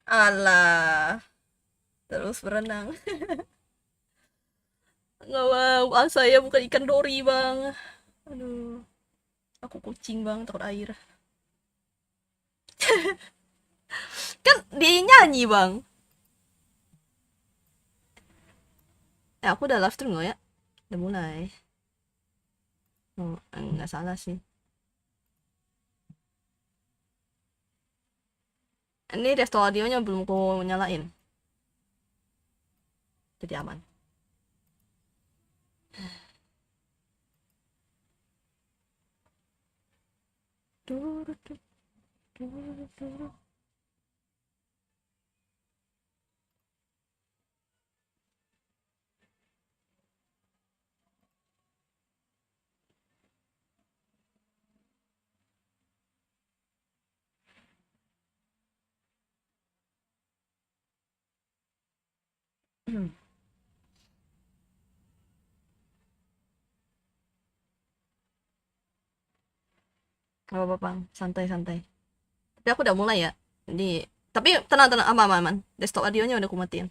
Alah, terus berenang. Nggak bang, bang saya bukan ikan dori bang. Aduh, aku kucing bang, takut air. Kan dia nyanyi bang. Aku udah live stream nggak ya? Udah mulai. Oh, nggak salah sih. Ini resto audionya belum aku nyalain. Jadi aman. Gak apa-apa bang, santai-santai. Tapi aku udah mulai ya. Jadi, tapi tenang-tenang, aman-aman. Desktop audionya udah aku matiin.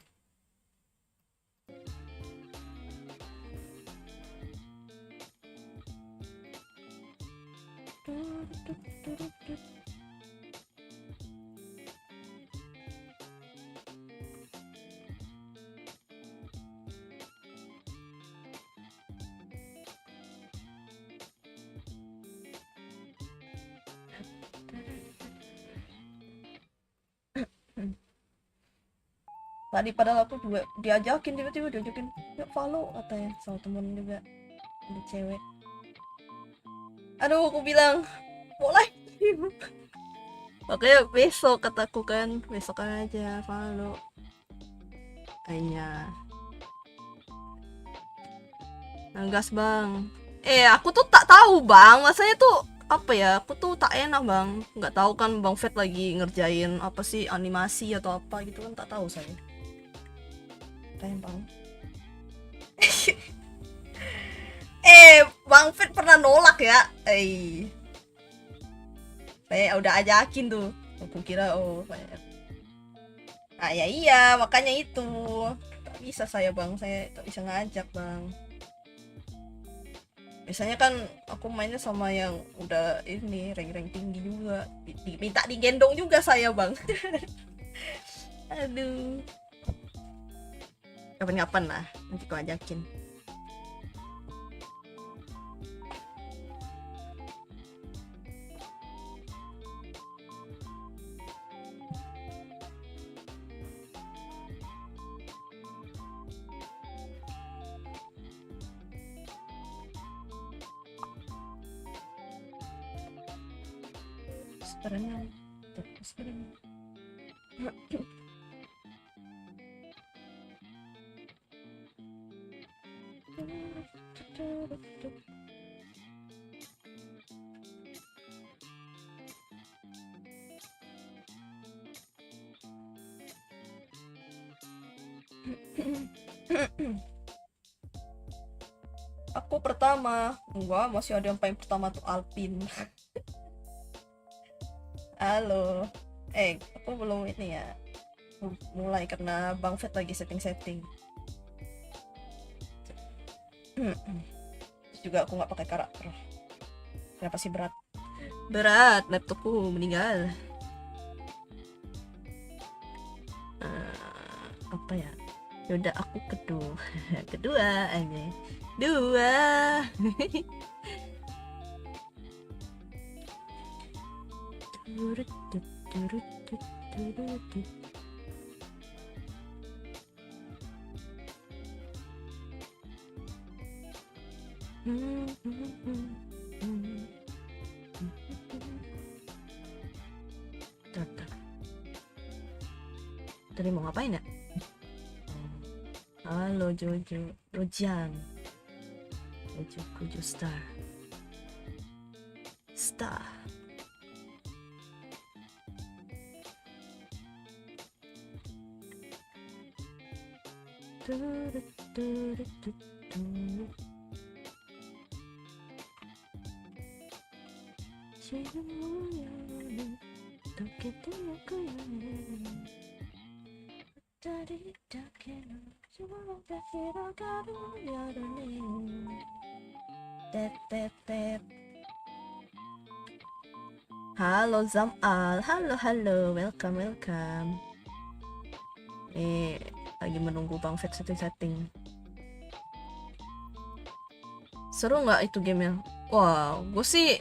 Tadi padahal aku juga diajakin, tiba-tiba diajakin, yuk follow katanya sama temen juga, ada cewek. Aduh, aku bilang mulai. Makanya besok kataku kan, besok aja follow. Kayaknya ngegas bang. Aku tuh tak tahu bang, masanya tuh apa ya? Aku tuh tak enak bang, nggak tahu kan bang Fed lagi ngerjain apa sih, animasi atau apa gitu kan, tak tahu saya. Kayaknya bang. Bang Fed pernah nolak ya? Saya udah ajakin tuh. Aku kira oh saya. Ah ya iya, makanya itu. Tak bisa saya bang, saya tak bisa ngajak bang. Biasanya kan aku mainnya sama yang udah ini rank-rank tinggi juga. Minta digendong juga saya bang. Aduh. Kapan-kapan lah, nanti aku ajakin. Sekarang, sekarang. Aku pertama, enggak, masih ada yang paling pertama tuh Alpin. Halo. Aku belum ini ya. Mulai karena Bang Fet lagi setting-setting. Terus juga aku nggak pakai karakter. Kenapa sih berat? Berat, laptopku meninggal. Apa ya? Yaudah aku kedua. Kedua aja. Dua. Tadi mau ngapain ya? Halo Jojo, Rojang, Jojo Kujo Star, Star. Halo Zamal, halo, welcome. Lagi menunggu Bang Fet setting. Seru nggak itu gamenya? Wah, gue sih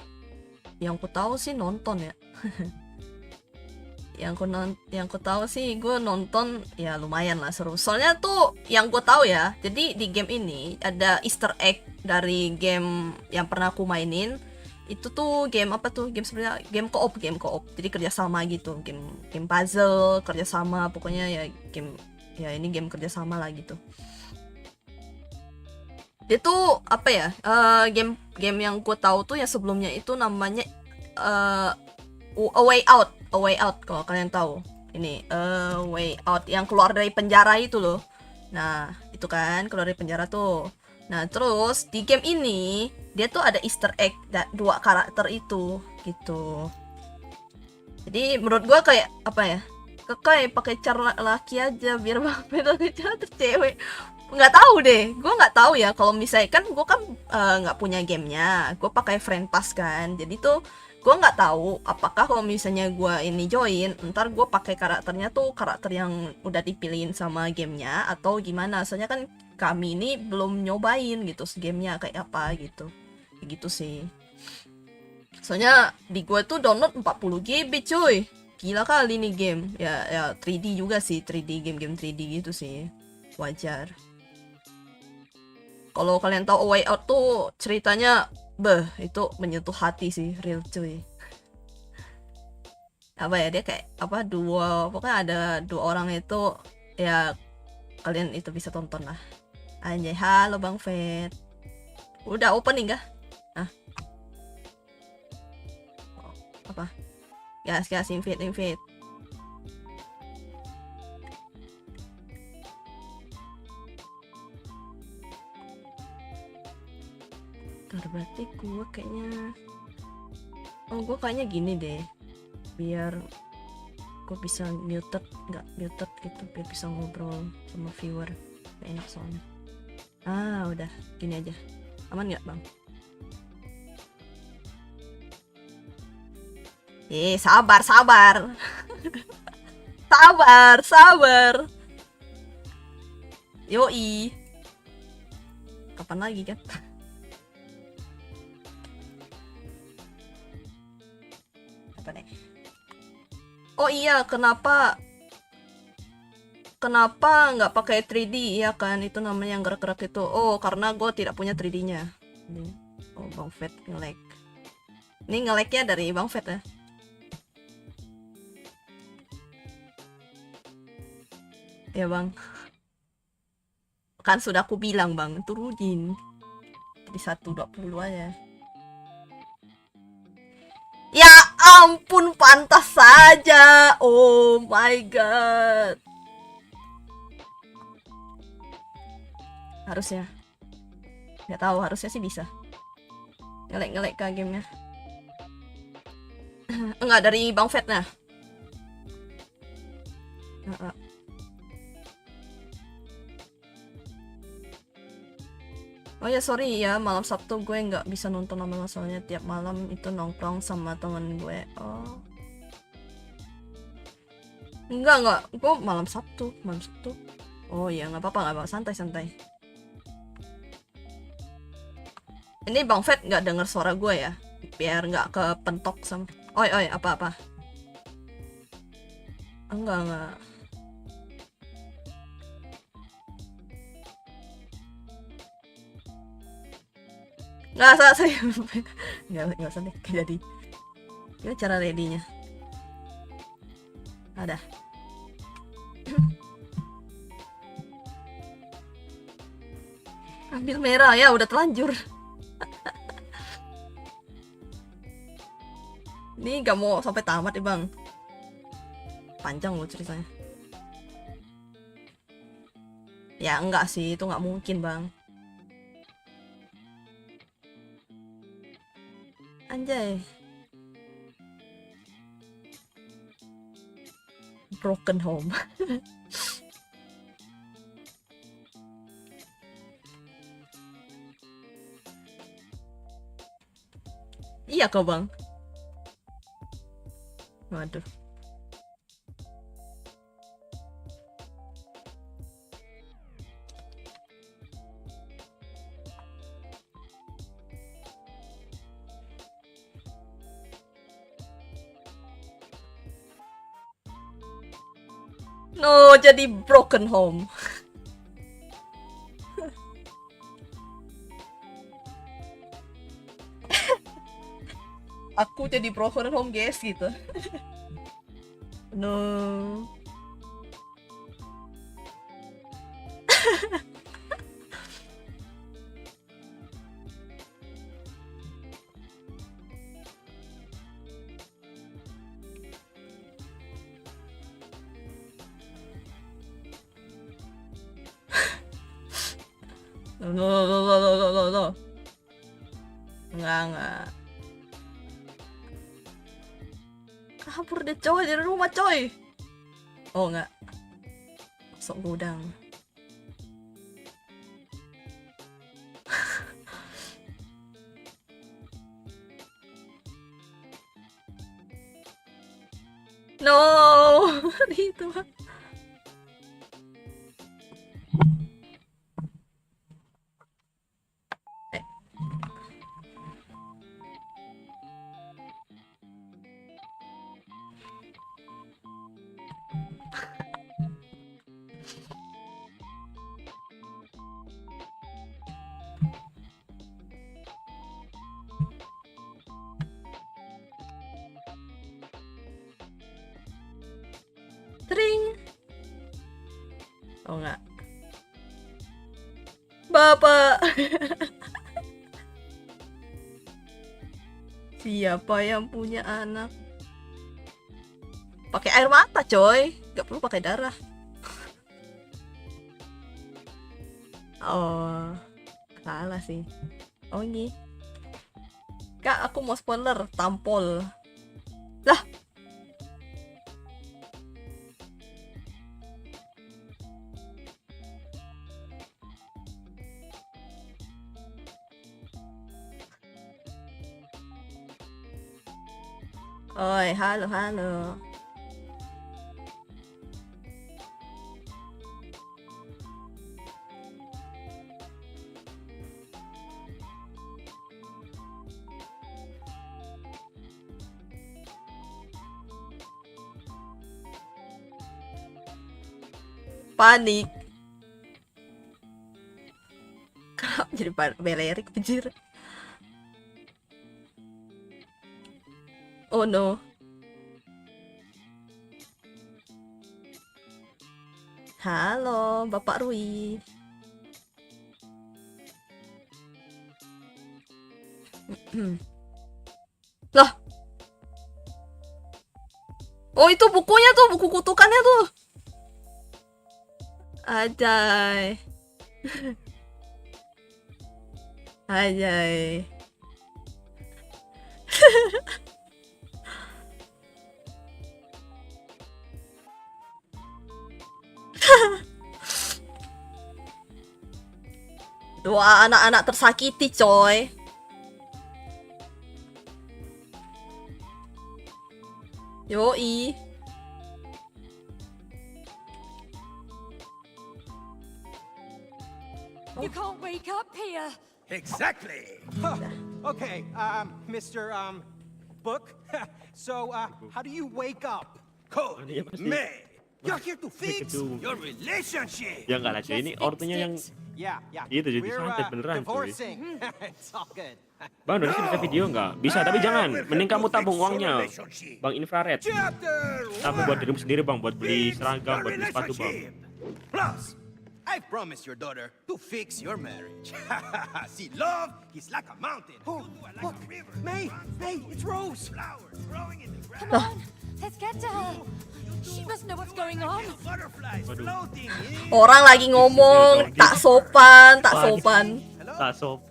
yang ku tahu sih nonton ya. yang ku tahu sih gue nonton ya lumayan lah seru. Soalnya tuh yang gue tahu ya, jadi di game ini ada Easter egg dari game yang pernah aku mainin. Itu tuh game apa tuh? Game sebenarnya game co-op. Jadi kerjasama gitu, game puzzle kerjasama, pokoknya ya ini game kerjasama lah gitu. Dia tuh apa ya? Game yang gue tahu tuh yang sebelumnya itu namanya A Way Out kalau kalian tahu. Ini A Way Out yang keluar dari penjara itu loh. Nah, itu kan keluar dari penjara tuh. Nah, terus di game ini dia tuh ada Easter egg dua karakter itu gitu. Jadi menurut gua kayak apa ya? Kayak pakai cara laki aja biar beda cara cewek. Nggak tahu deh, gue nggak tahu ya kalau misalnya kan gue kan nggak punya gamenya, gue pakai friend pass kan, jadi tuh gue nggak tahu apakah kalau misalnya gue ini join ntar gue pakai karakternya tuh karakter yang udah dipilihin sama gamenya atau gimana. Soalnya kan kami ini belum nyobain gitu gamenya kayak apa gitu sih. Soalnya di gue tuh download 40 GB cuy, gila kali nih game ya 3D juga sih, 3D game 3D gitu sih, wajar. Kalau kalian tahu A Way Out tuh ceritanya itu menyentuh hati sih, real cuy. Apa ya, dia kayak apa pokoknya ada dua orang itu ya, kalian itu bisa tonton lah. Anjay, halo Bang Fet. Udah opening kah? Nah. Apa? Gas invite. Berarti gue kayaknya gini deh, biar gue bisa nggak muted gitu, biar bisa ngobrol sama viewer enak soalnya. Udah gini aja, aman nggak Bang? Sabar sabar yoi, kapan lagi kan? Apa nih? Oh iya, kenapa nggak pakai 3D ya kan? Itu namanya yang gerak-gerak itu. Oh, karena gue tidak punya 3D-nya. Oh, Bang Fet nge-lag. Ini nge-lag-nya dari Bang Fet ya. Ya Bang. Kan sudah aku bilang Bang, turunin. Di 120 aja. Ya ampun, pantas saja. Oh my god. Harusnya. Nggak tahu, harusnya sih bisa. Ngelek ke gamenya. Enggak, dari Bang Fet nah. Oh ya sorry ya, malam Sabtu gue nggak bisa nonton lama, soalnya tiap malam itu nongkrong sama temen gue. Oh enggak, gue malam Sabtu. Oh iya, nggak apa-apa, santai. Ini Bang Fet nggak denger suara gue ya, biar nggak kepentok sama. Oi apa enggak. Nggak usah saya nggak usah deh, jadi ini cara ready-nya ada. Ambil merah ya, udah telanjur. Ini nggak mau sampai tamat ya Bang, panjang loh ceritanya. Ya enggak sih, itu nggak mungkin Bang. Anjay. Broken home. Iya kok bang. Waduh. No, jadi broken home. Aku jadi broken home guys gitu. No. No. Enggak. Kabur deh coy dari rumah coy. Oh enggak. Masuk gudang. No, itu. Tring. Oh enggak. Bapak. Siapa yang punya anak? Pakai air mata, coy. Gak perlu pakai darah. Oh, salah sih. Oh ini. Kak, aku mau spoiler. Tampol. Lah. Oi, halo. Panik. Kenapa jadi belerik anjir? Oh no. Halo, Bapak Rui. Lah. Oh, itu bukunya tuh, buku kutukannya tuh. Ajay. Ajay. Dua anak-anak tersakiti, coy. Yoi. You can't wake up here. Exactly. Okay, Mr. Book. So, how do you wake up? Code Iya, pasti. May. You're here to fix Gitu. your relationship. Ya enggak lah cuy, ini Just ortunya yang fixed it. Yeah. Itu jadi We're, santet beneran, cuy. divorcing. It's all good. Bang, udah bisa video nggak? Bisa, tapi jangan. Mending kamu tabung uangnya. Bang infrared. Chapter Tabung buat dirimu sendiri bang, buat beli seragam, buat beli sepatu bang. Plus, I promised your daughter to fix your marriage. See, love is like a mountain. Oh, You two are like look, a river. May, it's Rose. Flowers growing in the ground. Come on, let's get to her. She must know what's going on. Butterflies Waduh. floating in. Orang lagi ngomong tak sopan. Tak sop,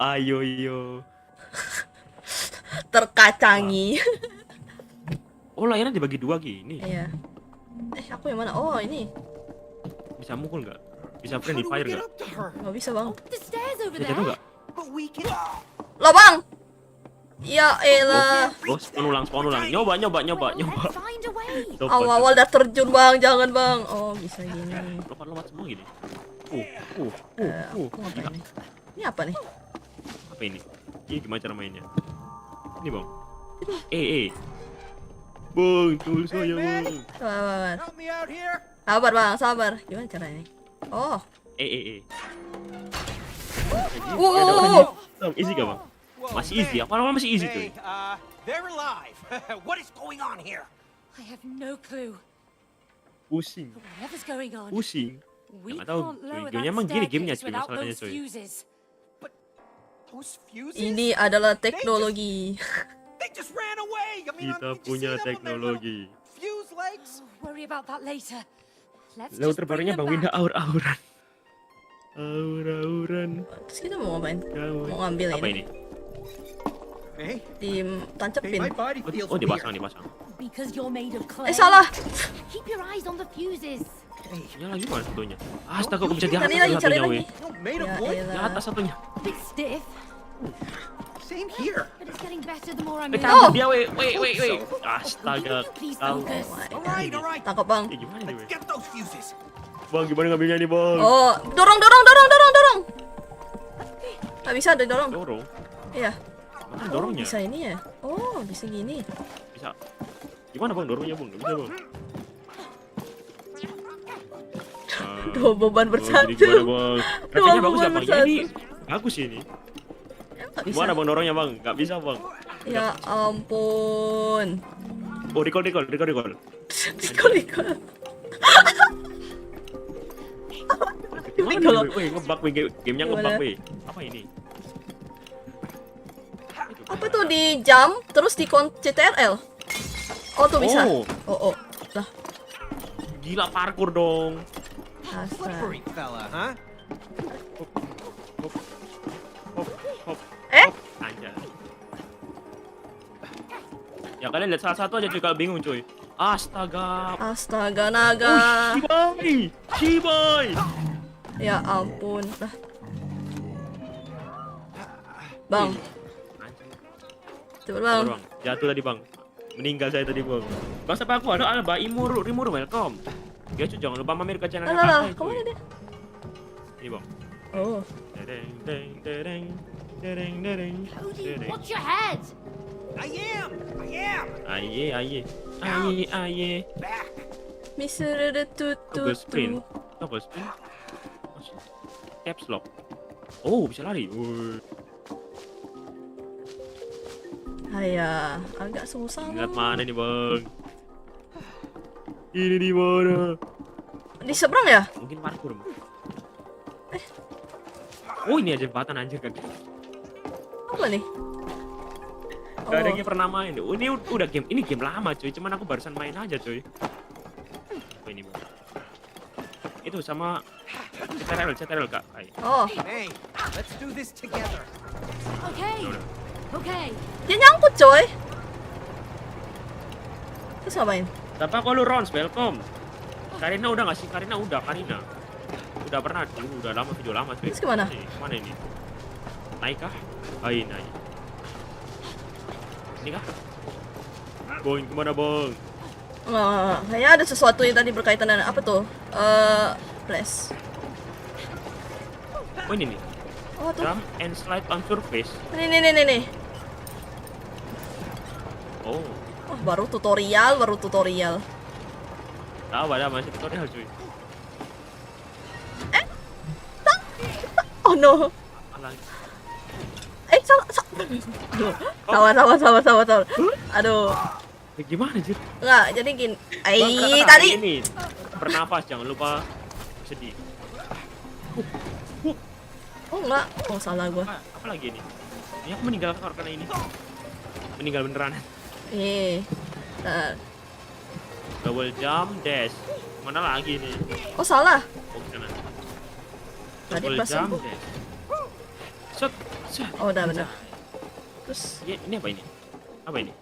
ayo. Terkacangi. Oh layarnya dibagi dua gini. Iya. Aku yang mana? Oh, ini. Bisa mukul nggak? Bisa How friendly do we fire get nggak? up to her? Nggak bisa, Bang. The stairs over Bisa jatuh there. nggak? But we can. Loh, Bang. Ya elah. Oh, spawn ulang. Nyoba. Let's find a way. Awal-awal udah terjun bang, jangan bang. Oh bisa gini. Lompat semua gini. Aku ngapain nih? Ini apa nih? Apa ini? Ini gimana cara mainnya? Ini bang. Bang, tunggu saya bang. Sabar, Help me out here. sabar bang, sabar. Gimana caranya? Oh, Easy gak bang? Whoa, Masih easy, hey, apa masih easy tuh? Hey, they're alive. What is going on here? I have no clue. Pusing. Whatever's going on, We we nggak tahu, can't lower gamenya that emang gini gamenya staircase cuy, without masalahnya those cuy. fuses. Those fuses? ini adalah teknologi. They just ran away. I mean, Kita did you punya see them with their little teknologi. fuse legs? Oh, worry about that later. Let's Lalu just bring terbarunya them Bang Winda back. aur-auran. Aur-auran. Terus kita mau ngapain? Kamu. Mau ngambil Apa ini? ini? Hey, hey, Ditancepin. my body feels Oh, weird. dipasang. Because you're made of clay. Salah. Keep your eyes on the fuses. Nyala gimana satunya? Astaga, kok bisa di atas Cari lagi, cari satunya, lagi. weh. No, made of Ya wood? Di elah. atas satunya. A bit stiff, Same here. but it's getting better the more I Eh, move. kabur dia, weh. Weh. Astaga, Please kau. focus. All right. Tangkap bang. Gimana nih, weh? Let's get those fuses. Bang, gimana ngambilnya nih, Bang? Oh, dorong. Gak bisa didorong. Dorong. Iya. Mana Oh, dorongnya? bisa ini ya? Oh, bisa gini. Bisa. Gimana, Bang, dorongnya, Bang? Nggak bisa, Bang. Dua beban Jadi bersatu. gimana, Bang? Grafiknya bagus beban ya, Bang? Ya, bersatu. ini bagus ini. Gak bisa. Gimana, Bang, dorongnya, Bang? Nggak bisa, Bang. Ya ampun. Oh, recall. Recall. Gimana nih, Kalau- weh? Ngebug, weh. Gamenya Gimana? ngebug, weh. Apa ini? Apa tuh di jump terus di CTRL? Oh tuh bisa. Oh. Oh. Lah, Gila parkour dong. astaga. Slippery fella, huh? Hop. Eh? Anjay. Ya kalian lihat salah satu aja cuy kalau bingung cuy. Astaga. Astaga naga. Shibai. Ya ampun. Lah. Bang, coba bang. Bang, jatuh tadi bang. Meninggal saya tadi bang. Bang siapa aku? Ada Mbak Rimur, welcome. Ya cuy jangan lupa mampir ke channel Lah, kakak, cuy. kemana dia? Ini bang. Oh, Cody, Dereng. watch your head. I am. Aye. Back. Mr. Double sprint. Caps lock. Oh, bisa lari. Woi. Ayah, agak susah. Ingat Bang. mana nih bang? Ini di mana? Di seberang ya? Mungkin parkour. Bang. Oh ini aja jembatan anjir kan. Apa nih? Gak ada yang pernah main. Oh, ini udah game. Ini game lama cuy. Cuman aku barusan main aja cuy. Apa ini bang? Itu sama CTRL kak. Ayo. Oh, Hey, let's do this together. Okay. Udah. Okay. dia nyangkut coy. Terus ngapain? Siapa kok lu Rons? Welcome. Karina udah nggak sih? Karina. Udah pernah dulu. Udah lama video lama cuy. Terus kemana? Mana ini? Naik kah? Ayo naik. Ini kah? Bang, kemana bang? Nggak, kayaknya ada sesuatu yang tadi berkaitan dengan apa tuh? Flash. Oh ini nih. Oh tuh. Jump and slide on surface. Nih. Oh, Oh, baru tutorial. tahu ada masih tutorial cuy. Oh no. Alang. Sabar. Aduh. Gimana sih? Enggak, jadi gini. Bang, Tadi. ini bernafas jangan lupa sedih. Oh enggak. Oh salah gua. Apa lagi ini? Ini aku meninggal karena ini. Meninggal beneran. Nah. Double jump dash. Mana lagi nih? Oh salah. Oh, sana. Tadi Double pas jump sembuh. dash. Set. Oh udah benar. Terus Ini apa ini? Apa ini?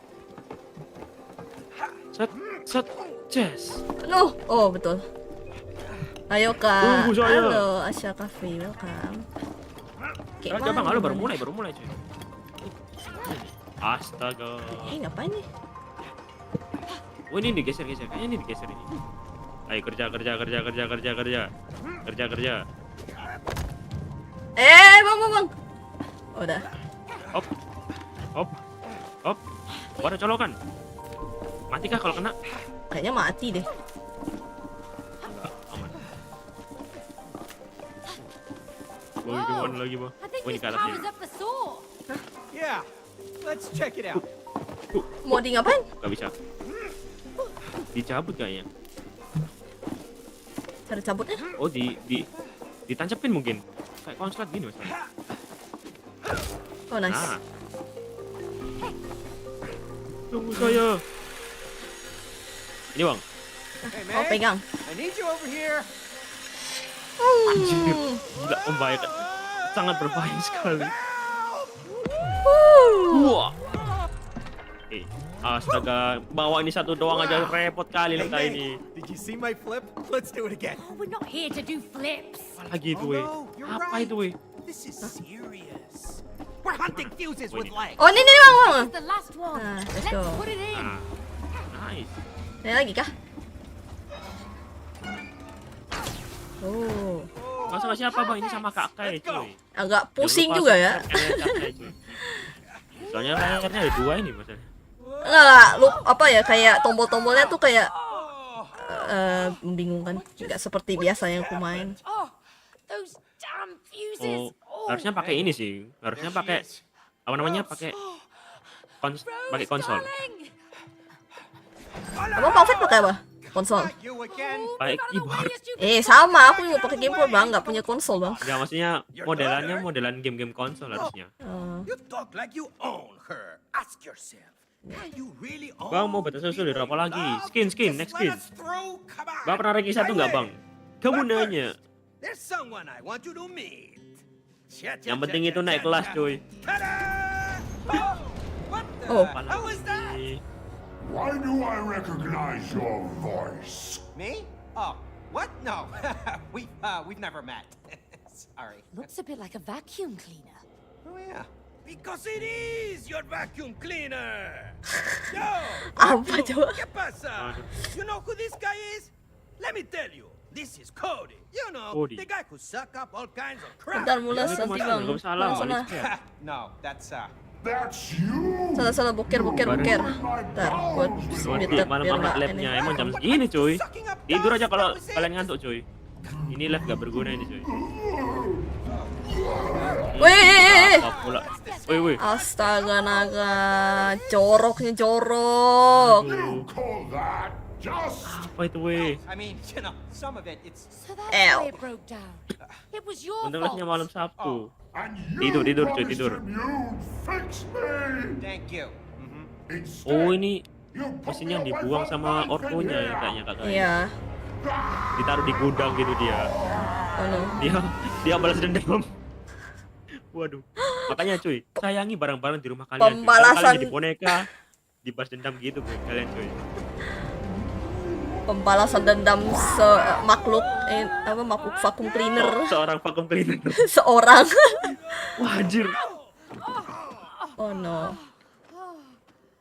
Set. Chess. no. Oh betul. Ayo kak. Tunggu saya. Halo Asya Cafe, welcome. Kayak Coba bang, mana halo baru nih? mulai cuy. Astaga. Ngapain nih? Oh ini digeser. Kayaknya ini digeser ini. Ayo kerja. Kerja. Bang. Udah. Hop. Ada colokan. Mati kah kalau kena? Kayaknya mati deh. Enggak, aman. Gimana lagi, Bang? I think Oh, ini this ke atas powers nih. up the saw. Yeah, let's check it out. Mau di ngapain? Gak bisa. Dicabut kayaknya. Cara cabutnya? Oh, ditancapin mungkin. Kayak konslet gini, Mas. Oh nice. Nah. Tunggu saya. Ini, Bang. Hey, Oh Meg, pegang. I need you over here. Anjir. Gila, membahayakan. Sangat berbahaya sekali. Wah. Astaga, bawa ini satu doang aja repot kali Hey, kita Meg, ini. did you see my flip? Let's do it again. Oh, we're not here to do flips. Apa lagi itu, weh? no, you're Apa right. itu, weh? This is serious. We're hunting fuses with legs. Oh ini bang. It's the last one. Let's Let's go. put it in. Nah, nice. Ini lagi kah? Oh, Nggak sama siapa, Bang? Ini sama kakak Let's itu. go. weh. agak pusing Jangan lupa juga ya. subscribe kakak itu. Soalnya layarnya ada 2 ini, masalahnya. Enggak, lu apa ya kayak tombol-tombolnya tuh kayak membingungkan. Enggak seperti biasa yang aku main. Oh, those damn fuses. Oh, harusnya pakai ini sih. Harusnya pakai apa namanya? Pakai konsol. Darling. Abang Pak Fit pakai apa? Konsol. Not you again. Pakai Got keyboard. away, you stupid Sama, aku juga pakai gameboard bang, nggak punya konsol bang. Enggak, maksudnya modelan game-game konsol harusnya. You talk like you own her. Ask yourself, can you really own Bang, mau batas susul apa lagi? Skin, next skin. Bang Bang pernah ranking 1 nggak, Bang? Kamu nanya. There's someone I want you to meet. Yang penting itu naik kelas, cuy. Oh. How was that? Why do I recognize your voice? Me? Oh, what? No, we've never met. Sorry. Looks a bit like a vacuum cleaner. Oh yeah. Because it is your vacuum cleaner. Yo, Apa vacuum, coba? ¿qué pasa? You know who this guy is? Let me tell you. This is Cody. You know, Cody. the guy who suck up all kinds of crap. Bentar mulas Ini nanti masalah, bang. nggak usah salah, Sana. Bang. Ini No, that's That's you! Salah boker. Bentar, buat Mati biar malam biar amat nggak labnya. ini. Emang jam segini, cuy. Tidur aja kalau kalian ngantuk, cuy. Ini lab gak berguna ini, cuy. Wih, Apa pula? Wih. astaga naga, joroknya jorok. Aduh. Call that just? Apa itu, weh? I mean, you know, some of it, it's. So that's Ew. why it broke down. It was your Untung lesnya fault. malam Sabtu. And you Tidur, cuy, promised tidur. him you'd fix me! Thank you. Instead, Oh, ini you put mesinnya me away dibuang from sama life in orkonya ya here. kayaknya kakaknya. Iya. Ditaruh di gudang gitu dia. Oh no. Dia balas dendam. Waduh. Makanya cuy, sayangi barang-barang di rumah kalian. Cuy. Kalau Pembalasan. kalian jadi boneka, dibalas dendam gitu cuy, kalian cuy. Pembalasan dendam makhluk makhluk vacuum cleaner Seorang vacuum cleaner. seorang. Wah, anjir. Oh no.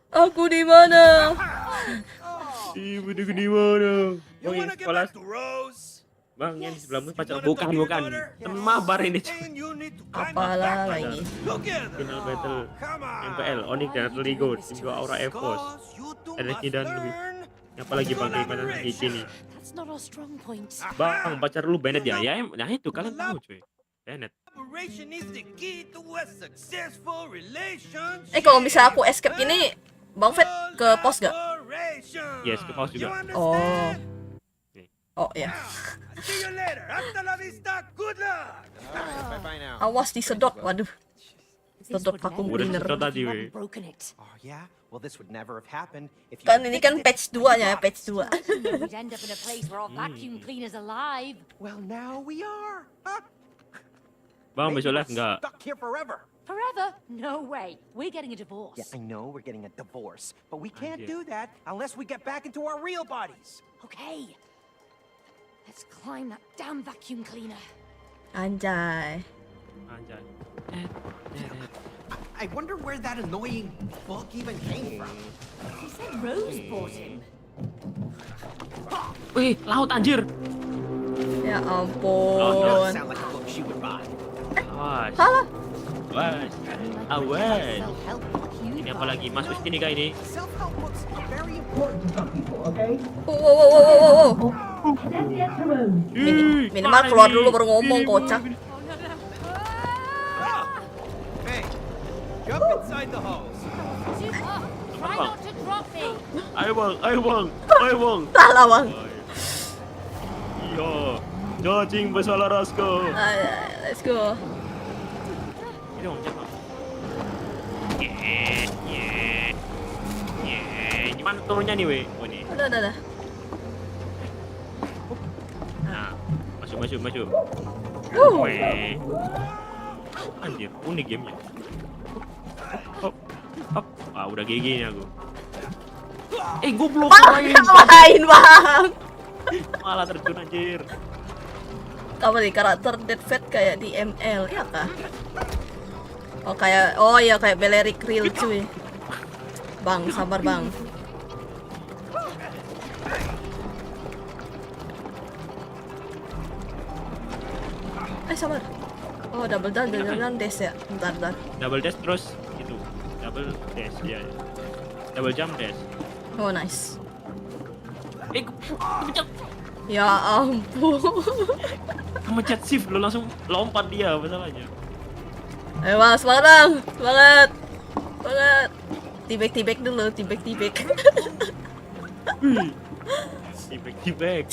Aku di mana? Ibu di mana? You Oh, wanna ini get sekolah. back to Rose? Bang, yang di sebelahmu pacar. Wanna Bukan. talk to your daughter? Temen mabar ini cuy. Then you need to climb Apalah up that lagi. ladder. Together. Final battle. Come on. MPL, Onyx dan Ligo, Singo Aura Evos. Cause you two Energi must dan lebih. learn Apalagi bang gimana kayak gini. That's not our strong point. Bang, pacar lu Bennett ya? Nah itu kalian tahu cuy. Bennett. collaboration is the key to a successful relationship. Kalau misalnya aku escape ini, Bang Fet ke pos gak? Collaboration. Yes, ke pos juga. You Oh. understand? Oh ya. See you later. Hasta la vista. Good luck. Bye bye now. Awas disedot, waduh. This Sedot would vacuum never cleaner. happen if Tadi, you weh. hadn't broken it. Oh yeah? Well, this would never have happened if you Kan ini kan fixed it. patch 2-nya, patch 2. We'd end up in a place where our vacuum cleaner's alive. Well, now we are. Huh? Bang, Maybe besok we're live enggak? Stuck here forever. Forever? No way. We're getting a divorce. Yeah, I know we're getting a divorce, but we can't Anjir. do that unless we get back into our real bodies. Okay. Let's climb that damn vacuum cleaner. Anjay. Anjay. I wonder where that annoying book even came from. He said Rose bought him. Wih, laut anjir. Ya Doesn't ampun. sound like a book she would buy. Awas. Salah. Awas. Like Awas. self-help book you Ini apa buy. lagi? Masuk sini kah ini? Self-help books are very important. Wow, wow, wow, wow, wow. Ih, Minimal mana keluar ini? dulu baru ngomong, Ini, kocak. ini. Hey, jump inside the hose. Try not to drop me. Ayo bang, ayo bang, ayo bang. Salah bang. Iya, cacing bersalah raska. Ayo, let's go. Ini bang, cek bang. Yeah. Ini mana turunnya nih weh? Oh ini. Udah. Nah, masuk. Wuh. Weh. Anjir, unik gamenya. Hop. Ah, udah GG nih aku. Goblok Ngapain bang? malah terjun anjir. Apa nih karakter Dead Fate kayak di ML ya kah? Oh iya kayak Balearic Real cuy. Bang, sabar bang. Sabar. Oh double dash ya. Bentar. Double dash terus itu. Double dash ya. Double jump dash. Oh nice. Kepencet. Ya ampun. Kemencet shift lo langsung lompat dia masalahnya. Ayo bang, semangat bang, semangat. Tibek dulu, tibek. Tibek. Tibek.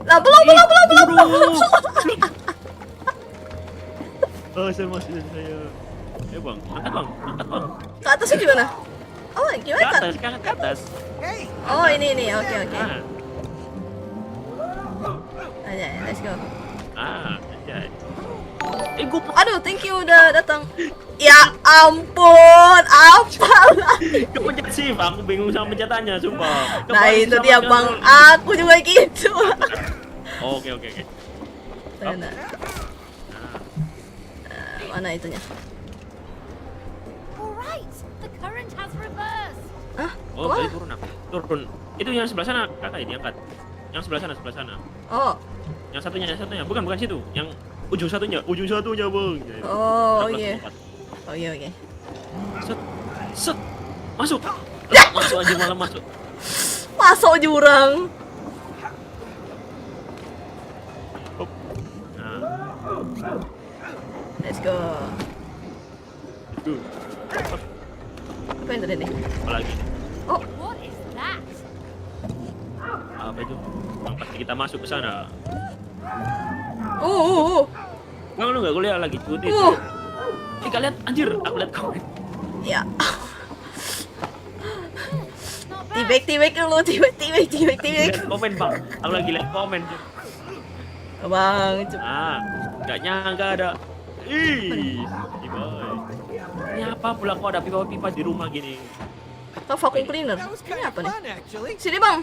Lah belum. Oh, saya masih saya. Bang, angkat bang. Ke atasnya gimana? Oh gimana? Ke atas. Hey, Oh ini, oke. Ah, Aja, let's go. anjay. Gue Aduh, thank you udah datang. Ya ampun, apa lagi? kepencet shift, aku bingung sama pencetannya, sumpah. Nah Kembali itu sama dia kan. bang, aku juga gitu. Oke. Mana? Mana itunya? All right. The current has reversed. Hah? Oh, Wah. tadi turun apa? Turun. Itu yang sebelah sana, kakak ini angkat. Yang sebelah sana. Oh, Yang satunya. Bukan situ. Yang ujung satunya, bang. oh Lompat, iya. lompat. Oh iya. Set. Masuk. Masuk aja malah masuk. Masuk jurang. Hop. Nah, Let's go. itu. Apa yang tadi nih? Apa lagi? Oh, What is that? Apa itu? Yang pasti kita masuk ke sana. Bang, lu nggak kuliah lagi cuti? Kak lihat, anjir, aku lihat komen. Ya. Not bad. Tibek dulu, tibek. Lihat komen bang, aku lagi lihat komen. Bang, Nggak nyangka ada. Ih, boy. Ini apa pula kok ada pipa-pipa di rumah gini? Kau vacuum cleaner. that was Ini kind of apa nih? fun, actually. Sini bang.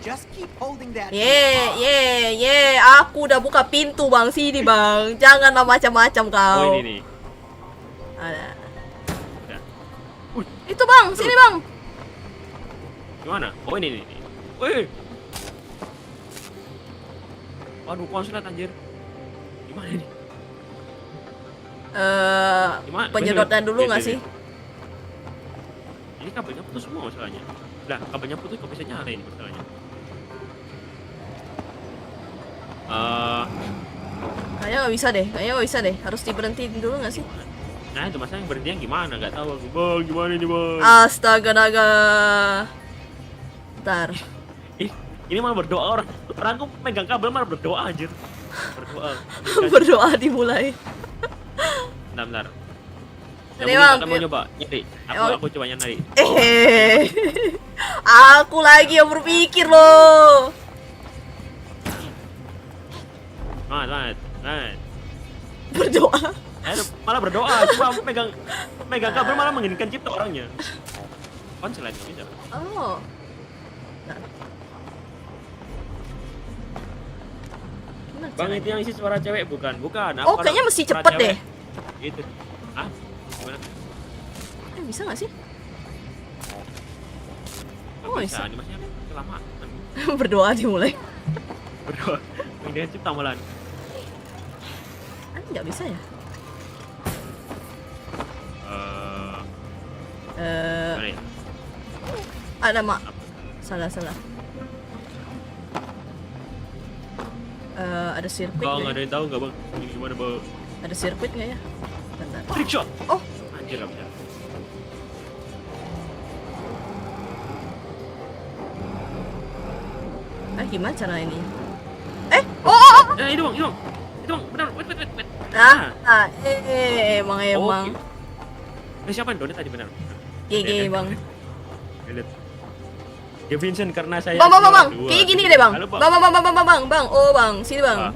Just keep holding that. Ye, aku udah buka pintu bang, sini bang. Janganlah macam-macam kau. Oh ini nih. Ada. Ya. Itu bang, sini bang. Gimana? Oh ini nih. Wih. Waduh, konslet anjir. Gimana ini? Gimana? Penyedotan dulu nggak Ini. sih? Ini kabelnya putus semua masalahnya. Lah, kabelnya putus kok bisa nyala ini masalahnya. Kayaknya nggak bisa deh. Harus diberhentiin dulu nggak sih? Nah itu masalahnya berhenti yang gimana? Nggak tahu aku. Bang, gimana ini bang? Astaga naga. Ntar. Ini malah berdoa orang. Orang aku megang kabel malah berdoa anjir. Berdoa. Berdoa dimulai. Bentar. Ini Yang bang, mungkin mau nyoba nyari. Aku coba nyari. Aku lagi yang berpikir loh. Semangat. Berdoa. Malah berdoa, cuma megang kabel malah menginginkan cipta orangnya. Konslet bisa. Oh. Bang itu yang isi suara cewek bukan? Bukan. Oh, kayaknya mesti cepet deh. Gitu. Ah, gimana? Bisa nggak sih? Nggak Oh, bisa, bisa. animasinya kelamaan. Berdoa dimulai. Berdua, dengan cipta malahan. Nggak bisa ya? Mana ya? Ada mak. Apa? Salah. Ada sirkuit Bang, nggak ada ya? yang tahu nggak bang? Ini gimana bang? Ada sirkuit nggak ya? Bentar. Trick shot! Oh, Anjir nggak bisa. gimana cara ini? Oh. Itu bang, itu bang, benar, wait. Emang. Oke. Siapa yang donat tadi benar? GG bang. Lihat. Ya Vincent karena saya. Bang. dua. Kayak gini deh bang. Halo bang. Bang. Oh bang, sini bang. Ah.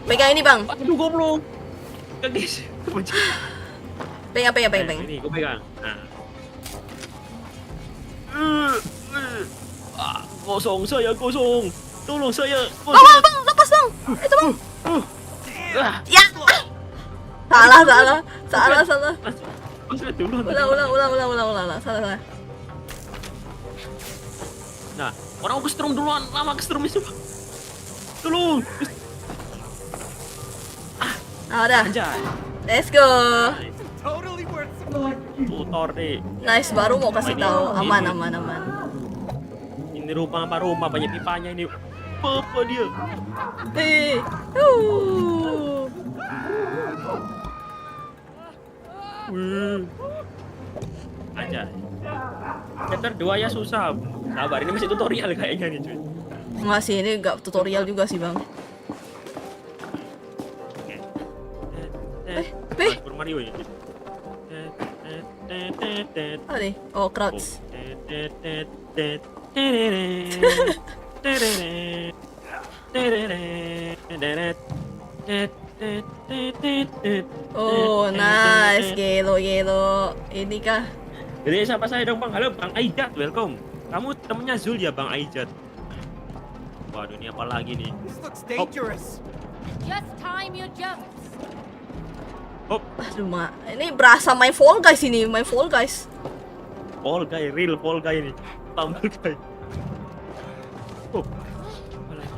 Pegang ini bang. Aduh goblok. Guys. Pegang. Ini gue pegang. Nah. Kosong, saya kosong. Tolong saya. Bang, lepas bang. Itu bang. Ya. Salah. Masih dulu. Ulang. Salah. Nah, orang aku kesetrum duluan, lama kesetrum itu. Tolong. Udah. Anjay. Let's go. Totally worth Motor deh. Nice, baru mau kasih tahu. Aman. Ini rumah banyak pipanya ini. Apa dia? Hei. Aja. Chapter 2 ya susah. Sabar, ini masih tutorial kayaknya nih cuy. Nggak sih, ini nggak tutorial juga sih bang. Super Mario ya. Apa nih? Oh, crouch. Oh, nice. Gelo. Ini kah? Jadi siapa saya dong bang? Halo bang Aijat, welcome. Kamu temennya Zul ya bang Aijat? Waduh ini apa lagi nih? This looks dangerous. Just time your jumps. Hop, Aduh, mak. Ini berasa main Fall Guys ini. Fall Guy, real Fall Guy ini. Tumble Guy. Hop, apa lagi?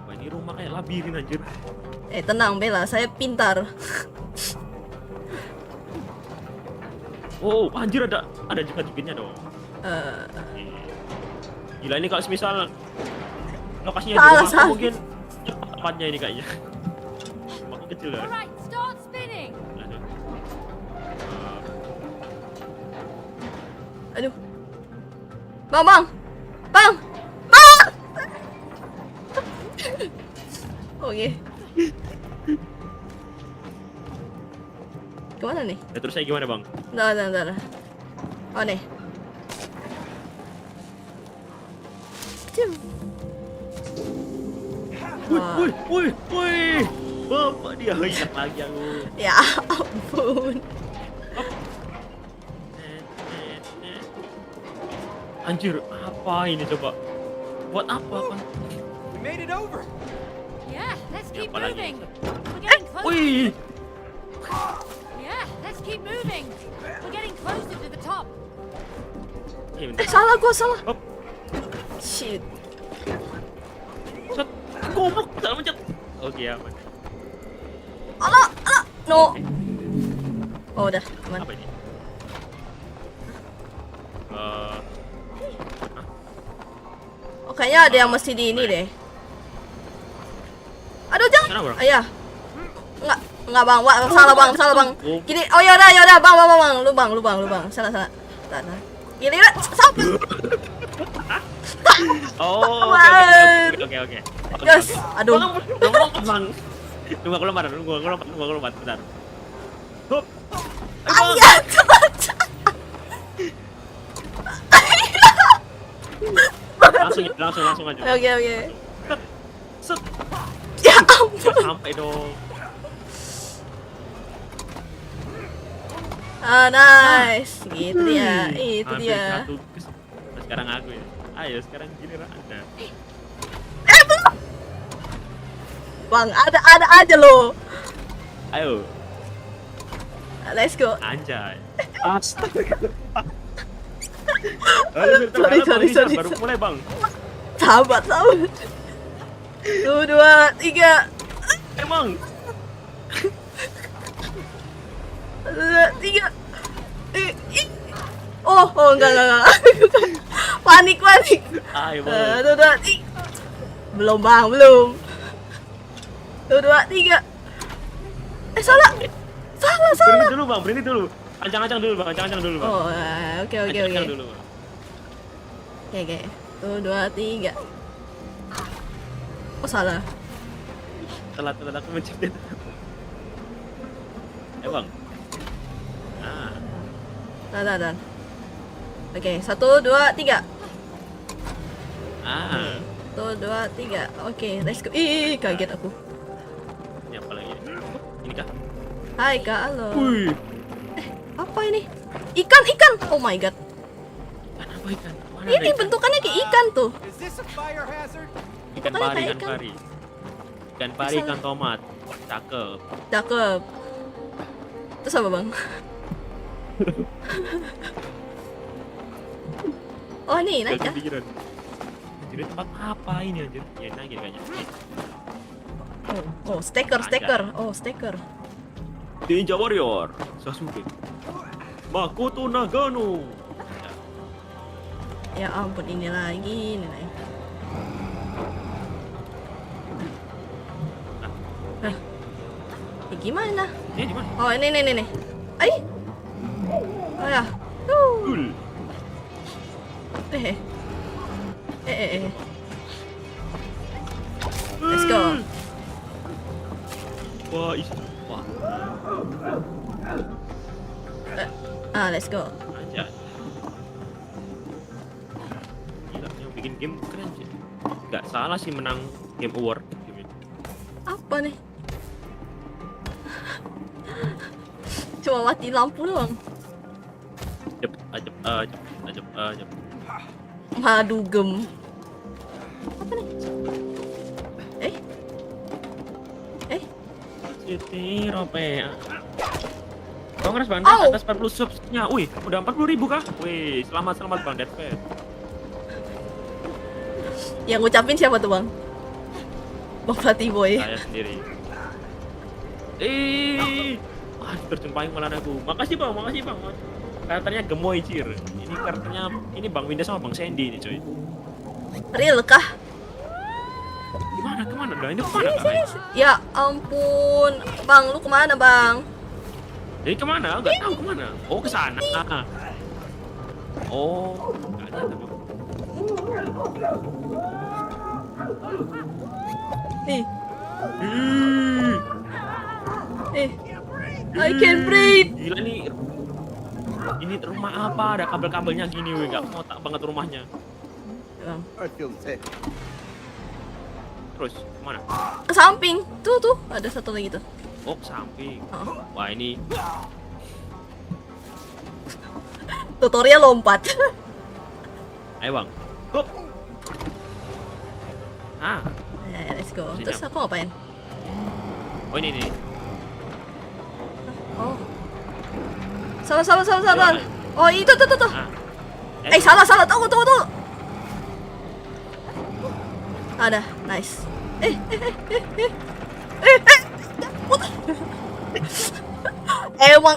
Wah, ini rumah kayak labirin anjir. Tenang Bella, saya pintar. Oh, anjir ada jepat-jepitnya dong. Gila ini kalau misal lokasinya di rumah Salah. mungkin cepatnya ini kayaknya. Makin kecil ya. Alright, start spinning. Aduh. Bang. Oke. Kemana nih? Ya, terus saya gimana bang? Bentar. Oh nih. Cium. Woi, bapak dia hilang lagi aku. Ya ampun. Anjir, apa ini coba? Buat apa bang? We made it over. Yeah, let's keep apa lagi? moving. We're getting closer. Wih, Yeah, let's keep moving. We're getting closer to the top. bentar. Salah gua. Hop, Shit. set, goblok, salah mencet. Oke aman. Alah. No. Oh, udah, aman. Apa ini? Oh, kayaknya ada yang mesti di ini deh. Aduh, jangan. Sana, bro. Ayah. Enggak bang, salah bang. Gini, oh yaudah, bang, lu bang. Salah. Salah. Gini, sampai. Oh, Aman. oke. Yes, aduh. Bang. Tunggu aku lompat, bentar. Hop. Ayah, Langsung aja. Oke. Set. Ya ampun. Jangan sampai dong. Nice. Gitu dia. Itu Hampir dia. satu. Nah, sekarang aku ya. Ayo sekarang giliran Anda. Belum. Bang, ada aja lo. Ayo. Let's go. Anjay. Astaga. Halo, Sorry. baru mulai bang. Sahabat. 1, 2, 3. Emang. 1, 2, 3. Oh, enggak. Panik. Ayo bang. 1, 2, 3. Belum bang, belum. 1, 2, 3. Salah. Berhenti dulu. Ancang-ancang dulu bang. Oh, oke. Ancang dulu bang. Oke. 1, 2, 3. Oh, salah. Telat aku mencet. Bang. Dan. Oke, 1, 2, 3. 1, 2, 3. Oke, let's go. Ih, kaget aku. Ini apa lagi? Ini kah? Hai Kak, halo. Wih. Apa ini? Ikan. Oh my god. Apa ikan? Mana Ini ada ikan? bentukannya kayak ikan tuh. Is this a fire hazard? Ikan Bentukannya pari, kayak ikan pari. Ikan pari, ikan tomat. Cakep. Cakep. Terus apa bang? Oh nih, naik ya? Kepikiran. Jadi tempat apa ini anjir? Ya naik kayaknya. Oh, staker. Oh, staker. Ninja Warrior Sasuke Makoto Nagano. Ya ampun, ini lagi. Gimana? Ini di mana? Oh, ini. Ay. Oh ya. Cool. Let's go. Wah. Let's go. Aja. Gila, yang bikin game keren sih. Gak salah sih menang Game Award. Apa nih? Cuma mati lampu doang. Ajep. Madu gem. Apa nih? Citi Rope. Kongres bang, Au. atas 40 subsnya. Wih, udah 40.000 kah? Wih, selamat bang, Deadfed. Yang ngucapin siapa tuh bang? Bang Fatih Boy. Saya sendiri. Wah, terjumpain malah aku. Makasih bang. Karakternya gemoy cir. Ini karakternya ini Bang Winda sama Bang Sandy nih cuy. Real kah? Kemana? Dah ini kemana kak? Ya ampun, bang, lu kemana bang? Jadi kemana? Gak tahu kemana. Oh ke sana. Oh, gak ada tuh. Nih. I can't breathe. Gila nih. Ini rumah apa? Ada kabel-kabelnya gini, weh. Gak kotak banget rumahnya. Bang. I feel sick. Terus kemana? Ke samping, tuh ada satu lagi tuh. Oh, ke samping. Oh. Wah ini. Tutorial lompat. Ayo bang. Hup. Let's go. Sini, Terus aku ngapain? Oh ini. Oh. Salah. Oh itu tuh. Salah. Salah. Tunggu. Ada, nice.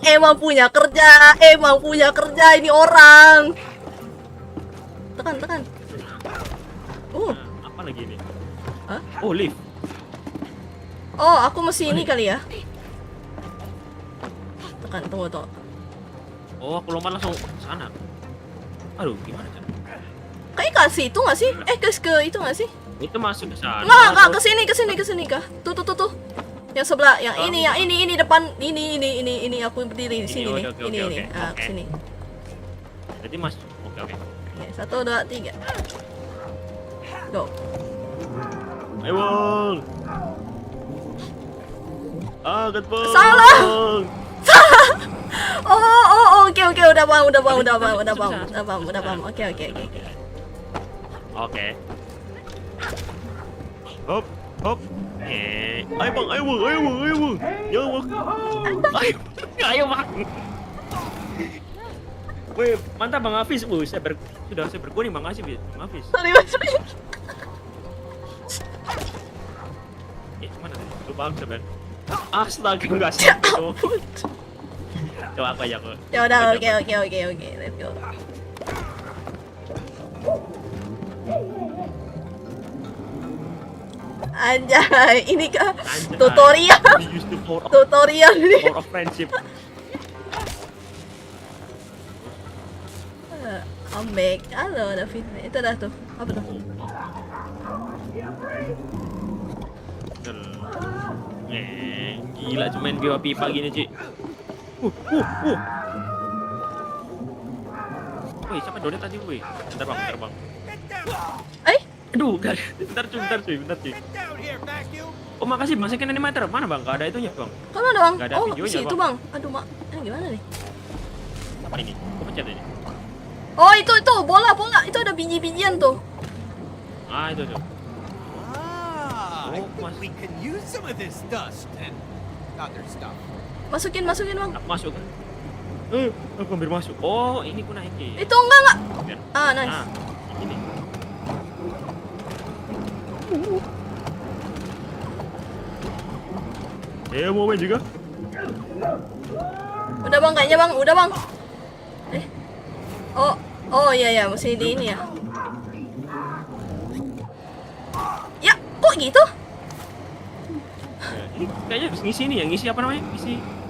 Emang punya kerja ini orang. Tekan. Apa lagi ini? Hah? Oh, lift. Oh, aku mesti ini kali ya. Tekan, tunggu. Oh, aku lompat langsung ke sana. Aduh, gimana cara? Kayak kasih itu nggak sih? Ke itu nggak sih? Itu masuk ke sana. Nggak, terus- kesini kah? Tuh. Yang sebelah, yang ini depan, ini aku berdiri di sini nih. Oke. Ini. Ah, Oke. kesini. Jadi masuk. Oke. Oke, 1, 2, 3. Go. Ayo bang. Gat bang. Salah. Oh, oke, udah paham. Oke. Oke. Hop. Hop. Ayo bang, ayo bang, ayo bang, ayo bang. Ya bang. Ayo bang. Wih, mantap Bang Hafiz. Sudah saya berkuning Bang Hafiz. Bang Hafiz. Sorry, Mas. Mana tadi? Lupa aku sebenarnya. Astaga, enggak sampai tuh. Coba aku aja kok. Ya udah, oke, let's go. Anjay, ini kah tutorial? We use the power of, Tutorial ini. power of friendship. Ambek, halo David. Itu dah tuh. Apa tuh? Gila cuma main game pipa gini, Ci. Woi, siapa donat tadi, woi? Bentar, Bang. Eh, Aduh, bentar cuy. Get down here, vacuum! Oh, makasih Bang, second animator. Mana, Bang? Gak ada itunya, Bang. kan ada bang? Nggak ada Oh, videonya, si itu Bang. bang. Aduh mak, gimana nih? Apa ini? Kok pencet ini? Oh itu bola, itu ada biji-bijian tuh. Ah, itu tuh. Ah, I Oh, think mas- we can use some of this dust and other stuff. Masukin bang. Aku masuk kan? Aku hampir masuk. Oh, ini ku naikin. Itu enggak. Biar. Ah, nice. Ah, ini. Mau main juga? Udah bang, kayaknya bang, udah bang. Oh iya, masih di ini ya. Ya, kok gitu? Ya, ini kayaknya harus ngisi ini ya, ngisi apa namanya?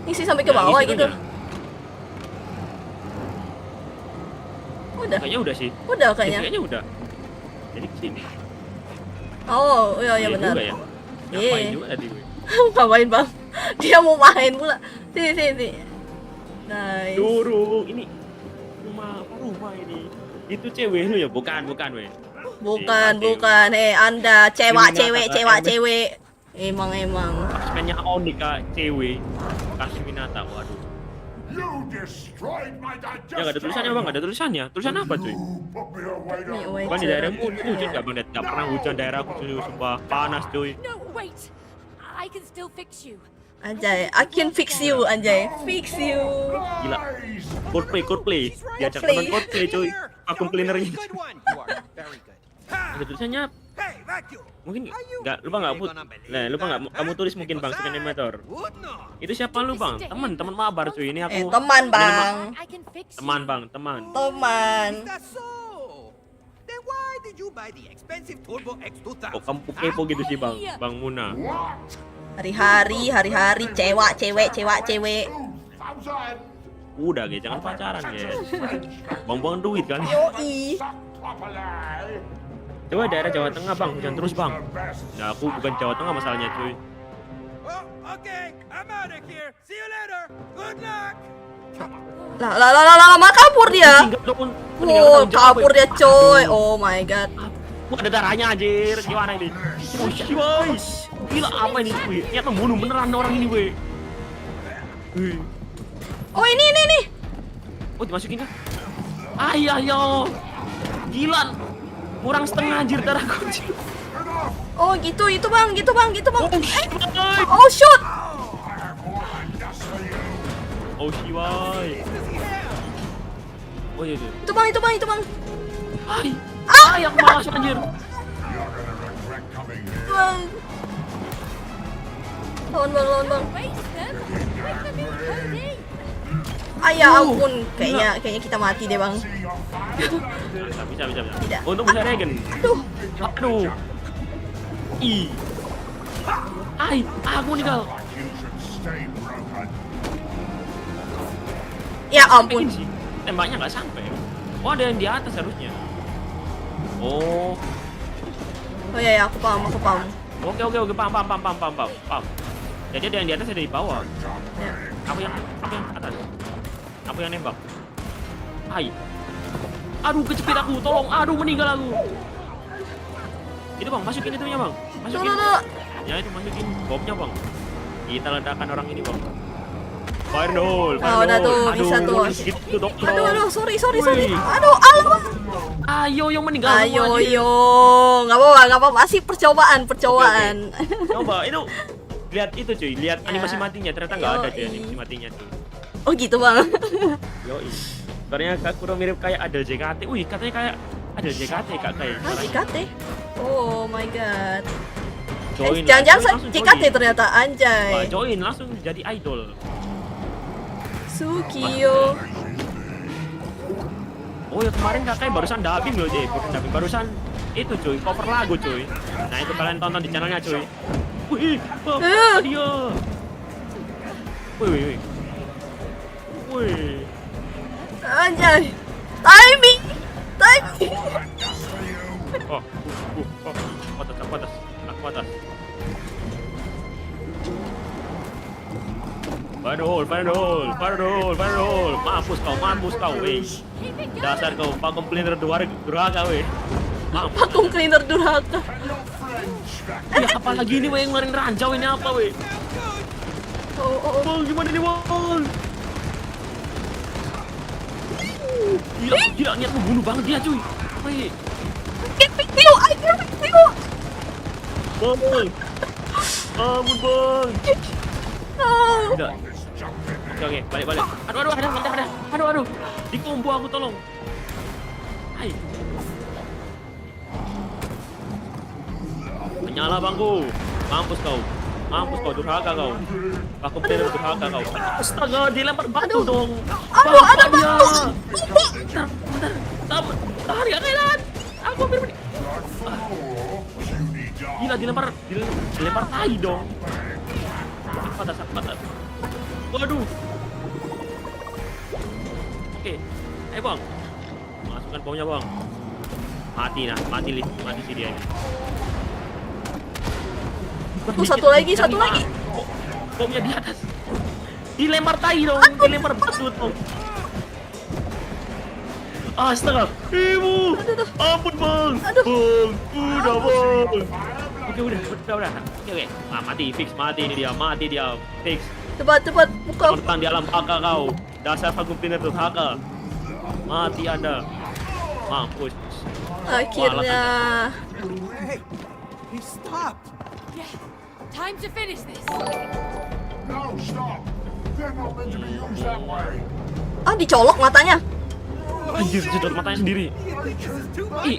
Ngisi sampai ke Ya, bawah ngisi gitu. aja. Udah, Kayaknya udah sih. udah kayaknya. Kayaknya udah. Jadi kesini. Oh, iya benar. Juga ya. Iya. Ngapain juga tadi gue. Ngapain bang? Dia mau main pula. Sini. Nice. Dorong ini rumah ini. Itu cewek lu ya? Bukan weh. Bukan. Anda cewek. Emang. Maksudnya Onika cewek. Kasih Minata. Waduh. You destroyed my Ya nggak ada tulisannya bang, nggak ada tulisannya. Tulisan apa cuy? Put me away Me now. away. Bukan di daerahmu hujan nggak bang? Nggak pernah hujan daerahku cuy, sumpah panas cuy. No, wait. I can still fix you. Anjay, I can fix you, anjay. Fix you. Gila. He's Coldplay. Diajak Coldplay. nonton Coldplay cuy. here. Vacuum cleanernya. Good one. You are very good. Ha! Ada tulisannya Hey, vacuum. mungkin Are you nggak lupa nggak really gonna believe nah lupa nggak that, kamu huh? tulis mungkin bang Because second I animator. would not. Itu siapa lu bang? Teman mabar cuy ini aku. Teman Ini bang. I can fix you. Teman bang, teman. Teman. Is that so? Then why did you buy the expensive Turbo X2000? Kok kamu kepo gitu sih bang? Bang Muna. What? Hari-hari, cewek. 2,000. Udah guys, jangan pacaran guys. Buang-buang duit kan. Yoi. Suck properly. Coba daerah Jawa Tengah bang, hujan terus bang. The best. Nah aku bukan Jawa Tengah masalahnya cuy. Well, okay, I'm out of here. See you later. Good luck. Lah, malah kabur dia. Tinggal dong. Wow, kabur dia coy. Oh my god. Wah ada darahnya anjir. Gimana ini? Oh guys. Gila apa ini cuy? Ternyata membunuh beneran orang ini weh. Oh ini. Oh dimasukin kah? Ayo. Gila. Kurang setengah anjir darahku. Oh gitu bang. Oh shit. Oh shoot. Oh shiwai. Oh iya tuh. Itu bang. Ay, aku masuk anjir. You're gonna regret coming here. Bang. Lawan bang. Waste them. Put them in Cody. Ya ampun, kayaknya kita mati deh bang. See your fire. Bisa. Tidak. Untuk bisa regen. Aduh. Ih. Ay, aku meninggal. You should stay broken. Ya ampun. Pengen sih. Tembaknya nggak sampai. Oh ada yang di atas harusnya. Oh. Oh ya, aku paham. Oke. Paham. Jadi ada yang di atas ada di bawah. Ya. Aku yang atas. Aku yang nembak. Hai. Aduh kejepit aku, tolong. Aduh meninggal aku. Itu bang, masukin itunya bang. Masukin. Tuh. Ya itu masukin bomnya bang. Kita ledakan orang ini bang. Fire in the hole. Ah, udah tuh, bisa tuh. Gitu dong. Aduh, sorry. Wih. Aduh, alamak. Ayo yang meninggal semua, anjir. Ayo, nggak apa-apa, masih percobaan. Coba itu lihat itu cuy, lihat Ya. animasi matinya ternyata nggak ada cuy Yoi. animasi matinya tuh. Oh gitu bang. Yoi. Soalnya Kakuro mirip kayak Adele JKT. Wih, katanya kayak Adele JKT kak kayak. Ah, JKT. Oh my god. Join lah, Jangan-jangan join, langsung JKT join. ternyata Wah, anjay. join langsung jadi idol. Sukiyo. Oh ya kemarin kakak barusan dubbing loh cuy, barusan itu cuy, cover lagu cuy. Nah itu kalian tonton di channelnya cuy. Wih, dia. Wih. Anjay. Timing. Oh, aku atas. Fire the hole. Mampus kau, weh. Keep it Dasar going. kau, vacuum cleaner durhaka, weh. Mampus. Vacuum cleaner durhaka. Ya, apalagi ini weh yang ngeluarin ranjau ini apa weh? Oh. Bang, gimana nih bang? Gila, niat membunuh banget dia cuy. Weh, Get pick you. bang. Ampun bang. Oh. Udah. Oke, balik. Aduh. Di combo aku tolong. Hai. Menyala bangku. Mampus kau durhaka kau. Aku bener durhaka kau. Astaga, dilempar batu dong. Bapak dia. Bentar. Tahan gak kailan. Aku hampir mati. Gila dilempar tai dong. Patas. Waduh. Oke. Ayo bang. Masukkan bomnya bang. Mati si dia ini. Satu lagi. Bomnya di atas. Dilempar tai dong. Dilempar batu dong. Astaga. Ibu. Ampun bang. Bang. Udah bang. Oke, udah. Oke. Ah, mati ini dia. Fix. Cepat buka. Terbang di alam baka kau. Dasar vacuum cleaner durhaka. Mati Anda. Mampus. Akhirnya. Hey, he stopped. Yeah. Time to finish this. No, stop. They're not meant to be used that way. Ah, dicolok matanya. Anjir, jedot matanya sendiri. Ih.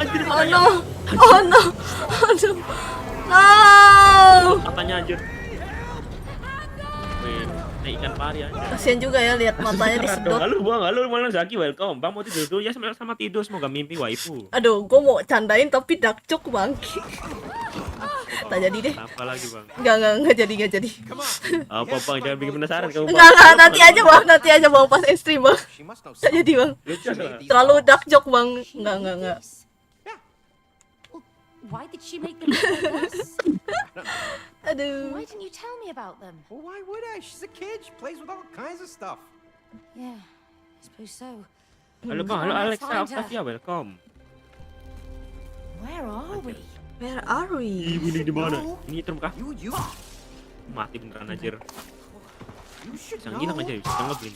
Anjir Oh matanya. no. Aduh. No. Matanya anjir. Wih, naik ikan pari anjir. Kasian juga ya lihat matanya disedot. Halo Malang Zaki, welcome. Bang mau tidur dulu ya sama tidur, semoga mimpi waifu. Aduh, gue mau candain tapi dakcuk bangki. Tak jadi deh. Apa lagi bang? Enggak jadi. Apa bang, jangan bikin penasaran kamu. Enggak, nanti aja bang pas stream bang. She must know Tak jadi bang. Lucu lah. Terlalu dakcuk bang. Enggak. Well, why did she make them look like us? Aduh. Why didn't you tell me about them? Well, why would I? She's a kid. She plays with all kinds of stuff. Yeah, I suppose so. Halo Alexa, Octavia, welcome. Where are we? Where are we? Ibu ini di mana? Ini terbuka. You Mati beneran anjir. should Bisa ngilang aja, bisa ngeblin.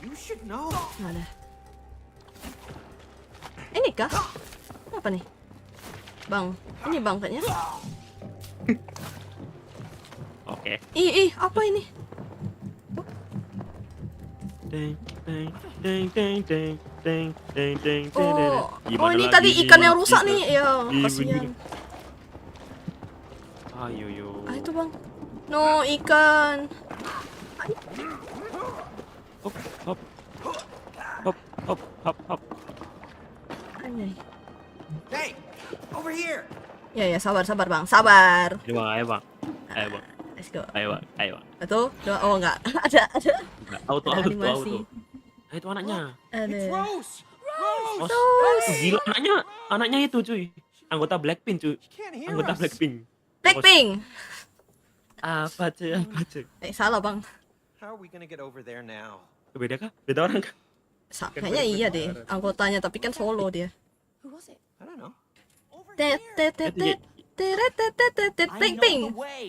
You should know. Mana? Ini kah? Apa nih? Bang, ini bang kayaknya. Oke. Apa ini? Oh, ini tadi ikan yang rusak nih. Ya, kasihan. Ayo yo. Ah, itu bang. No, ikan. Hop. Anjay. Hey, over here. Ya, sabar bang, sabar. Ayo bang. Let's go. Ayo bang. Itu, oh enggak. Ada. Auto. Animasi. Nah, itu anaknya. It's Ada. Rose. Oh, gila anaknya itu cuy. Anggota Blackpink cuy. She can't hear Anggota us. Blackpink. Blackpink. Apa cuy? Salah bang. How are we gonna get over there now? Beda kah? Beda orang kah? Kayaknya iya deh, anggotanya tapi kan solo dia. Who was it? I don't know. Tet. Teretetetetet, I ping know ping. the way.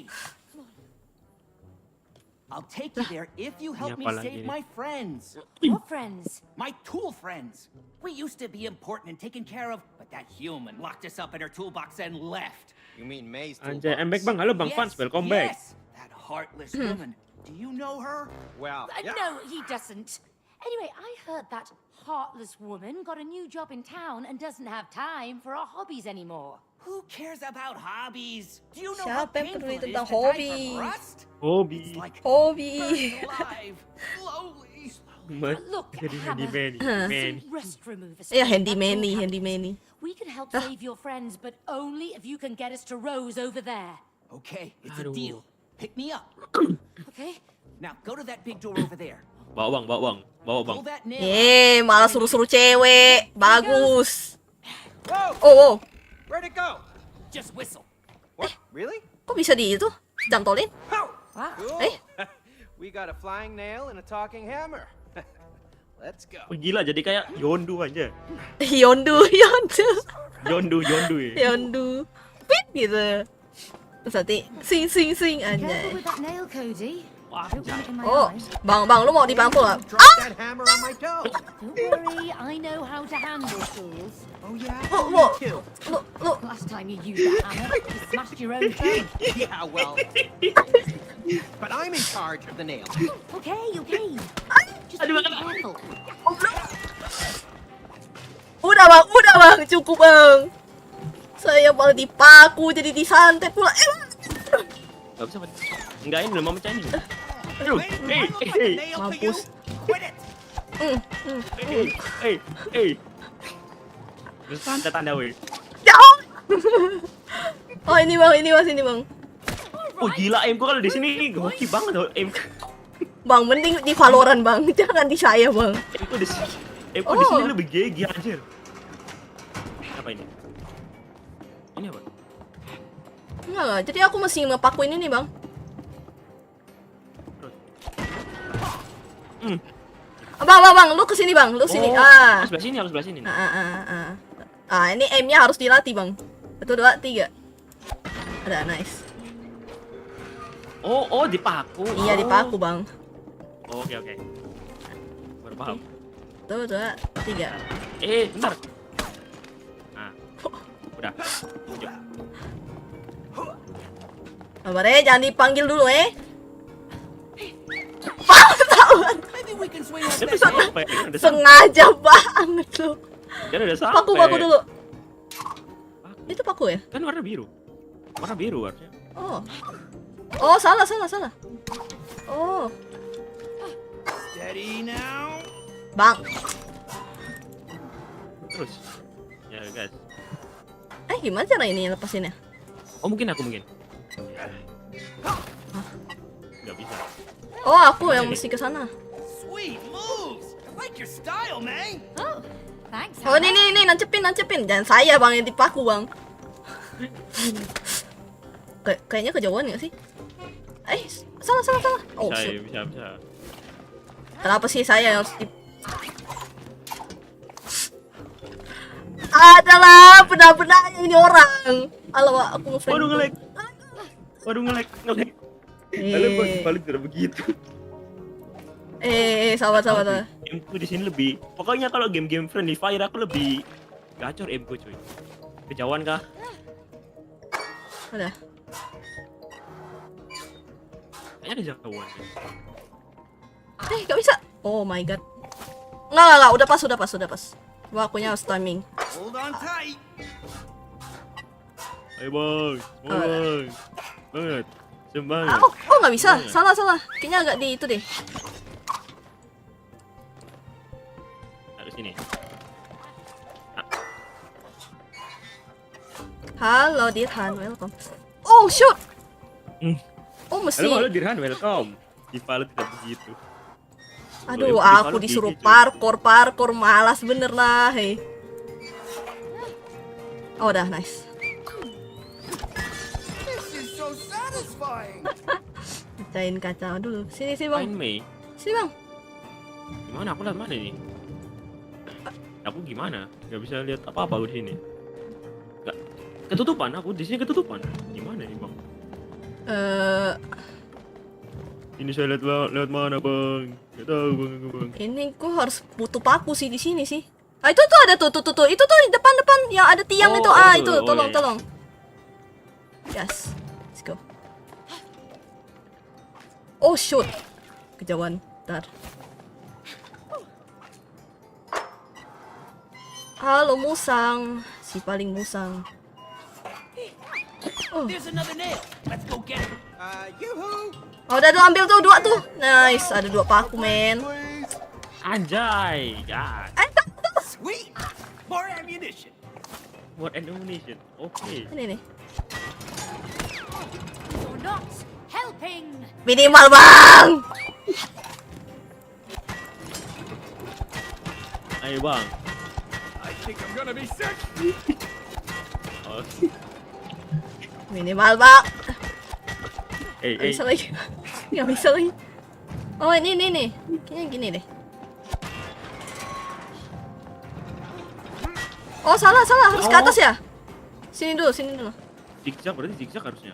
I'll take you there if you help me Siapa lagi save nih? my friends. What friends? My tool friends. We used to be important and taken care of, but that human locked us up in her toolbox and left. You mean May's Anjay, toolbox? back bang. Halo Bang Fans, welcome back. Yes, that heartless woman. Do you know her? Well, yeah. No, he doesn't. Anyway, I heard that heartless woman got a new job in town and doesn't have time for our hobbies anymore. Who cares about hobbies? Do you know how Siapa yang painful peduli it is tentang to die hobi? from rust? Hobi. It's like Hobi. burning alive, slowly. Look, Jadi Hammer, handyman. some rust remover Ya spray, handy-manny, that's all handy-manny. We can help save your friends, but only if you can get us to Rose over there. Okay, it's a Aduh. deal. Pick me up. Okay? Now go to that big door over there. Bawa bang, bawa bang, bawa bang. Pull that nail out. Malah suruh-suruh cewek. Bagus. Whoa! Oh, Where'd it go? Just whistle. What? Really? kok bisa di itu? Cantolin? Pow! Wow. Cool. Eh? We got a flying nail and a talking hammer. Let's go. Oh, gila, jadi kayak Yondu aja. Yondu. Yondu ya. Yondu. Pit gitu. Terus nanti sing Careful anjay. with that nail, Cody. I don't want it in my Oh, eyes. bang, lu mau dipangku gak? Drop that hammer on my toe. Don't worry, I know how to handle tools. Oh yeah. Lu, Me too. lu. Last time you used that hammer, you smashed your own phone. Yeah, well. But I'm in charge of the nail. Okay. Just Aduh, be aduh. careful. Udah bang, cukup bang. Saya malah dipaku jadi disantet pula. Gak bisa, enggak ini belum mau mecahin. Aduh, Wait, hey, I look like a hey, nail to you? Mampus. Quit it. hey. Terus santet anda weh. Jauh. Oh ini bang. Oh gila, aim gua kalau di sini hoki banget loh. Aim Bang, mending di Valorant bang, jangan di saya bang. gua di sini. Aim gua di sini Oh. lebih GG anjir. Apa ini? Ini apa? Enggak, jadi aku mesti ngepakuin ini bang. Hmm. Bang, lu kesini bang, lu sini. Oh, Ah. harus sebelah sini. Ini aimnya harus dilatih bang. 1, 2, 3. Ada nice. Oh, dipaku. Iya dipaku bang. Oh, oke. Baru paham. 1, 2, 3. Bentar. Nah, udah. Lanjut. Sabar jangan dipanggil dulu Bang, tahuan. Maybe we can swing that Udah back. sampai. Udah sampai. Sengaja banget lu. Kan udah sampai. Paku dulu. Itu paku ya? Kan warna biru. Warna biru harusnya. Oh, salah. Oh, Steady now. bang. Terus. Ya, guys. Gimana cara ini lepasinnya? Oh, mungkin aku. Gak bisa. Oh, aku yang mesti ke sana. Sweet moves. I like your style, man. Oh, thanks. Oh, Hammer. ini nancepin. Jangan saya bang yang dipaku bang. Kayaknya kejauhan nggak sih? Salah. Oh, shoot. Bisa. Kenapa sih saya yang harus di... Adalah benar-benar ini orang. Halo, aku mau friend. Waduh, nge-lag. Lalu balik tidak begitu. Sabar. Aimku di sini lebih. Pokoknya kalau game-game Friendly Fire aku lebih gacor aimku cuy. Kejauhan kah? Udah. Kayaknya kejauhan. Gak bisa. Oh my god. Nggak. Udah pas. Wah, akunya harus timing. Hold on tight. Ayo bang, banget. Semangat. Oh nggak bisa. Salah. Kayaknya agak di itu deh. Harus sini. Halo, Dirhan, welcome. Oh shoot. Oh mesti. Halo Dirhan, welcome. Di Valor tidak begitu. Aduh, Kalau aku di disuruh Valor gigi, parkour, malas bener lah, hei. Oh, udah, nice. This is so satisfying. Pecahin kaca dulu. Sini, Main bang. Mei. Sini, bang. Gimana? Aku lihat mana ini? Aku gimana? Gak bisa lihat apa-apa di sini. Gak. Ketutupan aku di sini ketutupan. Gimana nih bang? Ini saya lewat mana bang? Gak tahu bang. Ini gua harus butuh paku sih di sini sih. Ah itu tuh ada tuh. Itu tuh di depan yang ada tiang Oh, itu. oh, Itu tuh. Oh, tolong iya. tolong. Yes. Let's go. Oh shoot. Kejauhan. Bentar. Halo musang, si paling musang. There's another nail. Let's go get it. Yoo-hoo! Oh, udah ambil tuh 2 tuh. Nice, ada 2 paku, men. Anjay, ya. Sweet. More ammunition. More ammunition. Oke. Ini nih. You're not helping. Minimal, Bang. Ayo bang. I think I'm gonna be sick. Oke. Minimal, Bang. Nggak Eh. bisa lagi. Nggak bisa lagi. Oh, ini nih. Kayaknya gini deh. Oh, salah. Harus ke atas ya? Sini dulu. Zigzag berarti zigzag harusnya.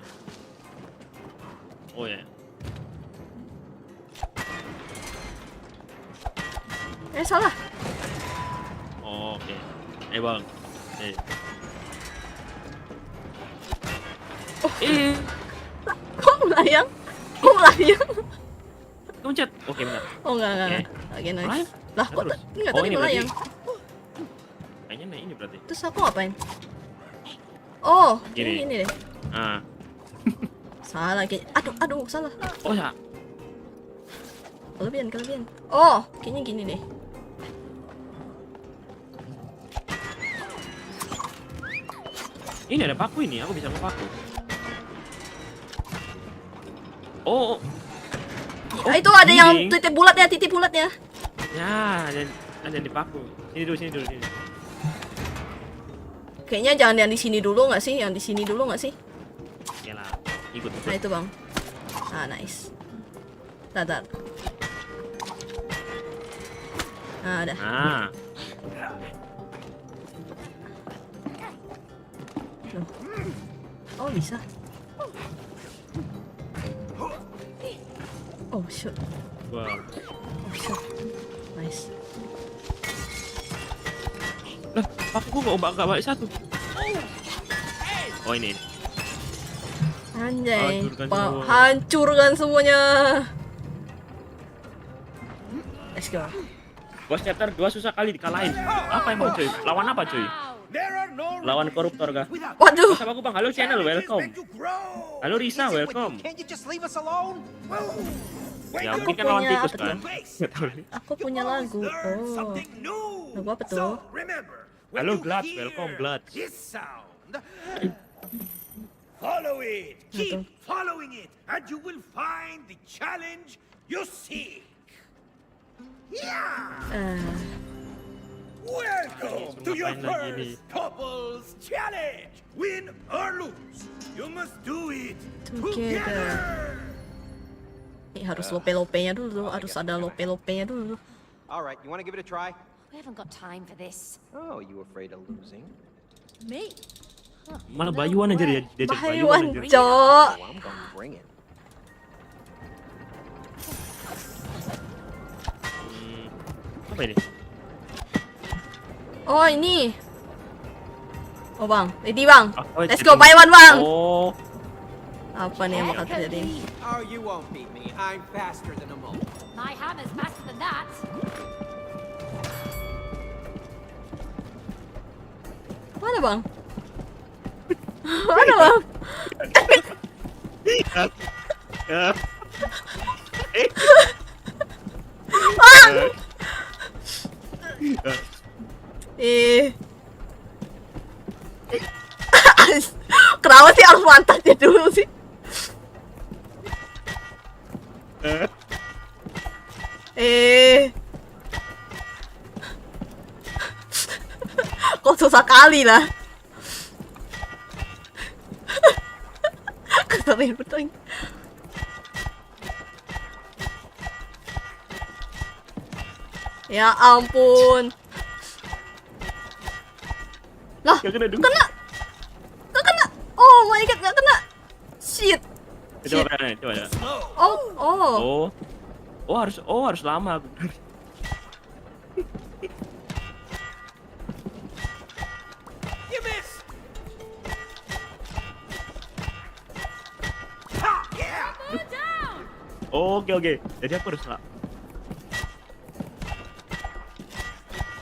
Oh ya. Salah. Oh, oke. Bang. Kok melayang? Pencet. Oke benar. Oh, enggak. Oke, nice. Lah, kok enggak tadi ini melayang? berarti. Kayaknya ini berarti. Terus aku ngapain? Oh, Gini. ini deh. Ah. Salah kayak. Aduh, salah. Oh ya. Kelebihan. Oh, kayaknya gini deh. Ini ada paku ini, aku bisa ngepaku. Oh. Itu ada yang gini. titik bulatnya. Ya, ada di paku. Sini dulu. Kayaknya jangan yang di sini dulu nggak sih? Yang di sini dulu nggak sih? Ya lah, ikut. Nah itu bang. Ah nice. Tar. Nah udah. Ah. Loh. Oh bisa. Oh shoot. Wah. Oh shoot. Nice. Lah, paku kok nggak balik satu? Oh ini. Anjay. Hancurkan semua. Hancurkan semuanya. Let's go. Bos chapter 2 susah kali dikalahin. Apa emang cuy? Lawan apa cuy? There are no Lawan koruptor kah? without Waduh. Sama aku bang, halo channel, welcome. expect to grow. Halo Risa, Easy with you. welcome. Can't you just leave us alone? Wait, Ya Aku mungkin kan lawan punya tikus apa kan? tuh? Nggak tahu nih. Aku punya lagu. learn Oh. something new. Lagu apa tuh? So, remember, when Halo, you Glad, hear welcome, Glad. This sound. Follow it. Keep following it, and you will find the challenge you seek. Yeah. Welcome to your Ngapain lagi nih? first couples challenge. Win or lose, you must do it Together. together. Harus lope-lopenya dulu, harus ada lope-lopenya dulu. All right, you want to give it a try? We haven't got time for this. Oh, you afraid of losing? Me? Malah Bayuan aja dia diajak Bayuan, Bayuan aja. Cok. Oh, I'm gonna bring it. Apa ini? Oh ini. Oh bang, ready bang. Oh, Let's jadi- go buy one bang. Oh, Apa nih yang bakal terjadi? Oh, you won't beat me. I'm faster than a mole. My hammer's faster than that. Mana bang? Mana bang? ya. Eh. Kenapa sih harus mantannya dulu sih? Kok susah kali lah. Keselin betul. Ya ampun. Lah, Gak kena dulu. kena. shit. Coba kan, coba ya. Oh. Harus lama aku. You miss! Ha! Yeah! Oke. Jadi aku harus lah.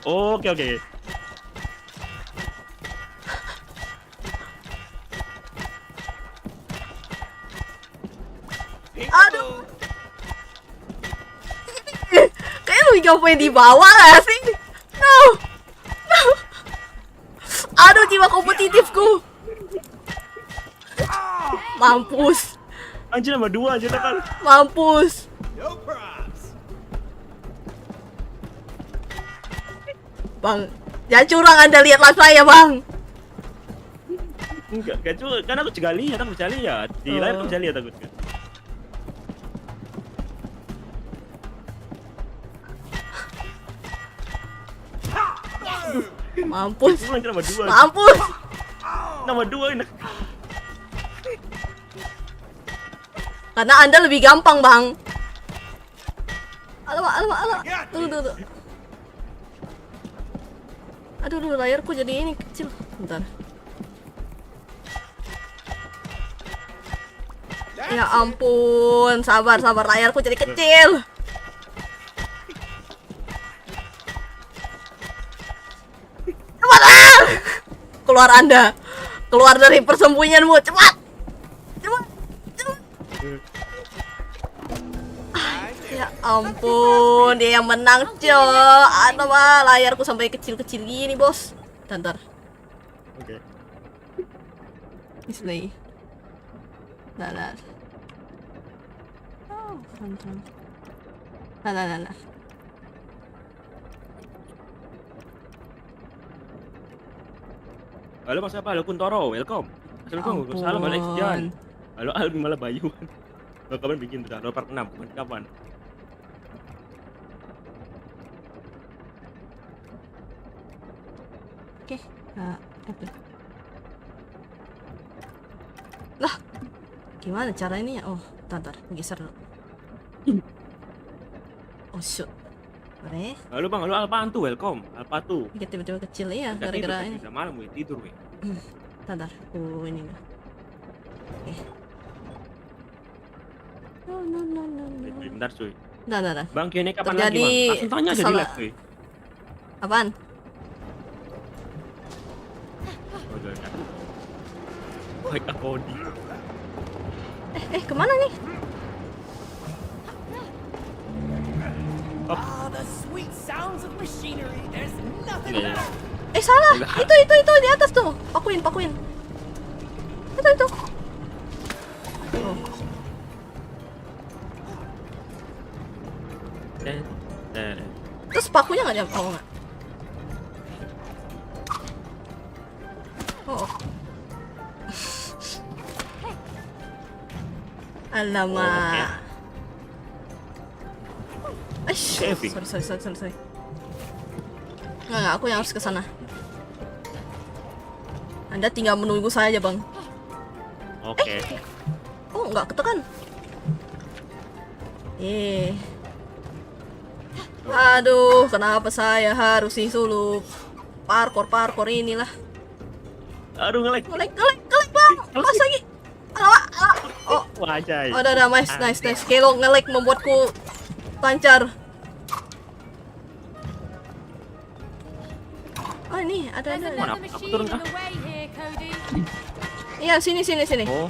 Oke. Aduh. Kayaknya lebih gampang di bawah gak sih? No. Aduh, jiwa kompetitifku. Mampus. Anjir nomor 2 anjir kan. Mampus. No props! Bang, jangan curang Anda lihat live saya, Bang. Enggak juga, kan aku juga lihat, aku bisa lihat. Di layar aku bisa lihat aku juga. Mampus. Itu anjir nomor 2. Mampus. Nomor 2 ini. Karena Anda lebih gampang, Bang. Alamak. Tunggu. Aduh, layarku jadi ini kecil. Bentar. Ya ampun, sabar layarku jadi kecil. Cepat! Keluar Anda. Keluar dari persembunyianmu, cepat. Ya ampun, dia yang menang, Cok. Aduh, layarku sampai kecil-kecil gini, Bos. Bentar. Oke. Display. Nah. Oh, fun. Nah. Halo Mas apa? Halo Kuntoro, welcome. Assalamualaikum. Salam balik sejan. Halo Albi malah Bayu. Kapan bikin tuh? Nomor 6 kapan? Oke. Nah, oke. Lah. Gimana cara ini ya? Oh, bentar, geser dulu. Oh, shoot. Boleh. Halo Bang, halo Alpaan tuh, welcome. Alpa tuh. Dia tiba-tiba kecil ya, gara-gara ini. Udah malam gue tidur gue. Bentar, ini dah. Oke. No. Bentar cuy. Nah. Bang Kene kapan Terjadi lagi Bang? Langsung tanya aja di kesalahan. live cuy. Apaan? Oh, udah kan. Baik Akodi. Kemana nih? Oh, the sweet sounds of machinery. There's nothing Iya. better. Salah. Enggak. Itu di atas tuh. Pakuin. Itu. Oh. Terus pakunya nggak nyampe? Oh, nggak. Oh. Alamak. Saving. Sorry. Nggak, aku yang harus ke sana. Anda tinggal menunggu saya aja, Bang. Oke. Oh, nggak ketekan. Aduh, kenapa saya harus disuruh parkour inilah. Aduh ngelek. Ngelek, Bang. Mas lagi. Alamak. Oh, Wajay. udah, nice. Kalau ngelek membuatku lancar. Oh, ini ada. There's Mana? another Aku machine turun in kah? the way here, Cody. Iya, sini. Oh.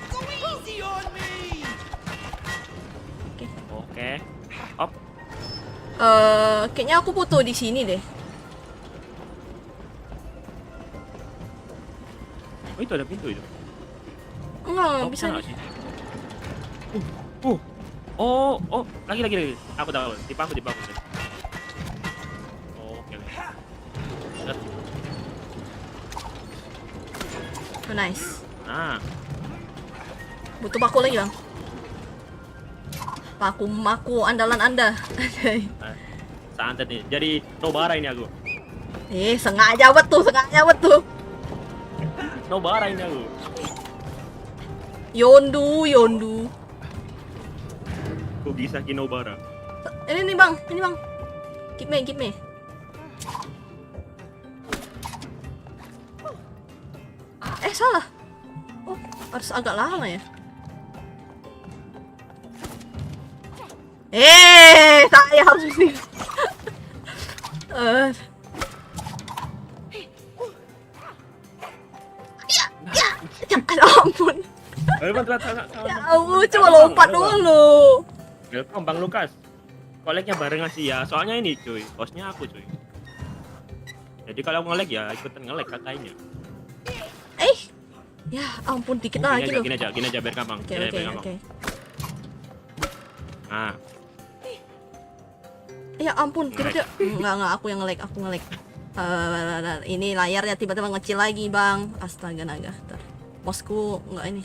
Go easy on me! Oke. Up. Kayaknya aku butuh di sini deh. Oh itu ada pintu itu. Enggak, Oh, bisa sana nih. sih. Oh, lagi. Aku tahu. Tipe aku. Oke. Set. Oh, nice. Nah, Butuh paku lagi, Bang. Paku andalan Anda. santet nih. Jadi Nobara ini aku. Sengaja betul. Nobara ini aku. Yondu. Kok bisa Nobara? Ini nih bang. Keep me. Salah. Oh, harus agak lama ya. Saya harus sini. Ya ampun. Ya ampun, coba lompat dulu. Welcome Bang Lukas. Koleknya bareng sih ya. Soalnya ini cuy, hostnya aku cuy. Jadi kalau nge-lag ya ikutan nge-lag katanya. Ya ampun, dikit lagi loh. Gini aja biar gampang. Oke. Nah, Ya ampun, tiba-tiba enggak aku yang nge-lag. Ini layarnya tiba-tiba ngecil lagi, Bang. Astaga naga. Ntar. Mouse-ku enggak ini.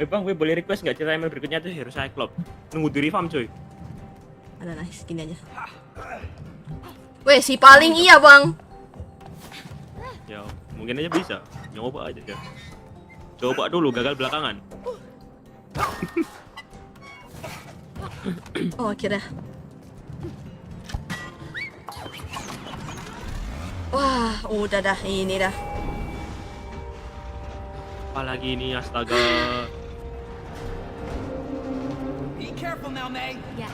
Bang, gue boleh request nggak cerita email berikutnya tuh Hero Cyclops? Nunggu di farm coy. Ada nice, gini aja. Weh, si paling iya, Bang. Ya, mungkin aja bisa. Nyoba aja ya. Coba dulu, gagal belakangan. Oh, akhirnya. Wah, udah dah, ini dah. Apalagi ini, astaga. Be careful now, May. Yeah.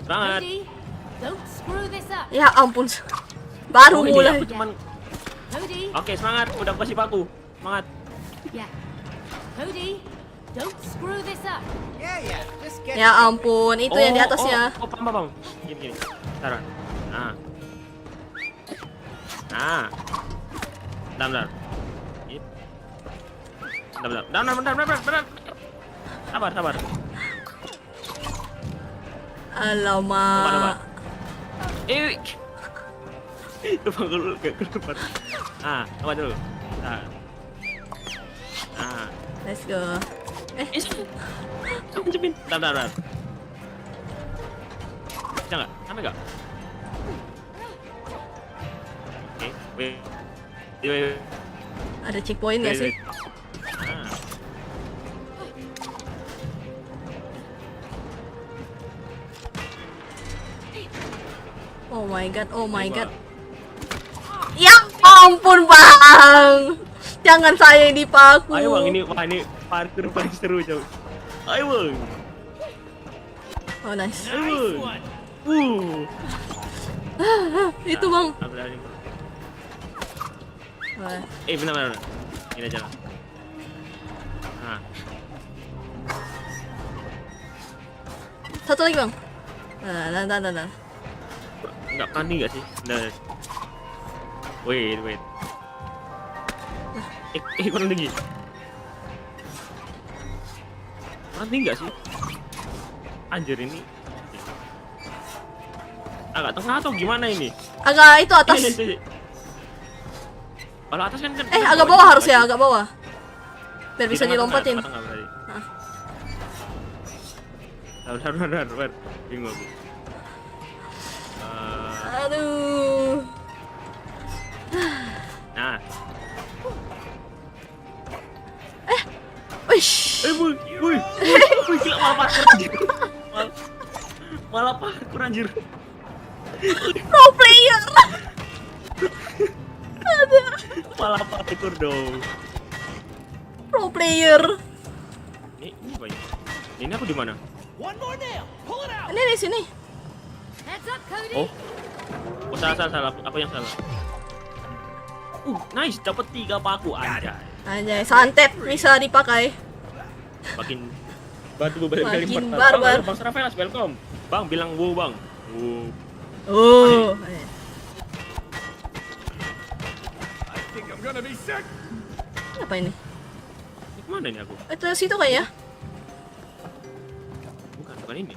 Semangat. Cody, don't screw this up. Ya ampun. Baru Oh, ini mulai. aku cuman... Cody, Oke, semangat. Udah kasih paku. Semangat. yeah. Cody, don't screw this up. Yeah, just get Ya ampun, itu yang di atasnya. Oh, paham. Gini. Taruh. Nah. Bentar. Bentar. Sabar. Alamak. Itu panggul gak keluar. Apa dulu? Let's go. Cepin. Bentar. Bisa nggak? Sampai nggak? Oke, wait. Ada checkpoint nggak sih? Oh my god. Ya ampun, Bang. Jangan saya yang dipaku. Ayo Bang, ini parkour paling seru coy. Ayo Bang. Oh nice. Ayo Bang. Itu, Bang. Bentar. Ini aja lah. Satu lagi, Bang. Nah. Nggak panik nggak sih? Bentar. Wait. Kurang tinggi. Kurang tinggi nggak sih? Anjir ini. Agak tengah atau gimana ini? Agak itu atas. Ini. Kalau atas kan Agak bawah harusnya, agak bawah. Biar bisa dilompatin. Sabar. Bingung aku. Aduh. Nah. Wish. Wih, gila malah parkour anjir. Malah parkour anjir. Pro player. Malah parkour dong. Pro player. Ini apa ini? Ini aku di mana? One more nail. Pull it out. Ini di sini. Heads up, Cody. Oh, salah. Aku yang salah. Nice, dapat 3 paku aja. Anjay, santet bisa dipakai. Makin bantu balik kali Makin portal. barbar. Bang Rafaelas, welcome. Bang, bilang wow, Bang. Wow. Oh. I think I'm gonna be sick. Apa ini? Ini kemana ini aku? Itu situ kayaknya. Bukan ini.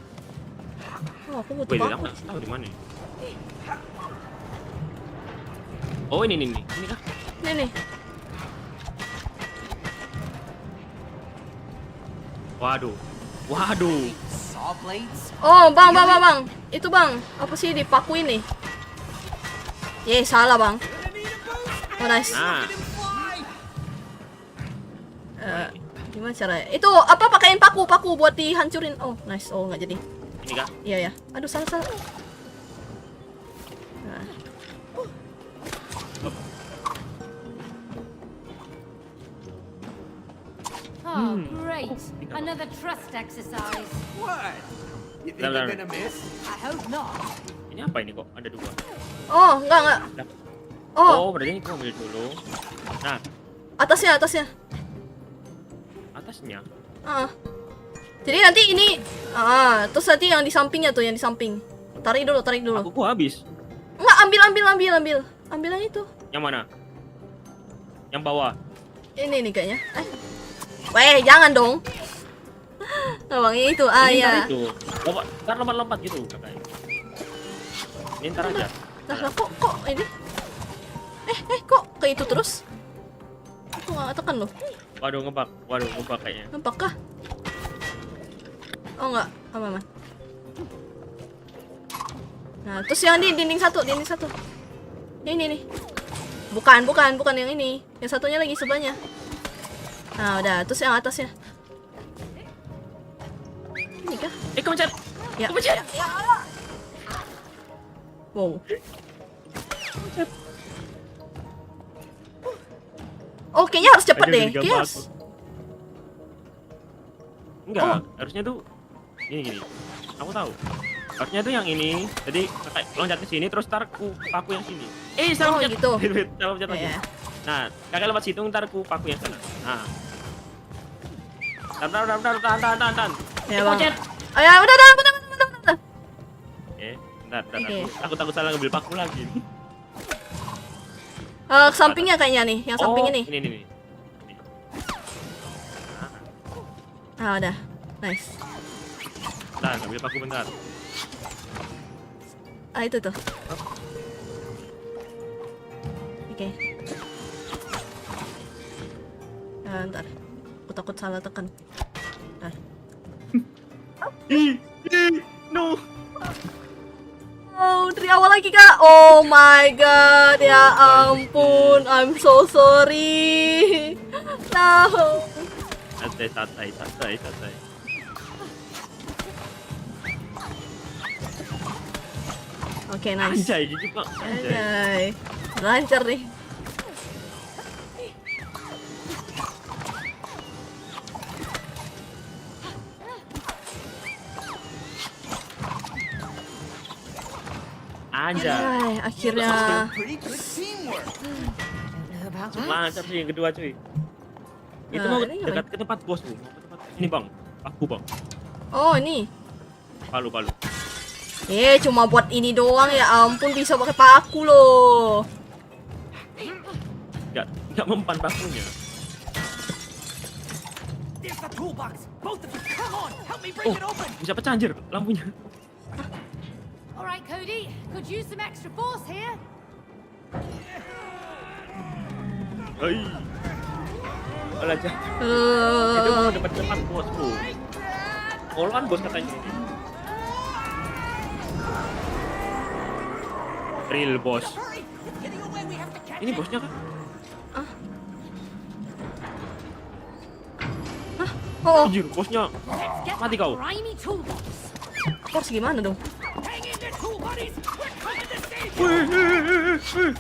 Oh, aku butuh Wait, aku paku. nggak tahu di mana. Oh, ini. Ini kah? Ini nih. Waduh. Saw blades. Oh, bang. Itu, Bang. Apa sih dipaku ini? Salah bang. Oh nice. Nah, Gimana caranya? Itu apa pakein paku buat dihancurin. Oh nice. Oh nggak jadi. ini kak. Iya ya. Aduh salah. Nah. Oh, great. Another trust exercise. What? You think Bentar, I'm gonna miss? I hope not. Ini apa ini kok? Ada 2. Oh enggak. Oh Oh, berarti itu ambil dulu. Nah, atasnya. atasnya. Jadi nanti ini terus nanti yang di sampingnya tuh yang di samping. Tarik dulu. Aku kok habis. Enggak, ambil. Ambil yang itu. Yang mana? Yang bawah. Ini nih kayaknya. Weh, jangan dong. Bang itu Ini ya. ntar itu. Lompat gitu katanya. Ini ntar aja. Lah kok ini? Kok kayak itu terus? Aku nggak tekan loh. Waduh ngebak kayaknya. Nampak kah? Oh enggak, aman. Nah, terus yang di dinding satu. Ini nih. Bukan yang ini. Yang satunya lagi sebelahnya. Nah, udah. Terus yang atasnya. Ini kah? Kemencet. Ya. Kemencet. Wow. Oh, kayaknya harus cepet Aduh, deh. gambar Kayaknya aku. Enggak, harusnya tuh gini. Aku tahu. Harusnya tuh yang ini. Jadi kakak loncat ke sini terus ntar ku paku yang sini. Salah Oh, loncat. gitu. Salah loncat lagi. Iya. Nah, kakak lewat situ ntar ku paku yang sana. Nah. Tahan. Ya, Bang. Kemencet. Oh ya, udah. Bentar. Oke. Aku takut salah ngambil paku lagi. Sampingnya kayaknya nih, yang samping ini. Ini. Ah, udah. Nice. Bentar, ngambil paku bentar. Itu tuh. Oke. Ntar. Aku takut salah tekan. Ntar. No. Oh, dari awal lagi kak. Oh my god, ya ampun. I'm so sorry. No. Santai. Oke, nice. Anjay, gitu kok. Anjay. Anjay. Lancar nih. Anjay. Akhirnya. Pretty good teamwork. Lancar sih yang kedua cuy. Itu Nah, mau ini dekat ke tempat bos tuh. Ini bang, paku bang. Oh, ini. Palu. Cuma buat ini doang ya ampun, bisa pakai paku loh. Nggak mempan pakunya. There's the toolbox. Both of you, come on, help me break Oh, it open. bisa pecah anjir lampunya. All right, Cody. Could use some extra force here. Hei. Alah, Jah. Itu mau Eh, dekat tempat bosku. Oh, kan bos katanya. Real bos. Hurry, it's getting away. We have to catch Ini it. bosnya kan? oh, Anjir, bosnya. Get Mati that kau. grimy toolbox. harus gimana dong? Hang in there, tool buddies. We're coming to save you.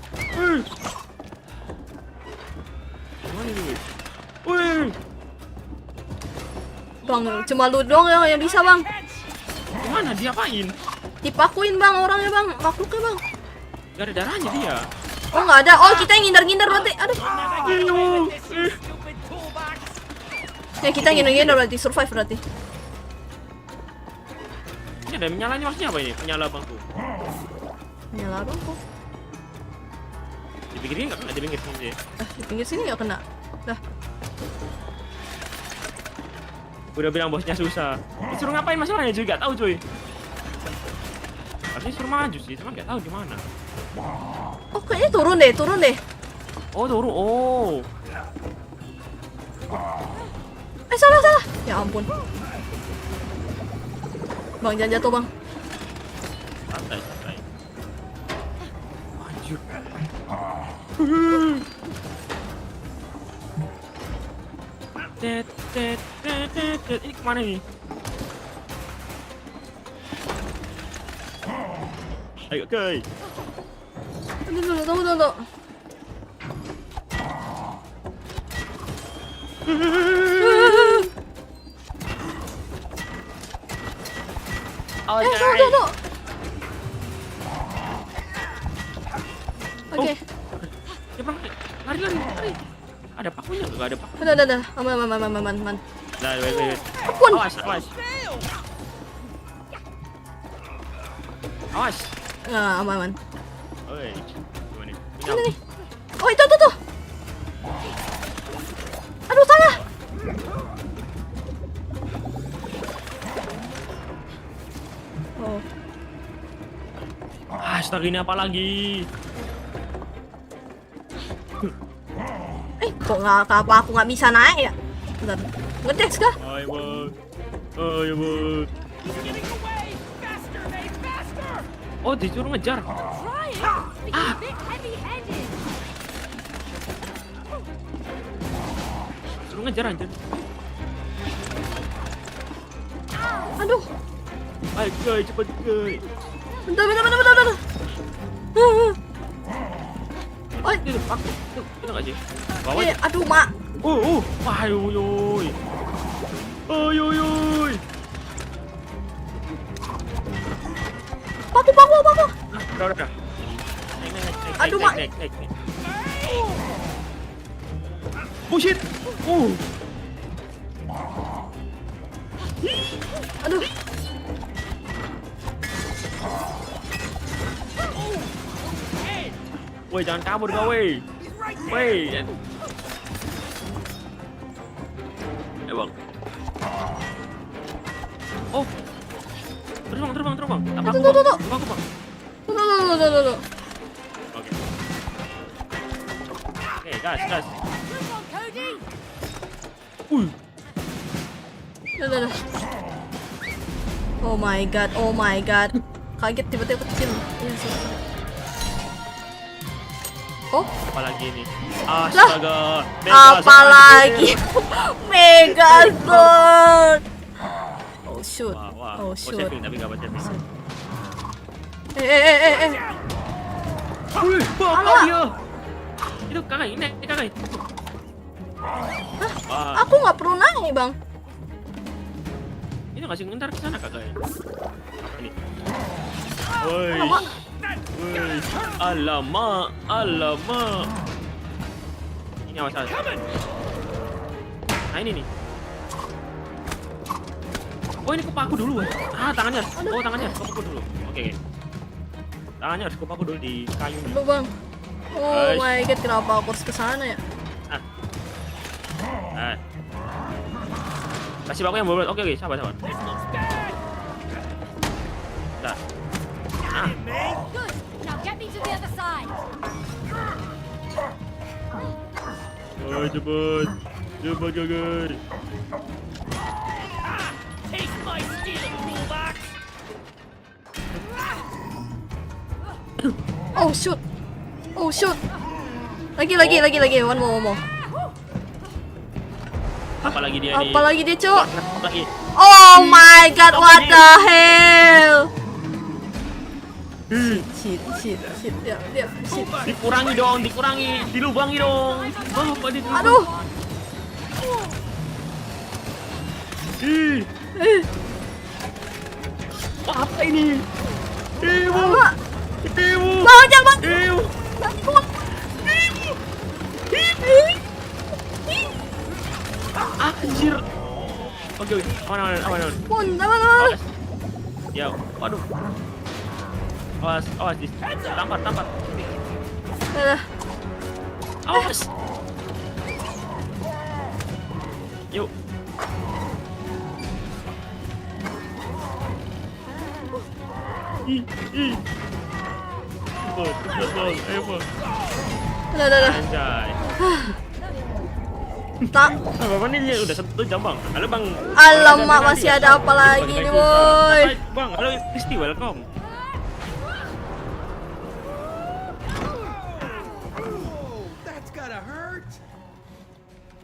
Gimana ini? Wih, Bang, cuma lu doang yang bisa bang. gimana diapain? Dipakuin bang orangnya bang, makhluknya bang. Gak ada darahnya dia. Oh nggak ada. Oh kita yang ngindar-ngindar berarti. Aduh. Get away with this, you stupid toolbox. Ya kita yang ngindar-ngindar berarti survive berarti. Ini ada menyalanya maksudnya apa ini? Menyala bangku. Nyala bang kok. Di pinggir ini nggak kena, di pinggir sini. Di pinggir sini nggak kena. Dah. Udah bilang bosnya susah. Disuruh ngapain masalahnya juga tahu cuy. Harusnya suruh maju sih, cuman nggak tahu di mana. Oh kayaknya turun deh. Oh turun, oh. Salah. Ya ampun. Bang jangan jatuh bang. Santai. Anjir. Tet, tet, tet, tet, tet. Ini kemana nih? Ayo guys. Tunggu. Oh, Tunggu. Oke. Ya bang, lari. Ada pakunya nggak? Ada paku. Udah. Aman. Nah, wait. Ampun. Awas. Nah, aman. Oi, gimana nih? Ini nih. Oh, itu tuh. Aduh, salah. Oh. Astaga, ini apa lagi? Kok aku nggak bisa naik ya? Bentar. Ngedes kah? Ayo bang. Oh, disuruh ngejar. Try it. But you're a bit heavy-handed. Disuruh ngejar anjir. Aduh. Ayo guys, cepet guys. Bentar. Oh, Itu paku. Tuh, itu nggak sih? Bawa aja. aduh, Mak. Wah, ayo. Paku. Udah. Naik. Aduh, Mak. Naik. Bullshit. Aduh. Woi, jangan kabur kau, woi. Woi. Bang. Oh. Terbang. Apa aku, Tuh. Bang? Apa aku, Bang? Tuh. Oke. Oke, gas. Good one, Cody. Tuh. Oh my god. Kaget tiba-tiba kecil. Iya, sorry. Oh, Apalagi ini? Astaga. apalagi Megazord. Oh shoot. Wah. Oh shoot. Saving tapi nggak baca saving. Eh. Bang, Alah. dia. Itu kakak ini. Wah, Aku nggak perlu naik, Bang. ini ngasih ntar ke sana kakak. Apa ini? Woi. Alamak. Alamak. Ini awas. Nah, ini nih. Oh, ini kupaku dulu. Tangannya. Oh, tangannya harus kupaku dulu. Oke. Tangannya harus kupaku dulu di kayu. Aduh, Bang. Oh Guys. my god, kenapa aku harus ke sana ya? Nah. Kasih paku yang bobot. Oke, sabar. Nah. Good. Now get me to the other side. Oh, cepet guys. Take my steel toolbox! Oh shoot. Lagi. One more. Apalagi dia nih. Apalagi dia, Cok. Lagi. Oh my god, what the hell? Shit. Ya, shit. Dikurangi, dilubangi dong. Apa dia? Aduh. Ih. Apa ini? Ibu. Alamak. Ibu. Bang, jangan. Ibu. Anjir. Oke. Aman. Pun, Awas. Ya, waduh. Awas, tampar. Dah. Awas. Yuk. Ih. Bang. Ayo, Bang. Dah. Anjay. Tak. Bapak ini udah 1 jam, Bang. Halo, Bang. Alamak, masih ada apa lagi nih, boy? Bang, halo Kristi, welcome.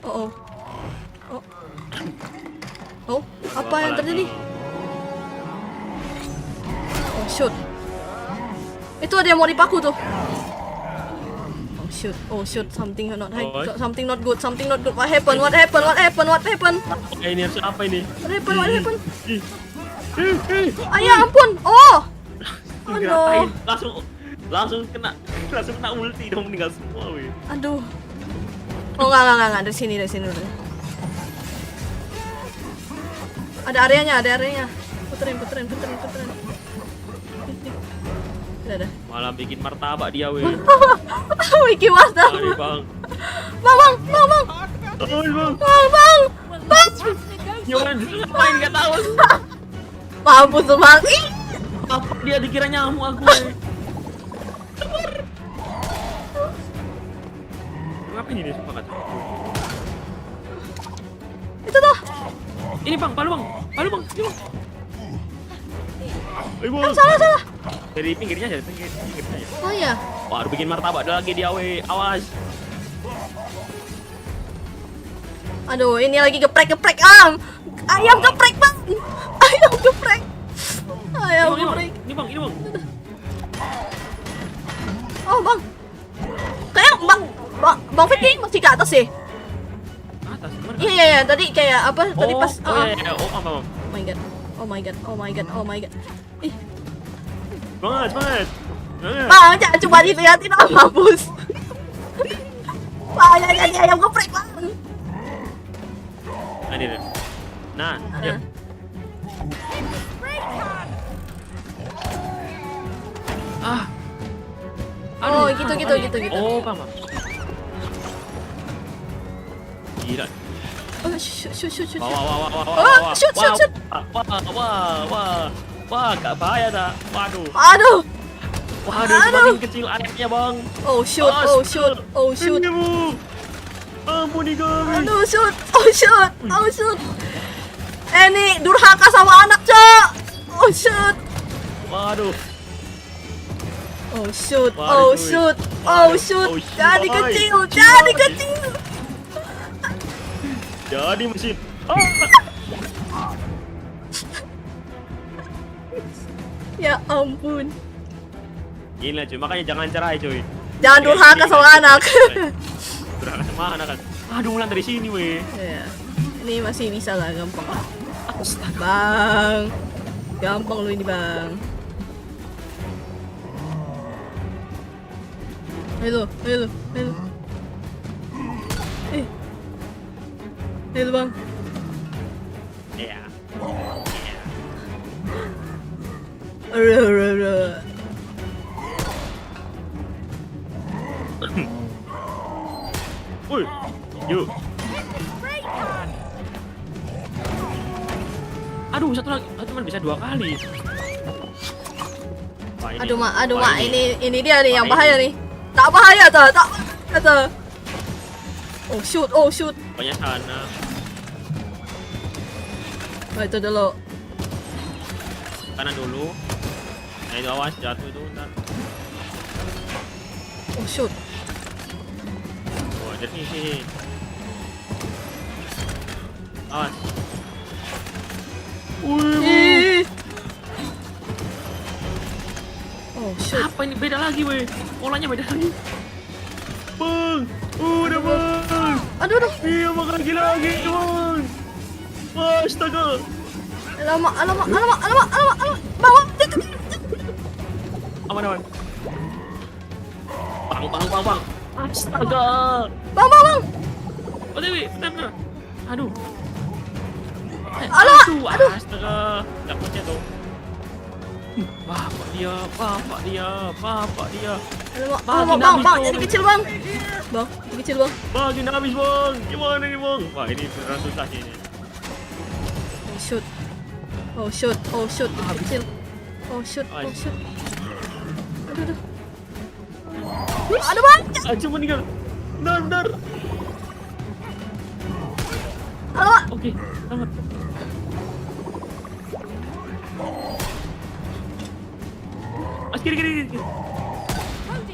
Oh, oh. Oh, apa yang terjadi? Oh shoot. Itu ada yang mau dipaku tuh. Oh shoot, something not good, something not good. What happened? Ini harus apa ini? What happened? Ayah ampun. Oh. Oh no. Ngapain? Langsung kena ulti dong, meninggal semua weh. Aduh. Oh enggak, dari sini dulu. Ada areanya. Puterin. Udah. Malah bikin martabak dia weh. Wiki Master. Mari bang. Bang. Jangan ngapain nggak tahu. Mampus tuh bang. Ih. Apa dia dikira nyamuk aku weh. Ngapain ini sumpah kata? Itu tuh. Ini bang, palu bang. Ini bang. Salah. Dari pinggirnya aja. Oh iya. Waduh bikin martabak lagi dia weh. Awas. Aduh, ini lagi geprek. Ayam geprek, Bang. Ayam geprek. Ini bang. Oh, Bang. Kayak Bang Fit kayaknya masih ke atas sih. Atas mana? Iya, tadi kayak apa? Tadi pas iya. Oh my god. Ih, Semangat. Bang, jangan coba dilihatin mampus. Bang, jangan ayam geprek, Bang. Ini. Nah, ya. Oh, gitu. Oh, paham. Gila. Oh, shoot. Wah. Shoot. Wah, gak bahaya dah. Waduh, Aduh. semakin kecil ayamnya, Bang. Oh, shoot. Ini, Bu. Ampuni kami. Aduh, shoot. Ini durhaka sama anak, Cok. Oh, shoot. Waduh. Oh, shoot. Waduh, Jadi bye. kecil. Jadi mesin. Ya ampun. Gila cuy, makanya jangan cerai cuy. Jangan durhaka sama anak. Durhaka sama anak kan. Aduh, mulai dari sini weh. Ya. Ini masih bisa lah, gampang. Bang. Gampang lu ini, Bang. Ayo. Ayo, Bang. Iya. Woi, yuk. Aduh, satu lagi. Cuma bisa 2 kali. Wah, ini- Aduh, wah, Mak. Ini dia nih yang bahaya nih. Tak bahaya tuh. Oh, shoot. Pokoknya sana. Oh, itu dulu. Kanan dulu. Nah, itu awas jatuh itu ntar. Oh, shoot. Oh, dari sini. Awas. Ih. Oh, shoot. Apa ini beda lagi, weh? Polanya beda lagi. Bang, udah bang. Aduh. Iya, makan lagi, bang. Astaga. Alamak. Bang. Aman. Bang. Astaga. Bang. Oh, Dewi, benar. Aduh. Alamak, Aduh. Astaga. Nggak pencet tuh. Bapak dia. Alamak, Bang. Jadi kecil, Bang. Makin habis, bang. Gimana nih, bang? Wah, ini beneran susah sih ini. Oh, shoot. Kecil. Oh, shoot. Aduh. Aduh, Bang. Cuma meninggal. Benar. Alamak. Oke, selamat. Kiri.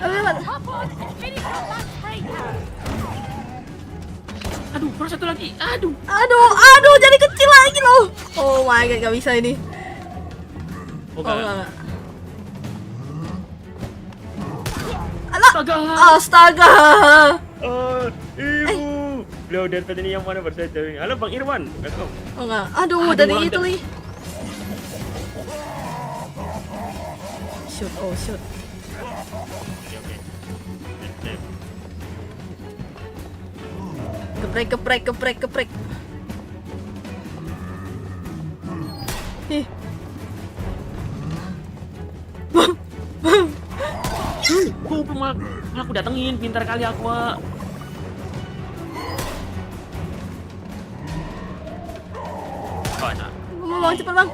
Alamak. Hop on and finish your last break. Aduh, kurang satu lagi. Aduh. Aduh, jadi kecil lagi loh. Oh my god, gak bisa ini. Oh, Oh, enggak. enggak. Alah, Astaga. astaga. Oh, ibu. Beliau Deadpad ini yang mana bersaja ini? Halo Bang Irwan. Welcome. Oh enggak. Aduh, Aduh, dari orang itu dah- nih. Shoot, oh shoot. Oke, oke. Sip. Geprek. Ih. Malah aku datengin, pintar kali aku. Wak. Oh, nah. Bang, cepet bang.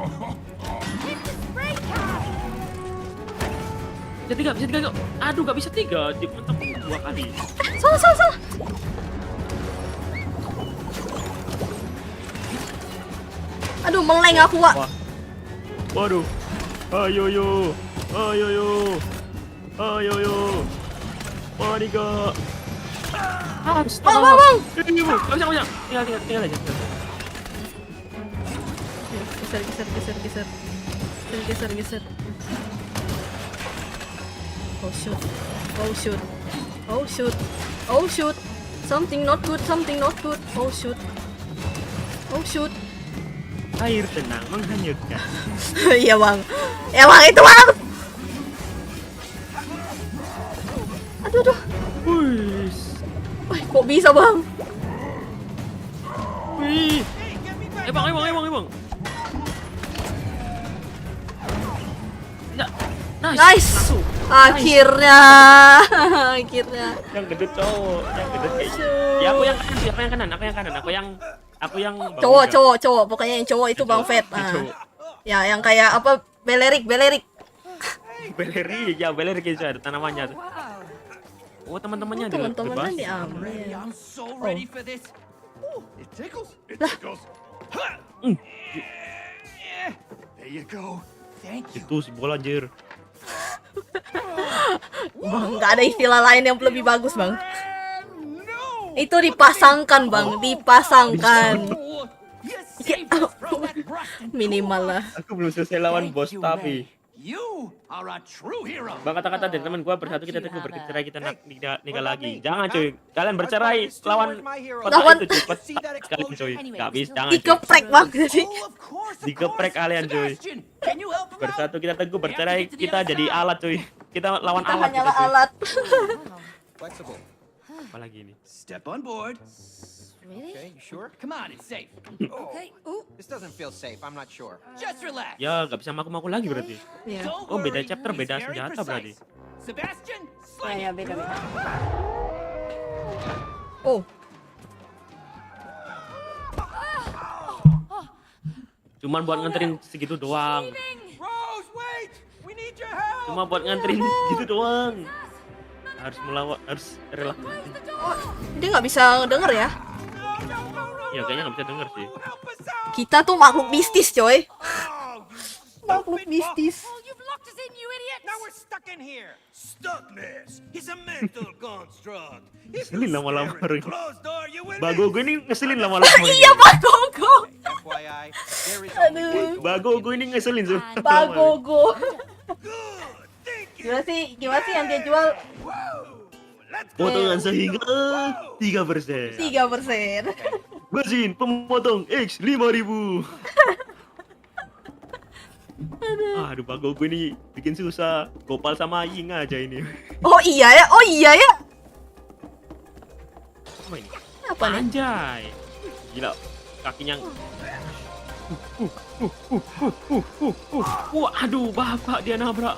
Bisa tiga kok. Aduh, gak bisa tiga. Dia mentok 2 kali. Salah. Aduh, meleng aku, Wak. Wah. Waduh. Ayo yo. Panika. Bang. Ibu, gak bisa. Tinggal aja. Geser. Oh shoot. Something not good. Oh shoot. Air tenang menghanyutkan. Iya bang. Emang itu bang. Aduh. Wih. Wih, kok bisa bang? Wih. Bang. Ya. Nice. Langsung. Akhirnya. Yang gendut cowok, Ya aku yang kanan. Aku yang bawah. Cowok. Pokoknya yang cowok itu bang Fat. Nah. Cowok. Ya, yang kayak apa? Belerik. Belerik itu ada tanamannya tuh. Oh, teman-temannya juga Teman-temannya bebas. diambil. I'm so ready for this. It tickles. It tickles. There you go. Thank you. Itu si bola anjir. Bang, nggak ada istilah lain yang lebih bagus bang. No. Itu dipasangkan bang, dipasangkan. You saved us from that rust and Minimal lah. Aku belum selesai lawan Thank bos you, tapi. May. You are a true hero. Bang kata-kata dari teman gua bersatu kita Thank you, bercerai kita Hey, nikah what about lagi. me? Jangan Huh? cuy. Kalian bercerai Still lawan weren't my hero. kota Lawan- itu cuy. See that Kalian cuy. Anyway, Gak bisa, jangan cuy. Dikeprek bang jadi. Oh, of course. Dikeprek kalian, cuy. Sebastian, can you help him out? Bersatu kita teguh, bercerai We have to get to the kita other jadi side. alat cuy. Kita lawan Kita alat kita hanyalah cuy. alat. Flexible. Apalagi ini. Step on board. Really? Okay, you sure? Come on, it's safe. Okay. Ooh. This doesn't feel safe. I'm not sure. Just relax. Ya gak bisa maku-maku lagi berarti. Ya. Don't Oh, beda worry, chapter, he's beda very senjata precise. berarti. Sebastian, sling it. beda. Oh, Cuman buat nganterin segitu doang. Rose, wait! We need your help! Cuma buat nganterin gitu doang. Harus rela. dia nggak bisa denger ya. Ya kayaknya nggak bisa denger sih. Help us out! Kita tuh makhluk mistis coy. Oh, you Makhluk stupid mistis. Oh, you've locked us in, you idiot! Now we're stuck in here. Stuckness is a mental construct. If Ngeselin lama-lama orang. closed door, you will Bago gue ini ngeselin lama-lama. Iya Bagogo. FYI, there is only Aduh. Bago gue ini ngeselin tuh. Bagogo. good. Thank you. Gimana sih yang dia jual? Let's go. Potongan sehingga 3%. 3%. Mesin pemotong X 5.000. Aduh, Bago gue ini bikin susah. Gopal sama Ying aja ini. Oh iya ya. Apa ini? Apa nih? Anjay. Gila, kakinya. Wah, aduh, bapak dia nabrak.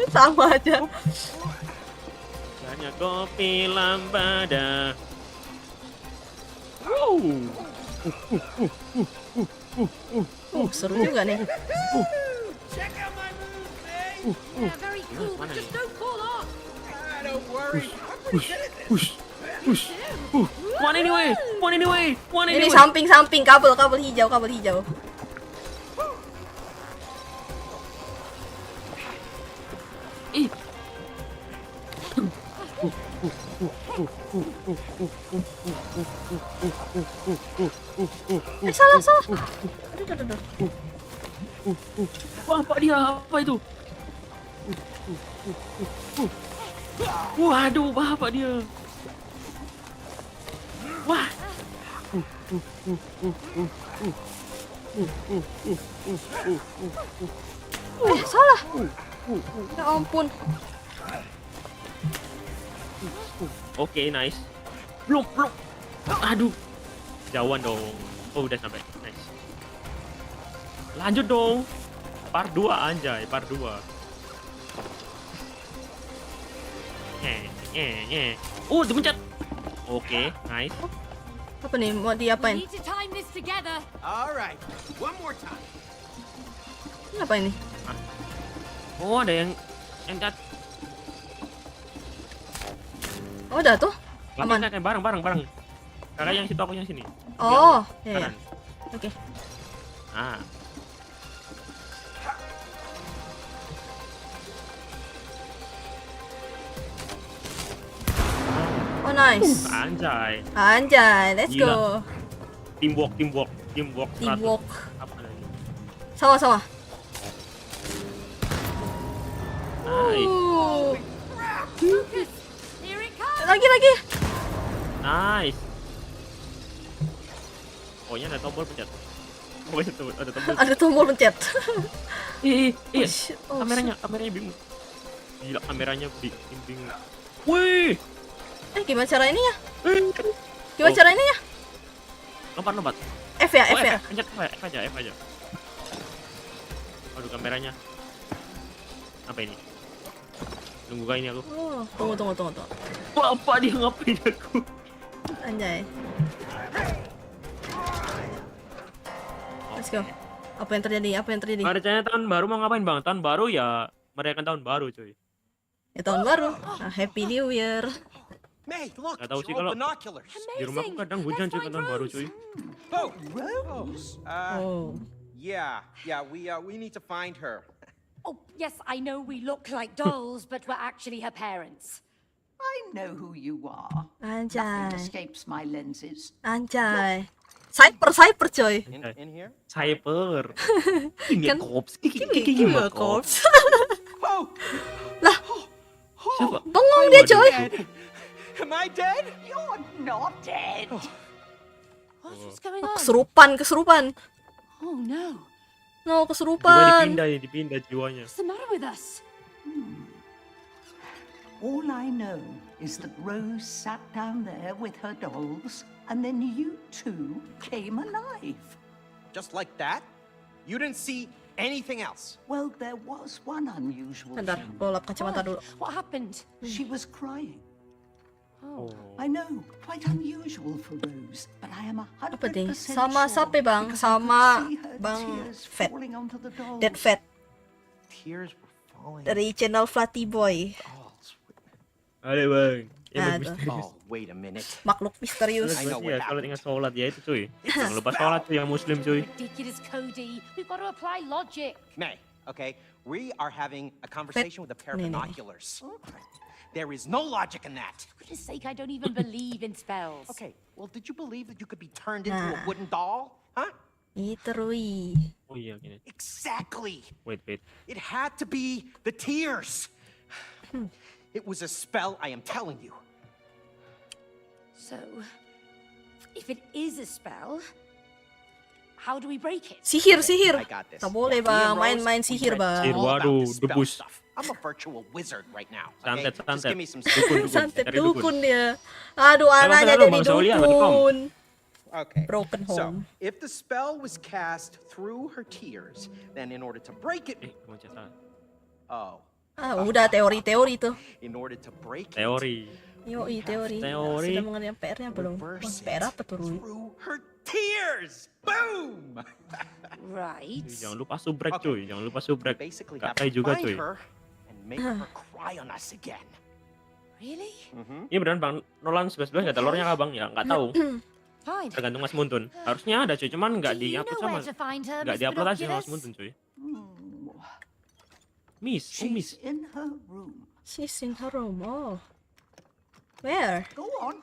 Sama aja. Hanya kopi lambada. Wow. Seru juga nih. Check out my moves, May. Yeah, very cool, but mana just nih? don't fall off. Don't worry. One anyway. Ini samping kabel hijau. Ih. Salah. Aduh, aduh. Wah, apa dia? Apa itu? Waduh, apa dia? Wah. Salah. Ya ampun. Oke, nice. Belum. Aduh. Jauhan dong. Oh, udah sampai. Nice. Lanjut dong. Part 2 anjay, part 2. Dipencet. Oke, nice. Apa nih? Mau We diapain? need to time this together. All right, one more time. Ini apa ini? Oh, ada yang encat. Oh, udah tuh. Aman. Kayak bareng. Kakak yang situ, aku yang sini. Oh, ya. Kanan. Oke. Ah. Oh, nice. Anjay. Let's Gila. go. Teamwork. Teamwork. 100. Apa lagi? Sama. Nice. Focus. Here it comes. Lagi. Nice. Pokoknya ada tombol pencet. Oh, ada tombol. Ada tombol pencet. Iya. shit. Oh, Kameranya bingung. Gila, kameranya bingung. Wih. Gimana cara ini ya? Oh. Cara ini ya? Lompat. F ya. Pencet F aja. Aduh, kameranya. Apa ini? Nunggu kah ini aku? Oh, tunggu. Wah, apa dia ngapain aku? Anjay. Let's go. Apa yang terjadi? Rencana tahun baru mau ngapain, Bang? Tahun baru ya merayakan tahun baru, cuy. Ya tahun baru. Happy New Year. May, look, Gak tahu it's sih your kalau- old binoculars. Di rumahku kadang hujan cuy tahun baru, cuy. Oh, Rose. Oh. Yeah, we need to find her. Oh, yes, I know we look like dolls, but we're actually her parents. I know who you are. Nothing Anjay. escapes my lenses. Anjay. Cyper coy. In here? Cyber. Kimi Kan- Corps. Kimi Corps. Oh, Siapa? Bengong dia coy. am I dead? You're not dead. What's going on? Kesurupan. Oh, no. No, Jiwa kesurupan. dipindah jiwanya. What's the matter with us? All I know is that Rose sat down there with her dolls, and then you two came alive. Just like that? You didn't see anything else? Well, there was one unusual Bentar, thing. gue lap kacamata dulu. What happened? She was crying. Oh. I know, quite unusual for Rose, but I am 100% Apa deh? sure Sama siapa, Bang? because I Sama could see her Bang tears Fat. falling onto the dolls. Dead Fat Tears were falling. dari channel Flatty Boy. Dolls. Ada, Bang. Ada. Oh, wait a minute. Makhluk misterius. I know Ya, what kalau ingat sholat ya itu, cuy. Jangan lupa sholat tuh yang muslim, cuy. Ridiculous, Cody. We've got to apply logic. May, okay, we are having a conversation with a pair of Nee, nee. binoculars. There is no logic in that. For goodness sake, I don't even believe in spells. Okay, well, did you believe that you could be turned into a Nah. wooden doll? Huh? Iterui. Oh iya, gini. Exactly. Wait. It had to be the tears. It was a spell, I am telling you. So, if it is a spell, how do we break it? Sihir. I got this. Tak boleh, Me and Bang. Rose, Main-main we sihir, read Bang. Sihir, all about waduh, this spell debus. stuff. I'm a virtual wizard right now. Okay? Just Santet. give me some Dukun. stuff. Santet Cari dukun dia. Aduh, Kalau anaknya salah, jadi Bang Saulia, berarti dukun. Okay. Broken So, home. if the spell was cast through her tears, then in order to break it, Kamu cetak. oh, Udah teori-teori tuh. in order to break it, Teori. Yoi, teori. Teori. Sudah mengenai PR-nya belum? Wah, reverse PR it apa tuh, Rui? through her tears. Boom! Right. Jangan lupa subrek, cuy. Jangan lupa subrek. Basically, Kak have Kai to juga, find cuy. her and make her cry on us again. Really? Ini beneran Bang Nolan 11 gak ada lore-nya kah, Bang? Ya, nggak tahu. Fine. Tergantung Mas Muntun. Harusnya ada, cuy. Cuman nggak Do you know di-upload sama. where to find her, Nggak Miss di-upload aja sama Binoculars? Mas Muntun, cuy. Hmm. Miss. She's in her room. She's in her room. Oh. Where? Go on.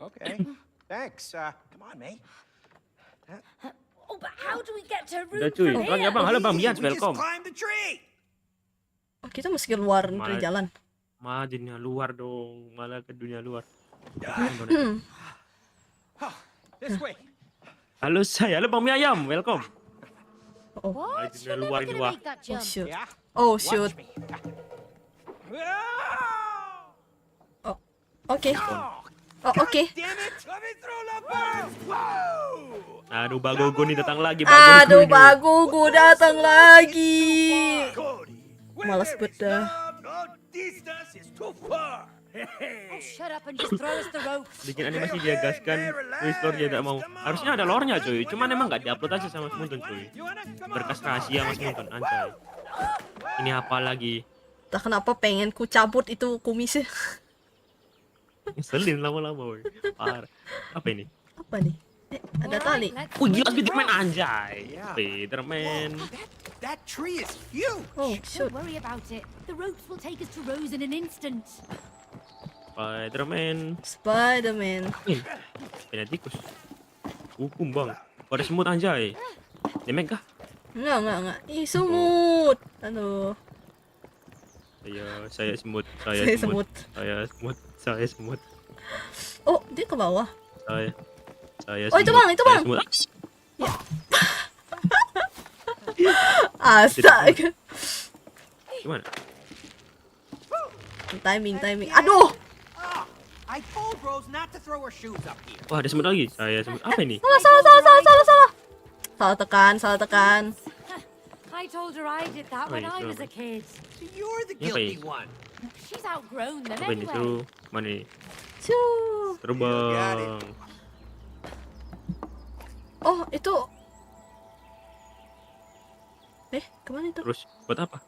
Okay. Thanks. Come on, May. Oh, but how do we get to Udah room cuy, from bang ya here? bang, halo bang Easy, Bians, we just welcome. climb the tree. Oh, kita mesti keluar dari Malah- jalan. Malah dunia luar dong, malah ke dunia luar. Oh, this way. Halo halo bang mie ayam, welcome. What? dunia You're luar never ini, gonna Wak. make that Oh jump. shoot. Yeah. Oh Watch shoot. me. Oh, oke. Oh, Oh, oke. Damn it! Let me through the birds! Whoa! Aduh Bagogo nih datang lagi, Bagogo Aduh, ini. Bagogo datang lagi. Cody, Malas where is bedah. love? No distance is too far. Oh, shut up and just throw us the rope. Bikin animasi dia gaskan, tulis lore dia tidak mau. Harusnya ada lore-nya cuy, cuman emang nggak diupload aja sama Smuntun cuy. you wanna come Berkas on? rahasia Mas Smuntun, anjay. Ini apa lagi? Tak kenapa pengen ku cabut itu kumisnya. Ngeselin lama-lama woy. Parah. Apa ini? Apa nih? Ada tali. Let's Wih swing gila Spiderman across. anjay. Yeah. Spiderman. That tree is huge. Oh, shoot. Don't worry about it. The ropes will take us to Rose in an instant. Spiderman. Spiderman. Sepeda tikus. Hukum bang. Pada semut anjay. Demek kah? Enggak. Ih, semut. Aduh. Saya semut. Saya Saya semut. semut. Saya semut. Saya semut. Oh, dia ke bawah. Saya Oh, itu semut. Bang, itu Saya Bang. semut. Astaga. Gimana? Timing. Aduh. Oh, I told Rose not to throw her shoes up here. Wah ada semut lagi. Saya semut. Apa ini? Salah. Salah tekan. I told her I did that when Wait, I was sorry. a kid. So you're the Yeah, guilty please. one. She's outgrown them Apa ini? anyway. Suruh. Mana ini? Cuh. Terbang. Oh, itu. Kemana itu? Terus buat apa?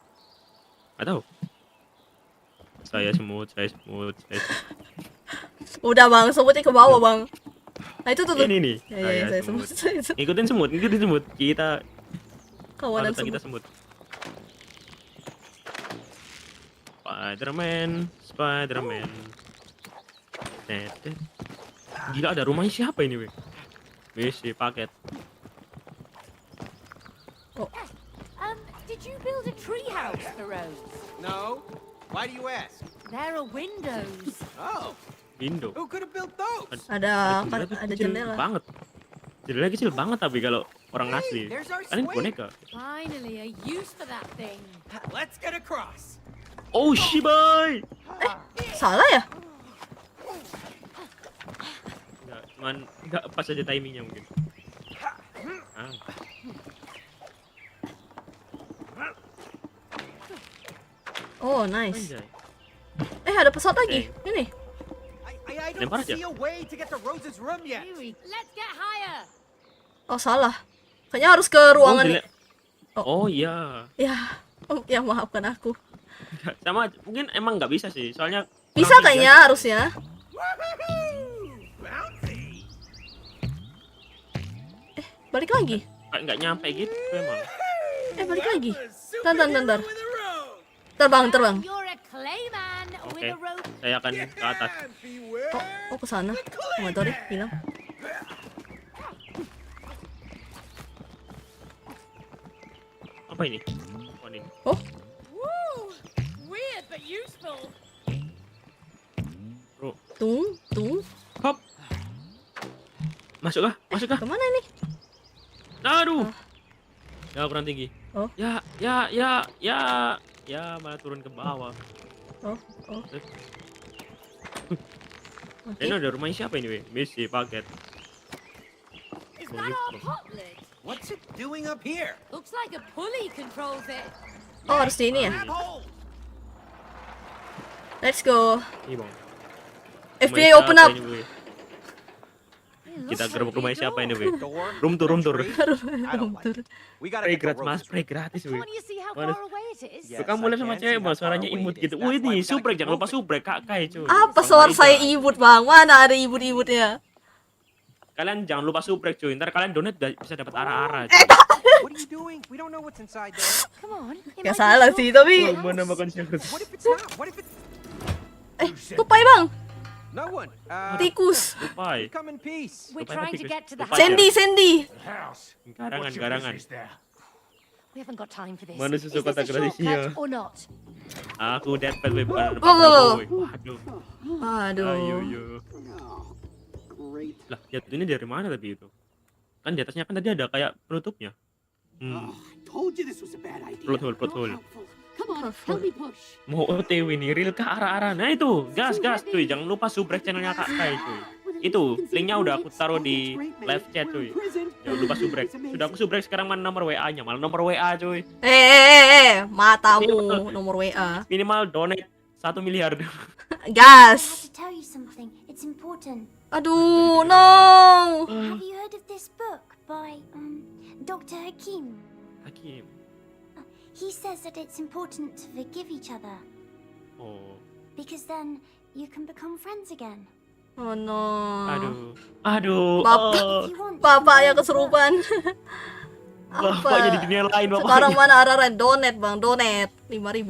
Gak tahu. Saya semut. Udah bang, semutnya ke bawah bang. Nah itu tuh. Ini nih. Ya, saya semut. Ikutin semut. Kita Kawanan panutan kita semut. semut. Spiderman. Tetet. Gila ada rumahnya siapa ini, weh? Wis paket. Did you build a tree house for Rose? No. Why do you ask? There are windows. Oh, Window. who could have built those? Ada Jendela tuh ada kecil jendela. banget. Jendela kecil banget tapi kalau orang asli. there's our Kalian swing. boneka. Finally, a use for that thing. Let's get across. Oh shibai. Salah ya? Enggak pas aja timingnya mungkin. Ah. Oh nice. Anjay. Ada pesawat lagi. Ini. I Lempar don't aja. see a way to get to Rose's room yet. Let's get higher. Oh salah. Kayaknya harus ke ruangan. Oh iya. Ya. Ya maafkan aku. Sama mungkin emang nggak bisa sih. Soalnya Bisa kurang tinggi kayaknya aja. harusnya. Bouncy. Balik lagi. Kayak nggak nyampe gitu emang. Balik lagi. Super Bentar. with a rope. Terbang. You're a clayman with Oke. a rope. Saya akan ke atas. And beware. Oh ke sana. Nggak tahu deh, hilang. Apa ini? Oh, ini. Oh, Woo! Weird but useful. Bro. tung. Hop. Masuk kah? Kemana ini? Aduh. Ya kurang tinggi. Oh. Ya, malah turun ke bawah. Oh. Oke. Ini ada rumahnya siapa ini, weh? Misi paket. Is that our pot lid? What's it doing up here? Looks like a pulley controls it. Oh harus di ini ya. Grab hold. Let's go. Ini bang. FBI Rumahnya open siapa up. ini, weh? It Kita looks gerbek like rumahnya a siapa door. ini, weh? Door. Room tour. Tree? I don't like it. We gotta Spray get to gratis, mas. Rose's Spray gratis, weh. Can't you see how Mana- far away it is? Yeah. Tuh, kamu lihat sama I can cewek, see bang. how far Suaranya away imut it is. gitu. That's Wih, why we ini gotta subrek. keep Jangan lupa moving. subrek, kakak, cuy. Apa Bang suara Reza. saya ibut bang? Mana ada ibut-ibutnya? Kalian jangan lupa subrek, cuy. Ntar kalian donate bisa dapat arah-arah. What are you doing? We don't know what's inside there. Come on. It Gak might be salah short sih, tapi house. Mana makan siapa? What if it's not? What if it's... tupai bang. No one. Tikus. Tupai. Come in peace. We're Lupa trying to tikus. get to the Lupa house. Sandy, Sandy. The house. Garangan, What's your garangan. business there? We haven't got time for this. Mana Is susu this kota a shortcut Gracia? or not? Aku dapat weh bukan Oh. Waduh. Ayo Aduh. yo. Lah, jatuhnya dari mana tapi itu? Kan di atasnya kan tadi ada kayak penutupnya. Told you this was a bad idea. Plot hole. Come on, help me push. Mau OTW nih, real ke arah-arah. Nah itu, gas cuy. Jangan lupa subrek channelnya Kak Kai cuy. Itu, linknya udah aku taruh di live chat cuy. Jangan lupa subrek. Sudah aku subrek, sekarang mana nomor WA-nya? Malah nomor WA cuy. Matamu nomor WA. Minimal donate 1 miliar. Gas. To tell you something, it's important. Aduh, no. Have you heard of this book by Dr. Hakim? Hakim. He says that it's important to forgive each other Oh. because then you can become friends again. Oh no. Aduh. Bapak. Oh. If you want to Bapaknya read the book, kesurupan. Bapaknya di dunia lain bapaknya. Sekarang mana arah-arah donate bang, donate 5.000.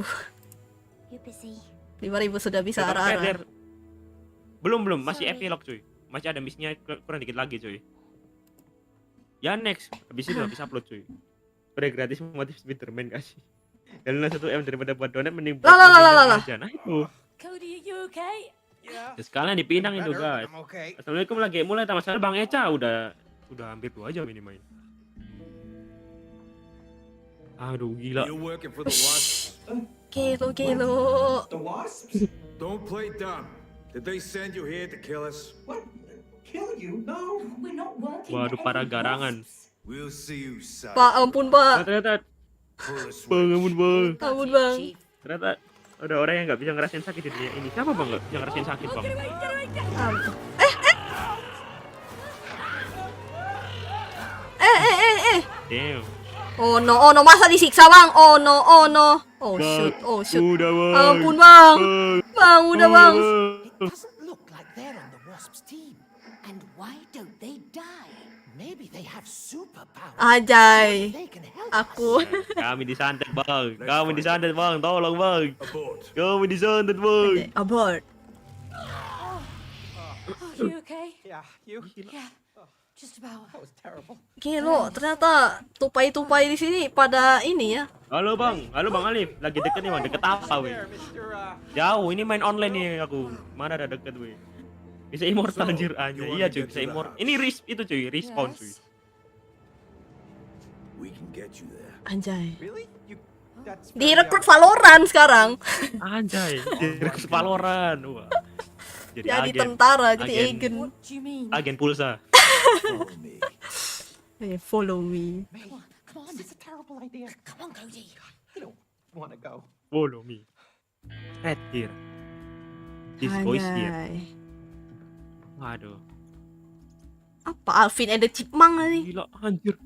you're busy. 5.000 sudah bisa Tetap arah-arah. header. Belum, masih Sorry. epilog cuy. Masih ada misinya kurang dikit lagi cuy. Ya next, habis itu habis upload cuy. Udah gratis motif Spiderman kasih. Dan 1 M daripada buat donat mending buat Lah. aja. Nah itu. Cody, are you okay? Yeah. Sekalian dipinang itu Better. guys. I'm okay. Assalamualaikum lagi mulai tamat masalah Bang Eca udah hampir 2 jam ini main. Aduh gila. You're working for the Wasps? Kilo. The Wasps? Don't play dumb. Did they send you here to kill us? What? Kill you? No, we're not working. Waduh para garangan. We'll see you, son. Pak, ampun Nah, pak. ternyata Pull the switch. Bang ampun bang. Ampun bang. Ternyata ada orang yang nggak bisa ngerasain sakit di dunia ini. Siapa bang nggak bisa ngerasain sakit bang? Ampun. Damn. Oh no, masa disiksa bang? Oh no. Oh shoot. Udah bang. Ampun bang. Bang, udah bang. It doesn't look like they're on the Wasps team. And why don't they die? Maybe they have superpowers. Ajay. They can help Aku. Kami disantet bang. Kami disantet bang. Tolong bang. Abort. Kami disantet bang. Abort. Are you okay? Yeah, you? Yeah, just about. That was terrible. Kilo, ternyata tupai-tupai di sini pada ini ya. Halo bang Alif. Lagi deket nih bang. Deket apa weh? There, Mr. Jauh. Ini main online nih aku. Mana ada deket weh. Bisa immortal anjir aja. Iya cuy bisa immortal. Ini itu cuy respawn cuy. Yes. We can get you there. Anjay. Really? That's Direkrut Valorant sekarang. Anjay. Direkrut Valorant. Wah. Jadi Jadi agen. tentara, jadi Agen. agen. What do you mean? Agen pulsa. Follow me. Follow me. Come on, This is a terrible idea. come on, Cody. I don't want to go. Follow me. Right here. This voice here. Anjay. Waduh. Apa Alvin and the Chipmunk nih? Gila anjir.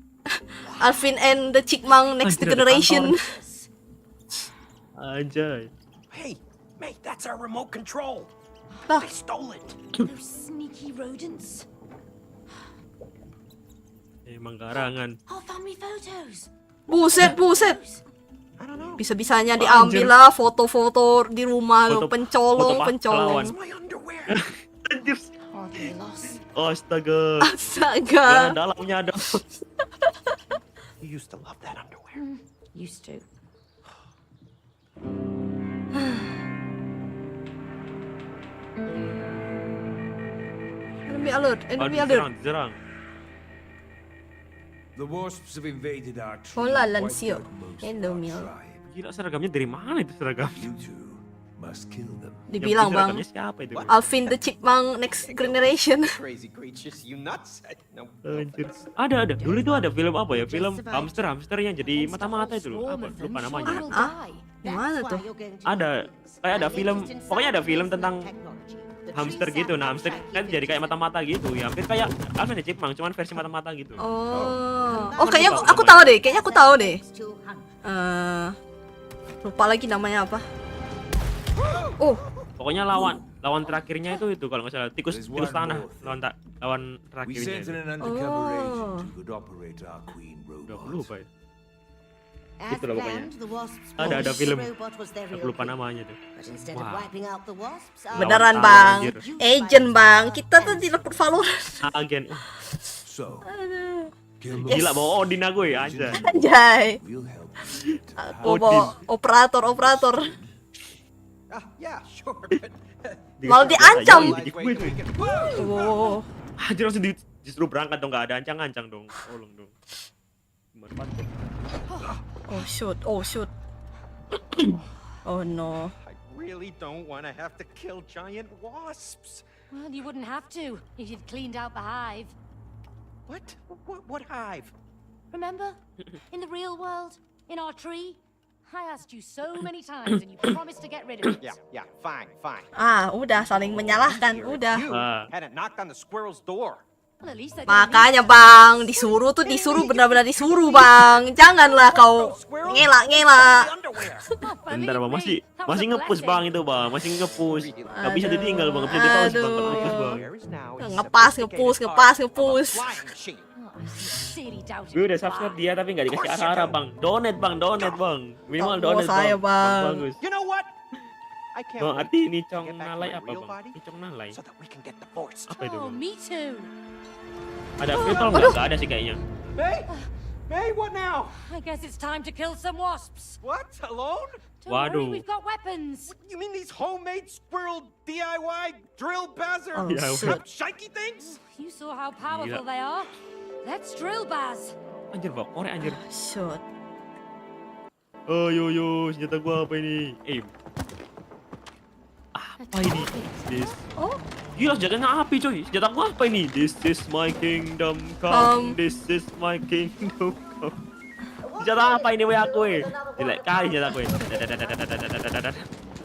Alvin and the Chipmunk Next Anjir, ada Generation. Anjay. Hey, mate, that's our remote control. Lah. They stole it. Those sneaky rodents. Emang garangan. Our family photos. Buset. I don't know. Bisa-bisanya diambil lah foto-foto di rumah lo, Foto- pencolong. foto pahlawan. My underwear. Anjir. Hardly a loss. Astaga. Astaga. Dalamnya ada. You used to love that underwear. Used to. Enemy alert. Enemy alert. Diserang. The Wasps have invaded our tribe. Hola, wiped Lancio. out most of Hello, our Mil. tribe. Gila seragamnya dari mana itu seragam? You two must kill them. Dibilang bang, Seragamnya siapa itu? Alvin the Chipmunk Next Generation. Crazy creatures, you nuts? No. Anjir. Ada. Dulu itu ada film apa ya? Film hamster yang jadi mata-mata itu loh. Apa? Lupa namanya. Gimana tuh? Ada kayak ada film, pokoknya ada film tentang hamster gitu. Nah, hamster kan jadi kayak mata-mata gitu. Ya hampir kayak Alvin the Chipmunk, cuman versi mata-mata gitu. Oh, kayaknya aku tahu deh. Kayaknya aku tahu deh. Lupa lagi namanya apa. Oh, Pokoknya lawan terakhirnya itu kalau nggak salah tikus There's one tanah more. lawan We terakhirnya sent itu. in an undercover Oh. agent who could operate our queen Udah robot. lupa ya. As Itu loh pokoknya. planned, the wasps Ada thought film. this robot was their Aku real lupa thing. namanya tuh. But instead of Wah. wiping out the wasps, Beneran Lawan bang, anjir. agent bang, kita tuh direkrut Valorant. Agen. So, Aduh. kill Gila bawa Odin aku ya aja. Anjay, We'll help. aku bawa operator. Yeah, sure. But Malah diancam. Dikit gue tuh. Oh, Anjir langsung justru berangkat dong, gak ada ancang-ancang dong. Tolong dong. Gimana pantai? oh shoot. Oh no. I really don't want to have to kill giant wasps. Well, you wouldn't have to if you'd cleaned out the hive. What? What hive? Remember? In the real world? In our tree? I asked you so many times and you promised to get rid of it. Yeah, fine. Ah, udah saling menyalahkan, udah. You hadn't knocked on the squirrel's door. Well, at least I didn't Makanya need to. bang, disuruh benar-benar disuruh bang. Janganlah kau ngelak. Bentar bang, masih nge-push bang itu bang, masih nge-push. Gak bisa ditinggal bang, gak bisa di-pause bang, kalau nge-push bang. There is now a Ngepas. flying machine. Oh, I sincerely doubt it. Gue udah subscribe dia tapi gak dikasih arah-arah bang. Donate bang. Minimal Tak donate mau saya, bang. Bagus. You know what? I can't Bang, wait arti ini to cong get back to nalai my apa real bang? body Ini cong nalai. so that we can get divorced. Apa itu Oh, bang? me too. Ada virtual nggak? Nggak ada sih kayaknya. May, what now? I guess it's time to kill some wasps. What? Alone? Don't worry, Waduh. we've got weapons. You mean these homemade squirrel DIY drill buzzer Oh, Yeah, shit. shaky things? You saw how powerful Gila. they are. Let's drill Baz. Anjir bang, korek anjir. Shoot. Oh yo, senjata gua apa ini? Apa ini? This. Oh. Gila senjatanya api coy. Senjata gua apa ini? This is my kingdom come. This is my kingdom come. Senjata apa ini weh aku weh? Jelek kali senjata gue.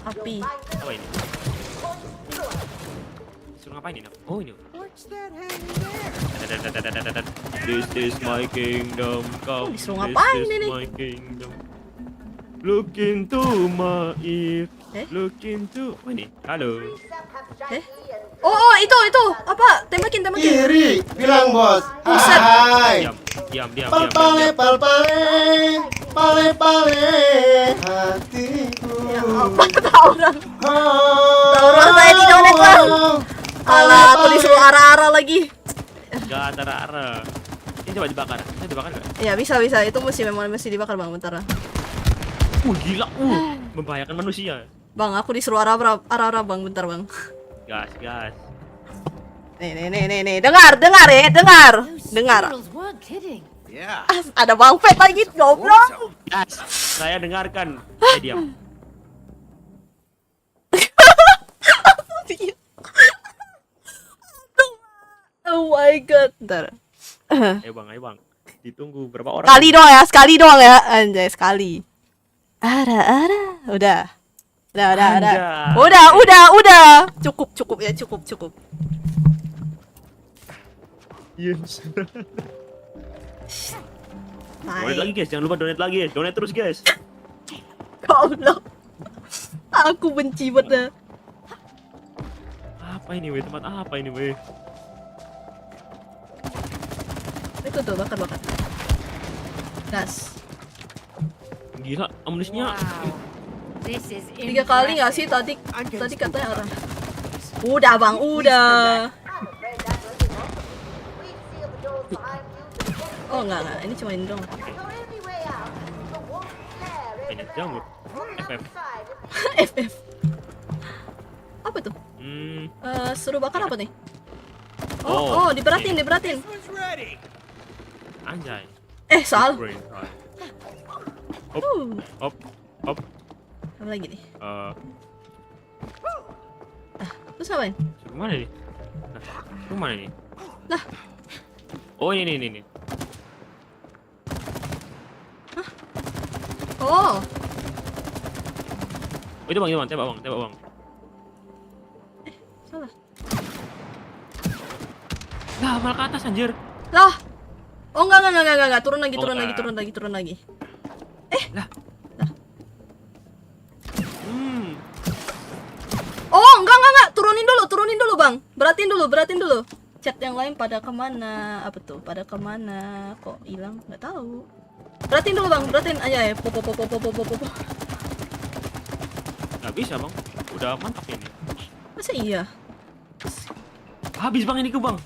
Api. Apa ini? Suruh ngapain ini? Oh ini. What's that hanging there? This is my kingdom come. disuruh ngapain This is ini? my kingdom. Look into my ear. Look into. Apa ini? Halo. Oh, itu. Apa? Tembakin. Kiri, bilang bos. Buset. Hai. Diam. Pale, hatiku. Ya apa? Orang saya di donet bang. Alah, aku disuruh arah-arah lagi. Gak ada arah. Ini coba dibakar. Ini dibakar gak? Ya bisa. Itu mesti dibakar bang, bentar. Gila. Membahayakan manusia. Bang, aku disuruh arah-arah bang, bentar bang. Gas. Nih. Dengar ya, dengar. Squirrels weren't kidding. Yeah. Ada bang Pet lagi, goblok. Gas. Saya dengarkan. Diam. Oh my god. Bentar. Ayo bang. Ditunggu berapa orang? Sekali doang ya. Anjay, sekali. Ara. Udah. Anjay. Udah. Cukup ya. Yes. Donate Hai. lagi guys, jangan lupa donate lagi. Donate terus guys. Goblok. Aku benci banget. Apa ini weh? Tempat apa ini weh? Itu tuh bakar. Gas. Gila, amunisinya. This is 3 kali nggak sih tadi katanya orang. Udah bang, udah. Oh enggak, ini cuma ini dong. Ini jamur. FF. FF. Apa tuh? Suruh bakar apa nih? Oh, diberatin. Who's ready? Anjay. Salah. Brain fry. Hop. Apa lagi nih? Eh, Terus ngapain? Kemana nih? Kemana nih? Lah. Oh ini. Oh, Itu bang, tembak bang. salah. Lah, malah ke atas anjir. Lah. Oh enggak. Turun lagi. Lah. Oh, enggak. Turunin dulu, Bang. Beratin dulu. Chat yang lain pada kemana? Apa tuh? Pada kemana? Kok hilang? Nggak tahu. Beratin dulu bang, beratin aja ya. Pop. Nggak bisa bang, udah mantap ini. Masa iya? Habis bang ini bang.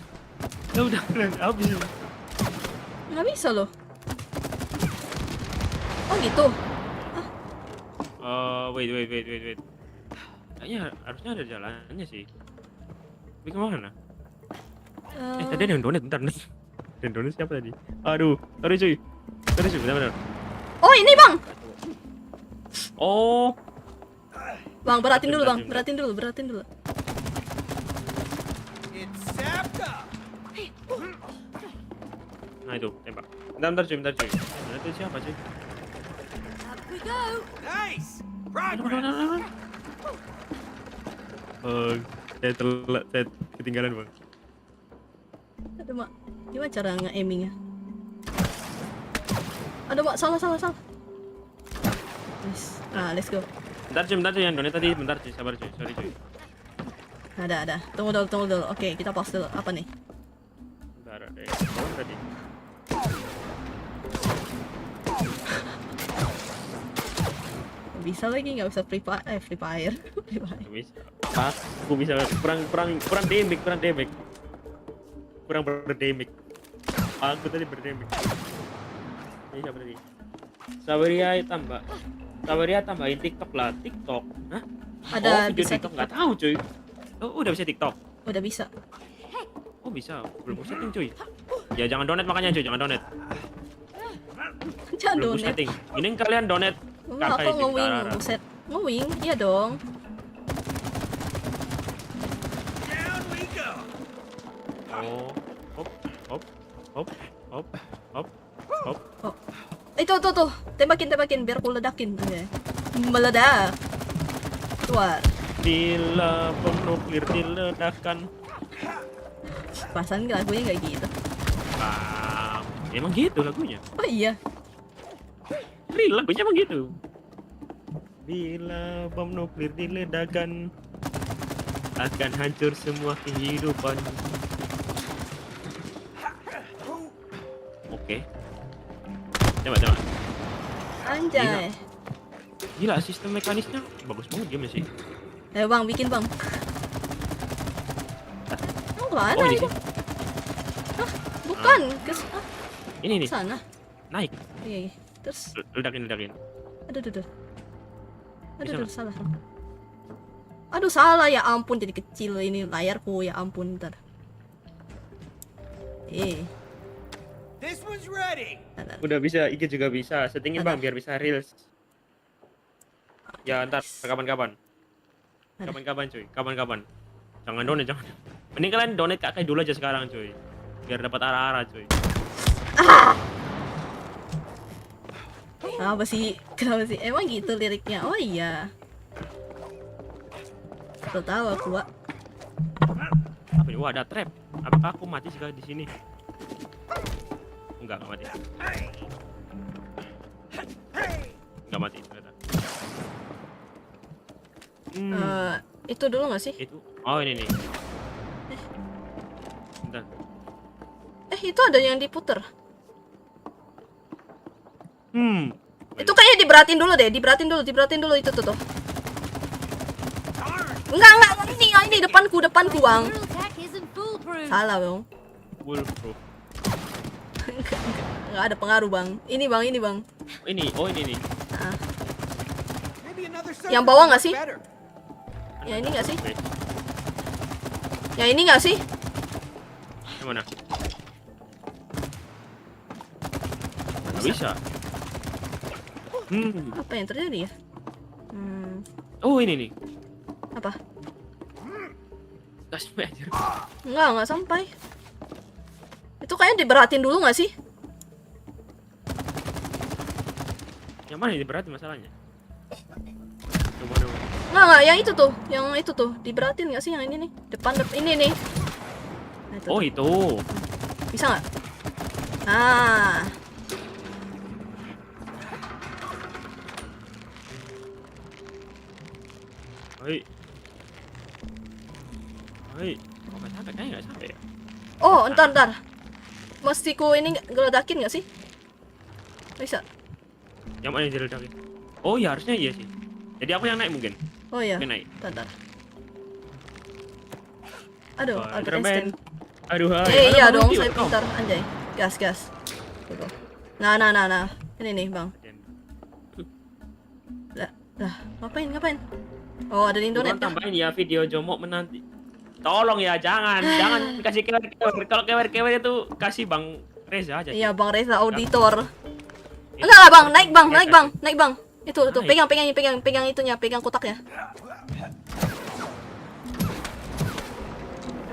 Ya udah habis. Nggak bisa loh. Oh gitu. Wait. Kayaknya harusnya ada jalannya sih. Tapi kemana? Tadi ada yang donate, bentar nih. Yang donate siapa tadi? Aduh, sorry cuy, bentar. Oh ini bang. Oh, Bang beratin dulu bang, beratin dulu. It's Sapka! nah itu tembak. Bentar cuy. Donate siapa cuy? Up we go. Nice! Aduh, Progress! saya ketinggalan bang. Aduh mak, gimana cara nge-aimingnya? Aduh mak, salah. Nice. Let's go. Bentar cuy, yang donate tadi, bentar cuy, sabar cuy, sorry cuy. Ada. Tunggu dulu. Oke, kita pause dulu. Apa nih? Bentar, ada yang bawah tadi. Bisa lagi nggak bisa free fire. Free fire. Nggak bisa. Aku bisa kurang damage. Kurang berdamage. Aku tadi berdamage. Ini siapa tadi? Sabaria tambahin TikTok lah. TikTok? Hah? Ada video bisa TikTok nggak tahu cuy. Oh, udah bisa TikTok. Udah bisa. Oh bisa, belum setting cuy. Ya jangan donate makanya cuy, jangan donate. Jangan Belum donate. setting. Ini kalian donate. Enggak, aku nge-wing. Buset. Nge-wing? Iya dong. Down we go! Oh, hop. Oh. Itu tuh. Tembakin biar aku ledakin. Oke. Meledak. Keluar. Bila bom nuklir diledakkan. Perasaan lagunya kayak gitu. Emang gitu lagunya. Oh iya. Real lagunya emang gitu. Bila bom nuklir diledakkan akan hancur semua kehidupan. Oke. Coba. Anjay. Gila sistem mekanisnya bagus banget game sih. Ayo bang, bikin bang. Oh, mana ini itu? sih. Hah, bukan. Ini nih. Sana. Naik. Iya. Terus. Ledakin. Aduh, salah. Aduh, salah ya ampun, jadi kecil ini layarku ya ampun, bentar. This one's ready! Udah bisa, IG juga bisa. Settingin bang biar bisa reels. Ya ntar kapan-kapan. Cuy, kapan-kapan. Jangan donate, jangan. Mending kalian donate kakak dulu aja sekarang cuy. Biar dapat arah-arah cuy. Kenapa sih? Emang gitu liriknya? Oh iya. Tahu aku, Wak. Apa ini? Wah, ada trap. Apakah aku mati jika di sini? Enggak mati. Enggak mati ternyata. Itu dulu nggak sih? Itu. Oh, ini nih. Bentar. Itu ada yang diputer. Itu kayaknya diberatin dulu itu tuh. Enggak, ini depanku bang. Your attack isn't foolproof. Salah bang. Foolproof. Enggak ada pengaruh bang. Ini bang. Ini nih. Maybe another Yang bawah nggak sih? better. Yang ini nggak sih? Oke. Yang ini nggak sih? Yang mana? Nggak bisa. Apa yang terjadi ya? Oh, ini nih. Apa? Gas aja. Nggak sampai. Itu kayaknya diberatin dulu nggak sih? Yang mana ini berat masalahnya? Coba. Nggak, yang itu tuh, diberatin nggak sih yang ini nih? Depan ini nih. Nah, Oh, itu. Bisa nggak? Nah. Hai. Oh, nggak sampai, kayaknya nggak sampai ya. Oh, entar. Mesti ku ini ngeledakin nggak sih? Bisa. Yang mana yang diledakin? Oh ya harusnya iya sih. Jadi aku yang naik mungkin. Oh iya. Oke, naik. Bentar. Aduh, Albert Spiderman. Einstein. Aduh, hai. Iya Aduh, dong, Bang, saya yuk, pintar, anjay. Gas. Tuh. Nah. Ini nih, Bang. Lah, ngapain? Oh, ada di internet. Bukan tambahin ya video jomok menanti. Tolong ya, jangan kasih kewer. Kalau kewer itu kasih Bang Reza aja. Iya, Bang Reza auditor. Enggak lah, Bang. Naik, Bang. Itu, Naik. pegang itunya, pegang kotaknya.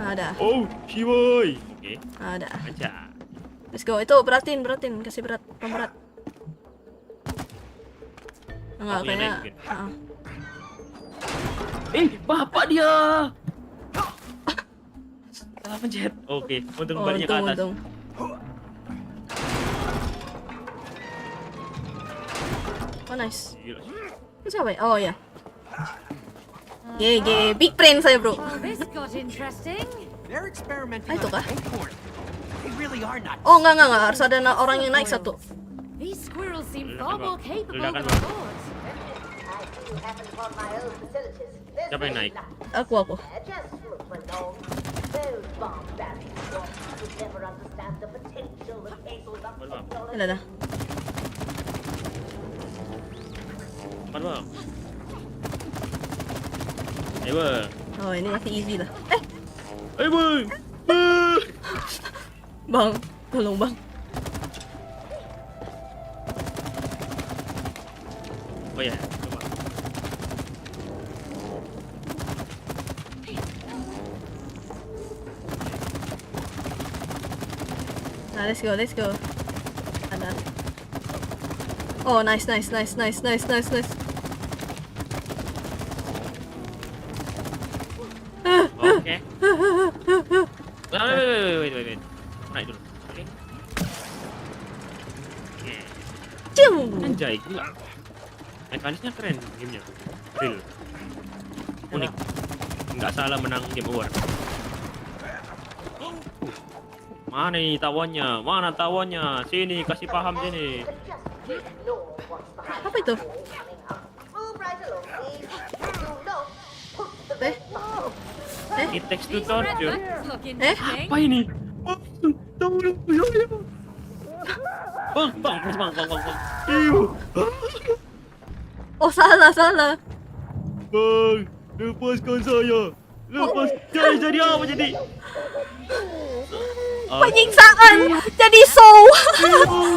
Ada. Oh, Shiboy. Oke, Ada. aja. Let's go. Itu beratin, kasih berat, pemberat. Enggak Aku yang kayaknya. naik mungkin. Heeh. Bapak dia. Salah pencet. Oke, untung baliknya ke atas. Untung. Oh, nice. Gila. Itu siapa ya? Oh, ya. GG, big brain saya, bro. Well, this got interesting. They're experimenting Ah, itu on kah? an acorn. They really are not. Oh, enggak. Harus ada orang yang naik satu. These squirrels seem Ledakan, far Bang. more capable Ledakan, than I Bang. thought. Siapa yang naik? Aku. Ada dah. Mana Bang? Ayo Bang. Oh, ini masih easy lah. Ayo Bang. Bang, tolong, Bang. Oh ya, coba. Nah, let's go. Ada. Oh, nice. Oke. Wait. Naik dulu. Oke. Cium. Anjay, gila. Mekanisnya keren gamenya. Real. Unik. Nggak salah menang game award. Mana nih tawonnya? Mana tawonnya? Sini, kasih paham sini. Apa itu? It takes two These red torture. buttons look Eh? interesting. Apa ini? Tunggu dulu. Bang. Iu. Oh, salah. Bang, lepaskan saya. Jadi apa jadi? Penyiksaan. Jadi soul.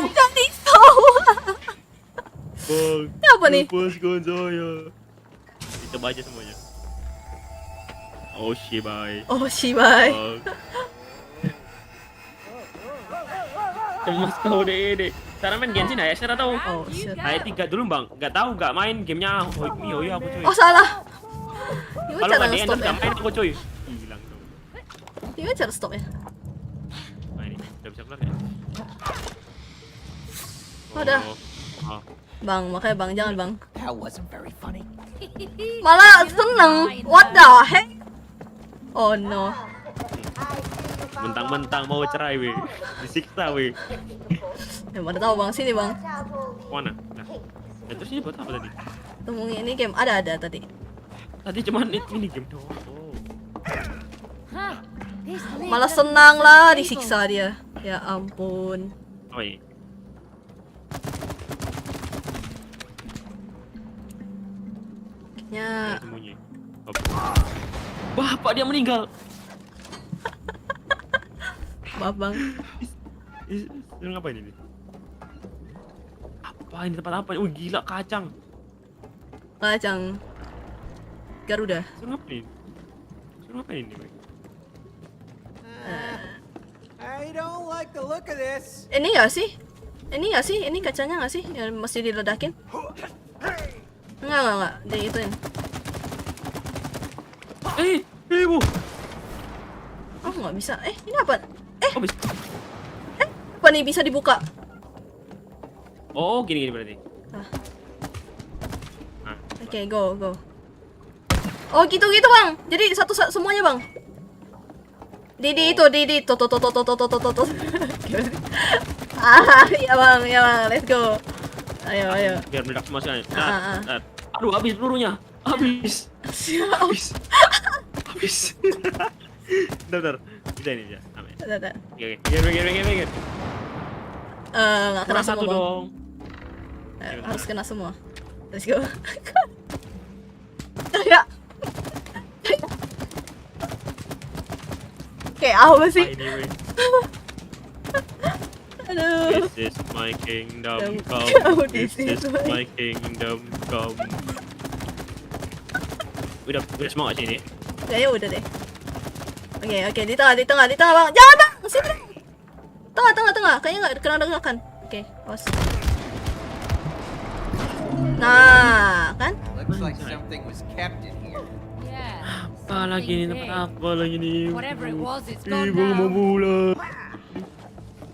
Jadi soul. Bang, Ini apa nih? lepaskan saya. Kita baca semuanya. Oh shit, bye. Oh, Shibai. Cemas kau deh. Cara main Genshin ya, saya tahu. Oh, shit. Ayat 3 dulu bang, nggak tahu nggak main gamenya Hoyo aku cuy. Oh, salah. Gimana Kalau cara nggak di nge-stop endorse ya? nggak main aku cuy. Hilang dong. Gimana cara stop ya? Nah ini udah bisa keluar ya? Oh, udah. Oh. Bang, makanya Bang, jangan Bang. That wasn't very funny. Malah seneng. What the heck? Oh no. Mentang-mentang mau cerai weh, disiksa weh. Ya mana tahu Bang, sini Bang. Mana? Nah, terus ini buat apa tadi? Tunggu ini game ada tadi. Tadi cuman ini game doang. Oh. Huh. This lid Malah doesn't senang look lah stable. disiksa dia. Ya ampun. Oh iya. Ya. Sembunyi. Bapak dia meninggal. Maaf Bang. Ini ngapain ini? Apa ini tempat apa? Oh gila kacang. Kacang. Garuda. Suruh ngapain? Suruh ngapain ini? Weh? I don't like the look of this. Ini nggak sih? Ini kacanya nggak sih? Yang mesti diledakin? Enggak. Dia ituin. Bu. Oh nggak bisa. Ini apa? Oh bisa. Apa nih bisa dibuka? Oh gini berarti. Ah. Nah, Oke, go. Oh gitu Bang. Jadi satu semuanya Bang. Di tuh. Ah, ya bang, let's go. Ayo. Biar meledak semua sih. Ah. Aduh, habis pelurunya. Habis. Habis. Bentar. Bisa ini ya. Amin. Bentar. Oke. Minggir. Nggak kena Kurang semua satu bang. dong. Harus kena semua. Let's go. Ya. Kayak apa sih? Anyway, Aduh. this is my kingdom come. This is my kingdom come. Udah semua gak sih ini? Kayaknya udah deh. Oke, di tengah bang. Jangan bang, sini. Tengah. Kayaknya nggak kena dengarkan. Oke, awas. Nah, kan? Looks like something was kept in here. Yeah. Apa lagi nih? Tempat apa lagi nih? Whatever it was, it's gone Ibu mau now. pulang.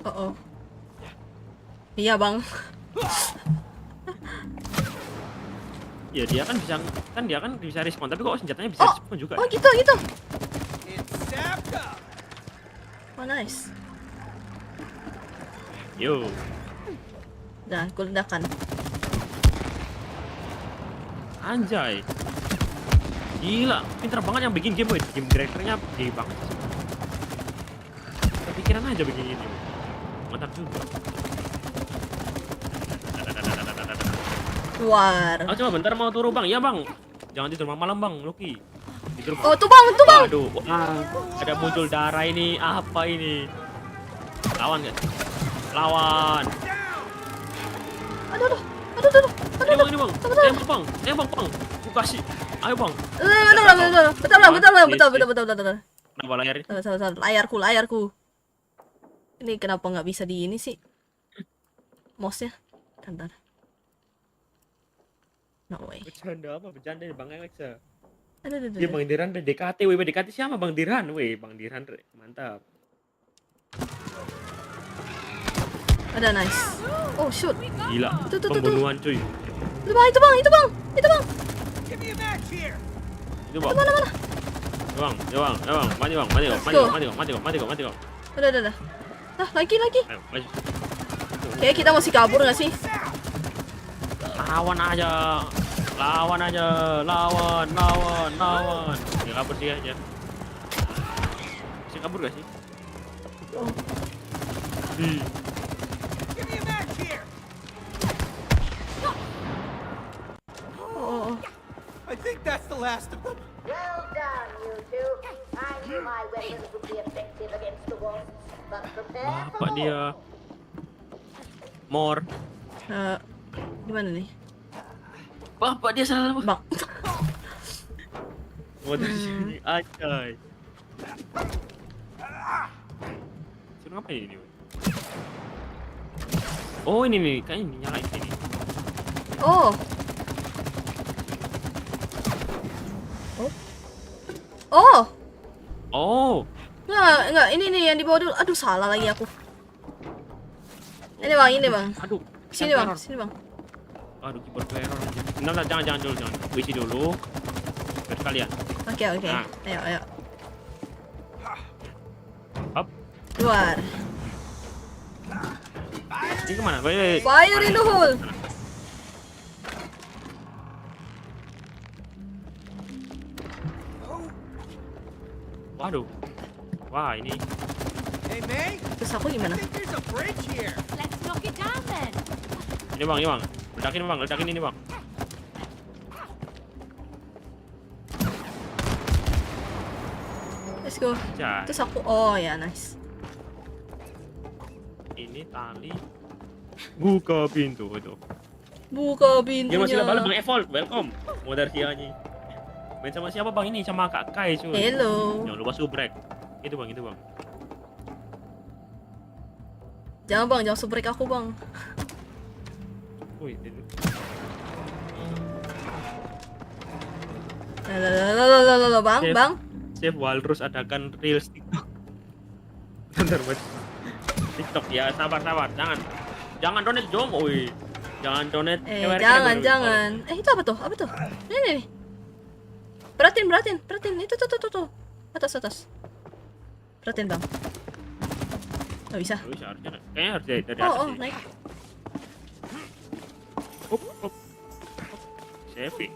Oh. Iya bang. Ya dia kan bisa respon, tapi kok senjatanya bisa respon juga. Oh Ya? gitu. It's Sapka! Oh nice. Yo, Nah, aku ledakan. anjay. Gila, pinter banget yang bikin game, game directornya gede banget. Kepikiran aja bikin ini. Mantap juga. Keluar. Oh, coba bentar mau turun bang, ya bang. Jangan tidur malam bang, Loki. Tidur. Oh tuh bang. Aduh, ada muncul darah ini, apa ini? Lawan nggak? Lawan. Aduh. Ini bang. Tembak bang. Aku kasih. Ayo bang. Betul. Kenapa layar ini? Salah. Layarku. Ini kenapa nggak bisa di ini sih? Mouse-nya. Bentar. No way. Bercanda apa? Bercanda bang Alex ya. Aduh. Dia bang Diran DKT, DKT siapa bang Diran? Bang Diran mantap. Ada nice. Oh shoot. Gila. Tuh. Pembunuhan cuy. Itu bang. Give me a match here! Itu bang. Mana? Ya bang. Mati kok. Udah. Nah, lagi. Ayo, maju. Kayak kita masih kabur nggak sih? Lawan aja. Lawan. Ya kabur dia aja. Bisa kabur gak sih? Oh. Give me a match here! Oh. I think that's the last of them. Well done, you two. I knew my weapons would be effective against the wasps, but prepare for Bapak more. dia. More. Gimana nih? Bapak dia salah Bang. Mau dari sini aja. Suruh apa ini? Oh ini nih, kayaknya nyalain ini. Oh. Enggak, ini nih yang di bawah dulu. Aduh, salah lagi aku. Ini bang. Aduh. Sini bang. Aduh, keyboard ku error. Bentar, jangan dulu. Isi dulu. Biar kalian. Oke. Nah. Ayo. Up. Keluar. Ini kemana? Wait. Fire in the hole. Waduh. Wah, ini. Hey, May? Terus aku gimana? I think there's a bridge here. Let's knock it down then. Ini bang. Ledakin ini bang. Let's go. Cah. Terus aku, oh ya nice. Ini tali. Buka pintu itu. Buka Dia masih pintunya. balik bang Evolve, welcome. Mau dari sianya. Main sama siapa bang ini? Sama Kak Kai cuy. Hello. Jangan lupa subrek. Itu bang. Jangan subrek aku bang. Wih, itu. Bang. Save Walrus adakan Reels TikTok. Bentar, Mas. TikTok ya, sabar. Jangan donate dong, woi. Jangan donate. Jangan. Itu apa tuh? Ini nih. Perhatiin. Itu tuh. Atas. Perhatiin bang. Gak bisa. Harusnya. Kayaknya harus dari Oh, atas sih. naik. Saving.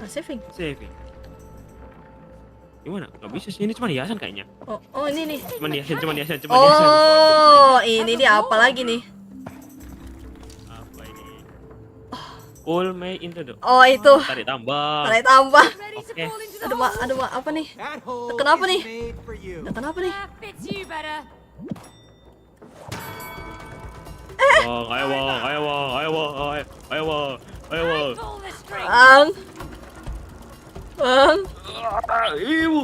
Saving. Saving. Gimana? Nggak bisa sih, ini cuma hiasan kayaknya. Oh ini nih. Cuma hiasan. Oh, ini dia apa lagi nih? Apa ini? Pull me into the... Oh itu. Tarik tambah. Tarik tambah. Oke. Aduh mak, apa nih? That hole Kenapa is nih? made for you. Kenapa nih? That fits you better. Ayo, I pull the string. Bang. Ibu,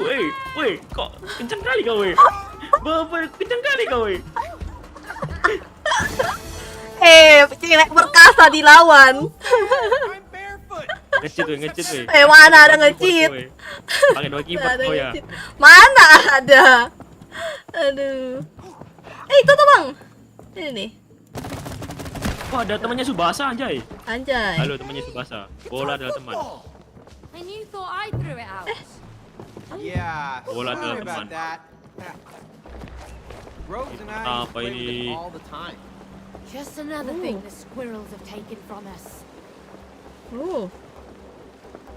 weh, kok kenceng kali kau, weh. Bapak, kenceng kali kau, weh. Cewek perkasa dilawan. I'm barefoot. Ngecit, weh. Mana ada ngecit? Pakai 2 Nggak keyboard ada kau ya. ngecit. Mana ada? Aduh. Itu tuh bang. Ini nih. Wah, ada temannya Subasa, anjay. Anjay. Halo, temannya Subasa. Bola adalah teman. And you thought I threw it out? Yeah, Bola sorry adalah about teman. that. Rose and I Apa play with ini? it all the time. Just another thing the squirrels have taken from us. Oh.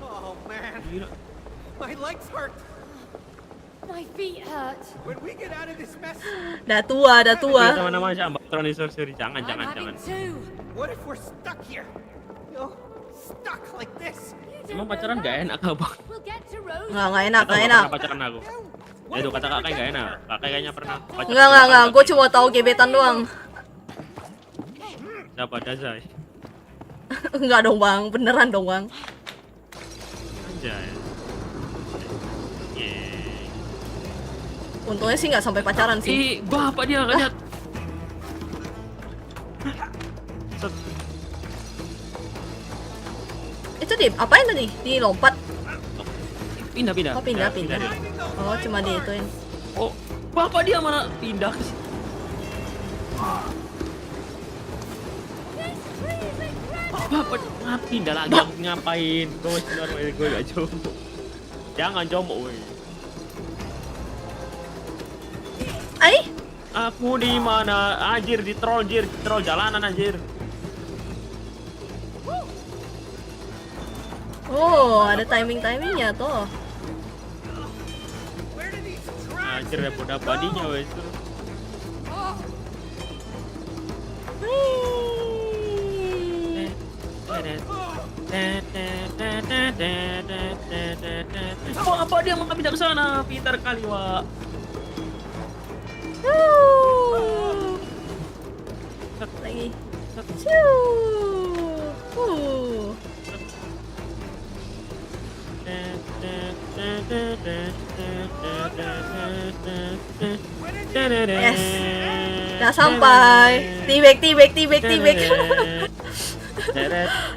Oh man, Gila. my legs hurt. My feet hurt. When we get out of this mess, Dah tua. Teman-teman sama transfer seri. Jangan. I'm having two. what if we're stuck here? You know, stuck like this. Emang pacaran gak enak, Abang? We'll get to Rose. Nggak enak, Atau nggak nggak enak. pernah pacaran aku. Ya itu kata kakak gak enak. Kakak kayaknya pernah pacaran. Nggak. Gue cuma tahu gebetan doang. Siapa Dazai? Enggak dong bang, beneran dong bang. Anjay. Untungnya sih nggak sampai pacaran sih. Ih, bapak dia lihat. Itu di apain tadi? Di lompat. Pindah. Oh pindah. dia. Oh cuma diituin. Oh, bapak dia mana pindah ke situ? Bapak pindah lagi ngapain? Gue gak jomblo. Jangan jomblo, woi. Ai? Aku di mana? Anjir, di troll jalanan anjir. Oh ada timingnya tuh. Anjir, udah badinya woi itu. Apa dia mau pindah ke sana? Pintar kali, Wak. Lagi. Yes. Udah sampai. Tibek.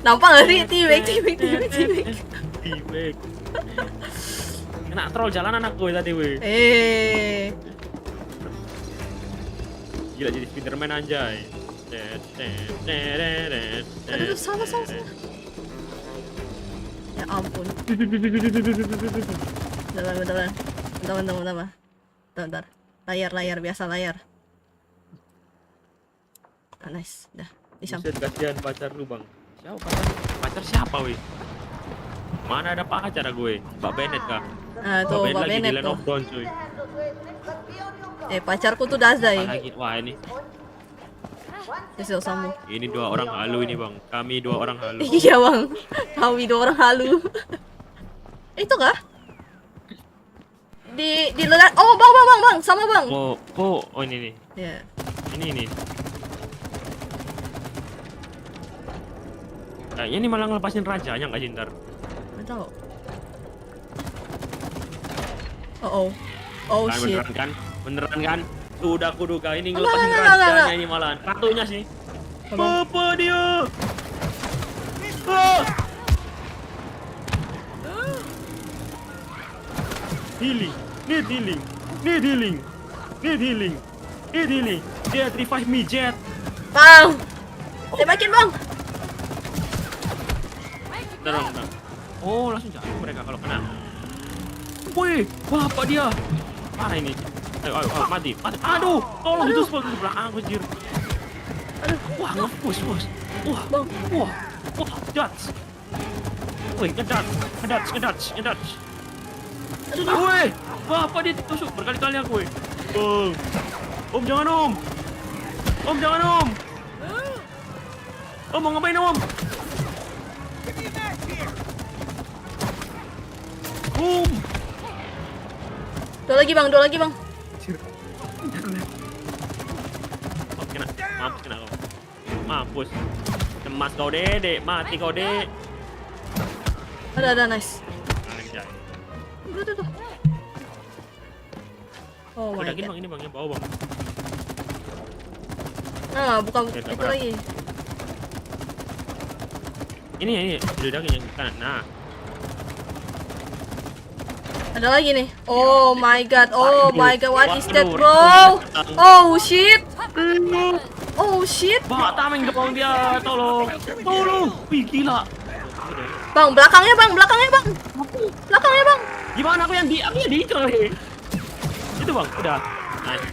Nampak gak sih? Tibek. Kena troll jalanan aku tadi, weh. Gila jadi Spiderman anjay. Aduh, salah. Ya ampun. Bentar. Layar, biasa layar. Ah, nice, dah. Disampai. Buset, kasihan pacar lu, Bang. Siapa pacar siapa, weh? Mana ada pacar gue? Mbak Bennett kah? Nah, tuh Mbak Bennett lagi di Bennett Land tuh. of Dawn, cuy. Pacarku tuh Dazai. Lagi, wah ini. Kesel sama. Ini 2 orang halu ini, Bang. Kami 2 orang halu. Iya bang, kami 2 orang halu. Itu kah? Di lelat. Oh bang, sama bang. Oh ini nih. Ya. Ini. Kayaknya ini malah ngelepasin rajanya nggak sih ntar? Nggak tahu. Oh Kan, shit. beneran kan? Tuh udah kuduga ini Enggak, ngelepasin enggak. rajanya ini malahan. Ratunya sih. Apa dia? Ah! Healing. Need healing. Jet, revive me, Jet. Bang, tembakin bang. Tenang. Oh, langsung jatuh mereka kalau kena. Wih, wah apa dia? Parah ini. Ayo, mati. Aduh, tolong itu semua di belakang aku, anjir. Wah, nge-push, bos. Wah, jats. Wih, ngedats. Wih, wah apa dia tusuk berkali-kali aku, wih. Om jangan om. Om jangan om. Om mau ngapain om? Om. Dua lagi bang. Oh, kena. Kau. Mampus. Cemas kau dek, mati kau dek. Ada nice. Anjay. Udah. Oh my Udah gini god. bang, ini bang yang bawa bang. Nah, bukan Ya, itu berat. lagi. Ini diledakin yang kanan. Nah, Ada lagi nih. Oh my god. What is that, bro? Oh shit. bang tameng dong dia, tolong. Wih gila. Bang, belakangnya bang. Gimana aku yang di itu lagi. Itu bang, udah. Nice.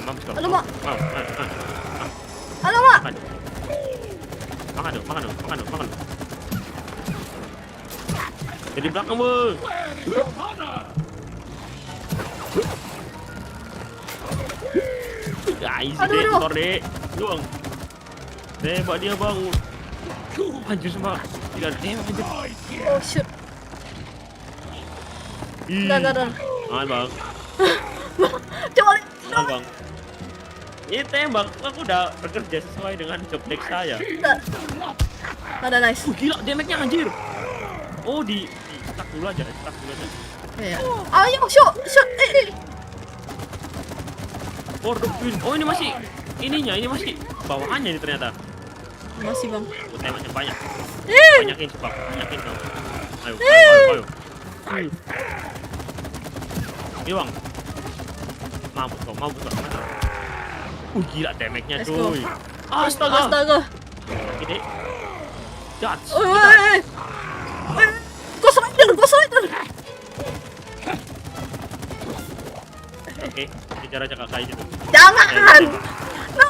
Mampus kau. Aduh, Mak. Halo, Mak. Makan dong. Jadi belakang bang. Guys, Aduh. motor dek. Doang. Tembak dia bang. Hancur semua. Tiga tembak hancur. Oh shoot. Udah. Aman bang. Coba. Aman bang. Ini tembak. Aku udah bekerja sesuai dengan job desk saya. Ada nice. Gila, damage-nya anjir. Oh, di stuck dulu aja. Iya. Ayo, shoot. For the win. Oh, ini masih bawahannya ini ternyata. Masih bang. Oh, tembaknya banyak. Banyakin coba. Banyakin dong. Ayo. Ini bang. Mampus kau. Gila damage-nya Let's go. cuy. Astaga. Gede. Judge. Ghost Rider. Oke, bicara cakap kayak gitu. Jangan. No.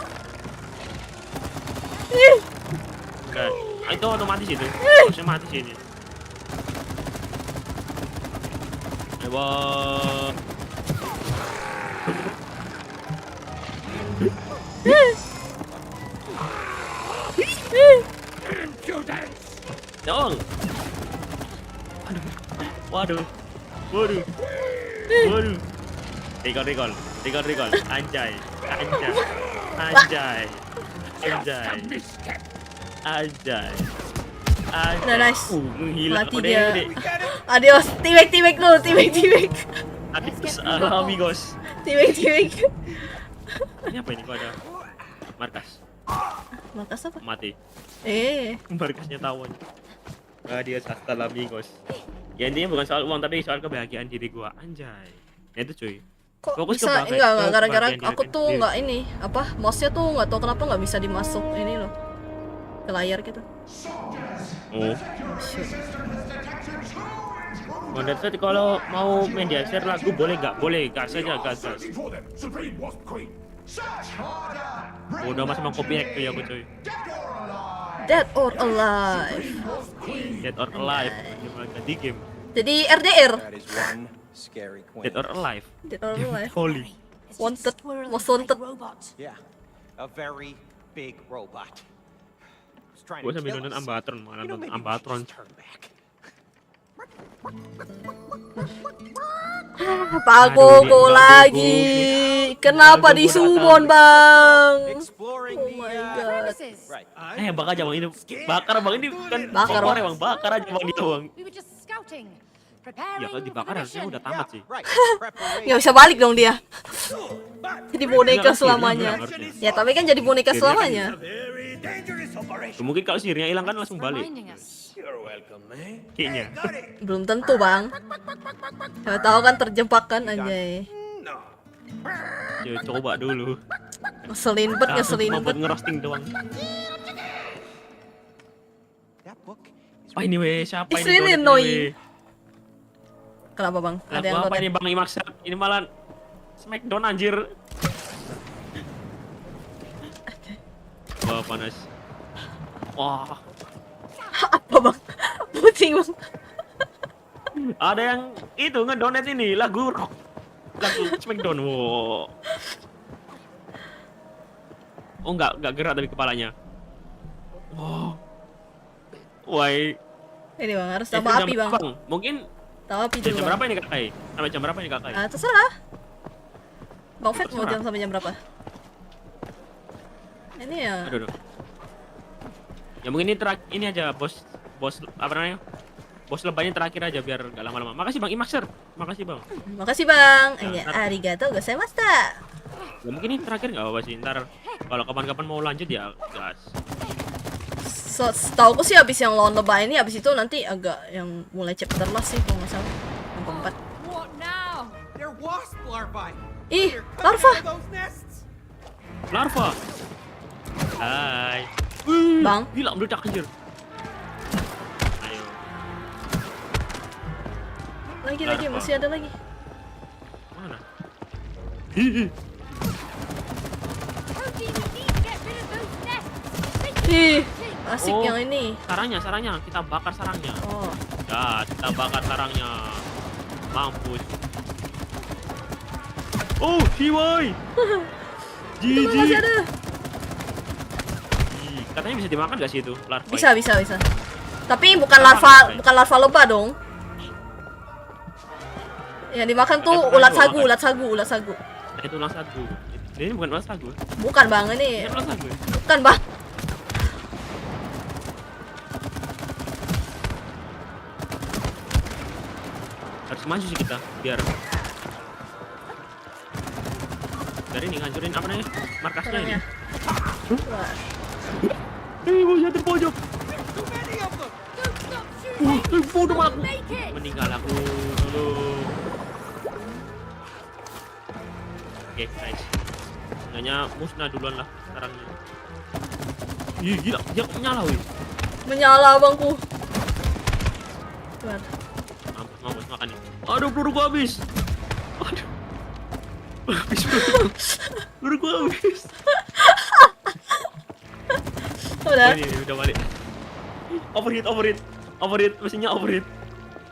Udah. Itu otomatis itu. Harusnya mati sih ini. Ayo. Dong. Waduh. Recall. Anjay. Udah nice. Menghilang Mati kau dia. dek. Adios. Teammate dulu. Adios, amigos. Teammate. Ini apa ini? Kok ada markas? Markas apa? Mati. Markasnya tawon. Adios, hasta la amigos. Ya intinya bukan soal uang tapi soal kebahagiaan diri gua. Anjay. Ya itu cuy. Kok Fokus bisa? ke Enggak, gara-gara kebahagiaan aku diri tuh sendiri. nggak ini apa mouse-nya tuh nggak tahu kenapa nggak bisa dimasuk ini loh ke layar gitu. Oh. Menurut saya kalau mau main di share lagu boleh nggak? Boleh, gas aja, gas. Udah masih mau copyright tuh ya aku cuy. Dead or Alive. Dead or Alive. Ganti game. Jadi RDR. That is one scary queen. Dead or Alive. Dead or Alive. Holy. Wanted. Most wanted. Yeah, a very big robot. Was trying Gue to sambil kill nonton us. Ambatron, malah You know, nonton maybe we Ambatron. should turn back. Pagogo lagi. Kenapa disummon bang? Exploring Oh the, my god. right. Bakar aja bang ini. Bakar bang ini kan Bakar, kompor Bang. ya bang. Bakar aja bang dia bang. We were just scouting, Ya preparing kalau dibakar for the harusnya mission. udah tamat sih. Right. Preparation. Nggak bisa balik dong dia. Jadi boneka Nggak, selamanya. harusnya. Ya tapi kan jadi boneka Jadi- selamanya. Very dangerous operation. Mungkin kalau sihirnya hilang kan langsung balik. Reminding us. You're welcome, eh? Kayaknya. Belum tentu bang. Siapa tahu kan terjebak kan anjay. No. Ya coba dulu. Ngeselin bet. Buat ngerosting doang. That book is Wah ini weh, siapa It's ini? really donat ini, annoying. weh? Kenapa bang? Ada yang Lagu apa donat. ini bang Imaksat? Ini malah Smackdown anjir. Wah, panas. Wah, Apa bang? Pusing bang. ada yang itu ngedonet ini lagu rock. Lagu Smackdown. Wow. Oh, enggak gerak tapi kepalanya. Wow. Why? Ini bang harus tambah api bang. Mungkin Tambah api dulu. jam Bang. berapa ini Kak Kai? Sampai jam berapa ini Kak Kai? Terserah. Bang Fat mau Terserah. jam sampai jam berapa? Ini ya. Aduh. Ya mungkin ini aja bos apa namanya? Bos lebaynya terakhir aja biar nggak lama-lama. Makasih Bang Imaxer. Makasih Bang. Makasih bang. Ya, Ya, ntar- arigato gozaimashita. Ya mungkin ini terakhir nggak apa-apa sih. Ntar kalau kapan-kapan mau lanjut ya gas. So, setauku sih abis yang lawan lebay ini, abis itu nanti agak yang mulai chapter last sih kalau nggak salah. Yang keempat. What now? They're wasp larvae. Ih, Here, come larva. into those nests. Larva. Hai. Bang. Gila meledak anjir. Ayo. Lagi Larva. masih ada lagi. Mana? Cody, we need to get rid of those nests. Ih, asik Oh. yang ini. Sarangnya kita bakar sarangnya. Oh, Ya, kita bakar sarangnya. Mampus. Oh, Hiwai. itu bang masih ada. Katanya bisa dimakan gak sih itu larva? Bisa. Tapi bukan larva lebah dong. Yang dimakan tuh ulat sagu. Nah, itu ulat sagu. Ini bukan ulat sagu. Bukan bang, ini Ini ulat sagu. bukan bang. Harus maju sih kita biar ini ngancurin apa namanya? Markasnya ini. Wah. Mau jatuh pojok. Too many of them. Bodoh aku. Make it. Meninggal aku dulu. Oke, nice. Hanya musnah duluan lah sarangnya. Ih, gila, dia kok nyala wih. Menyala bangku. Tuan. Mampus makan nih. Aduh, peluru gua habis. Aduh. Habis peluru gua habis. Udah. Oh, ini udah balik. Overheat, mesinnya overheat.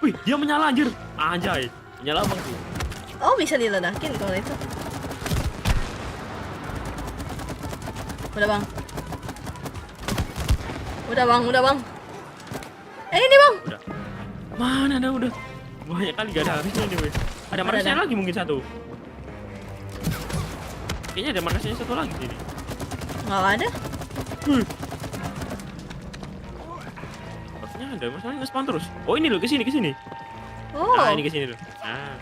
Wih, dia menyala anjir. Anjay, menyala bangku. Oh, bisa diledakin kalau itu. Udah bang. Ini bang. Udah. Mana ada udah. Banyak kali gak ada habisnya nih, weh. Ada markasnya lagi mungkin satu. Kayaknya ada markasnya satu lagi sini. Nggak ada. Harusnya ada, masalahnya nge-spawn terus. Oh, ini loh, ke sini. Oh. Nah, ini ke sini loh. Nah.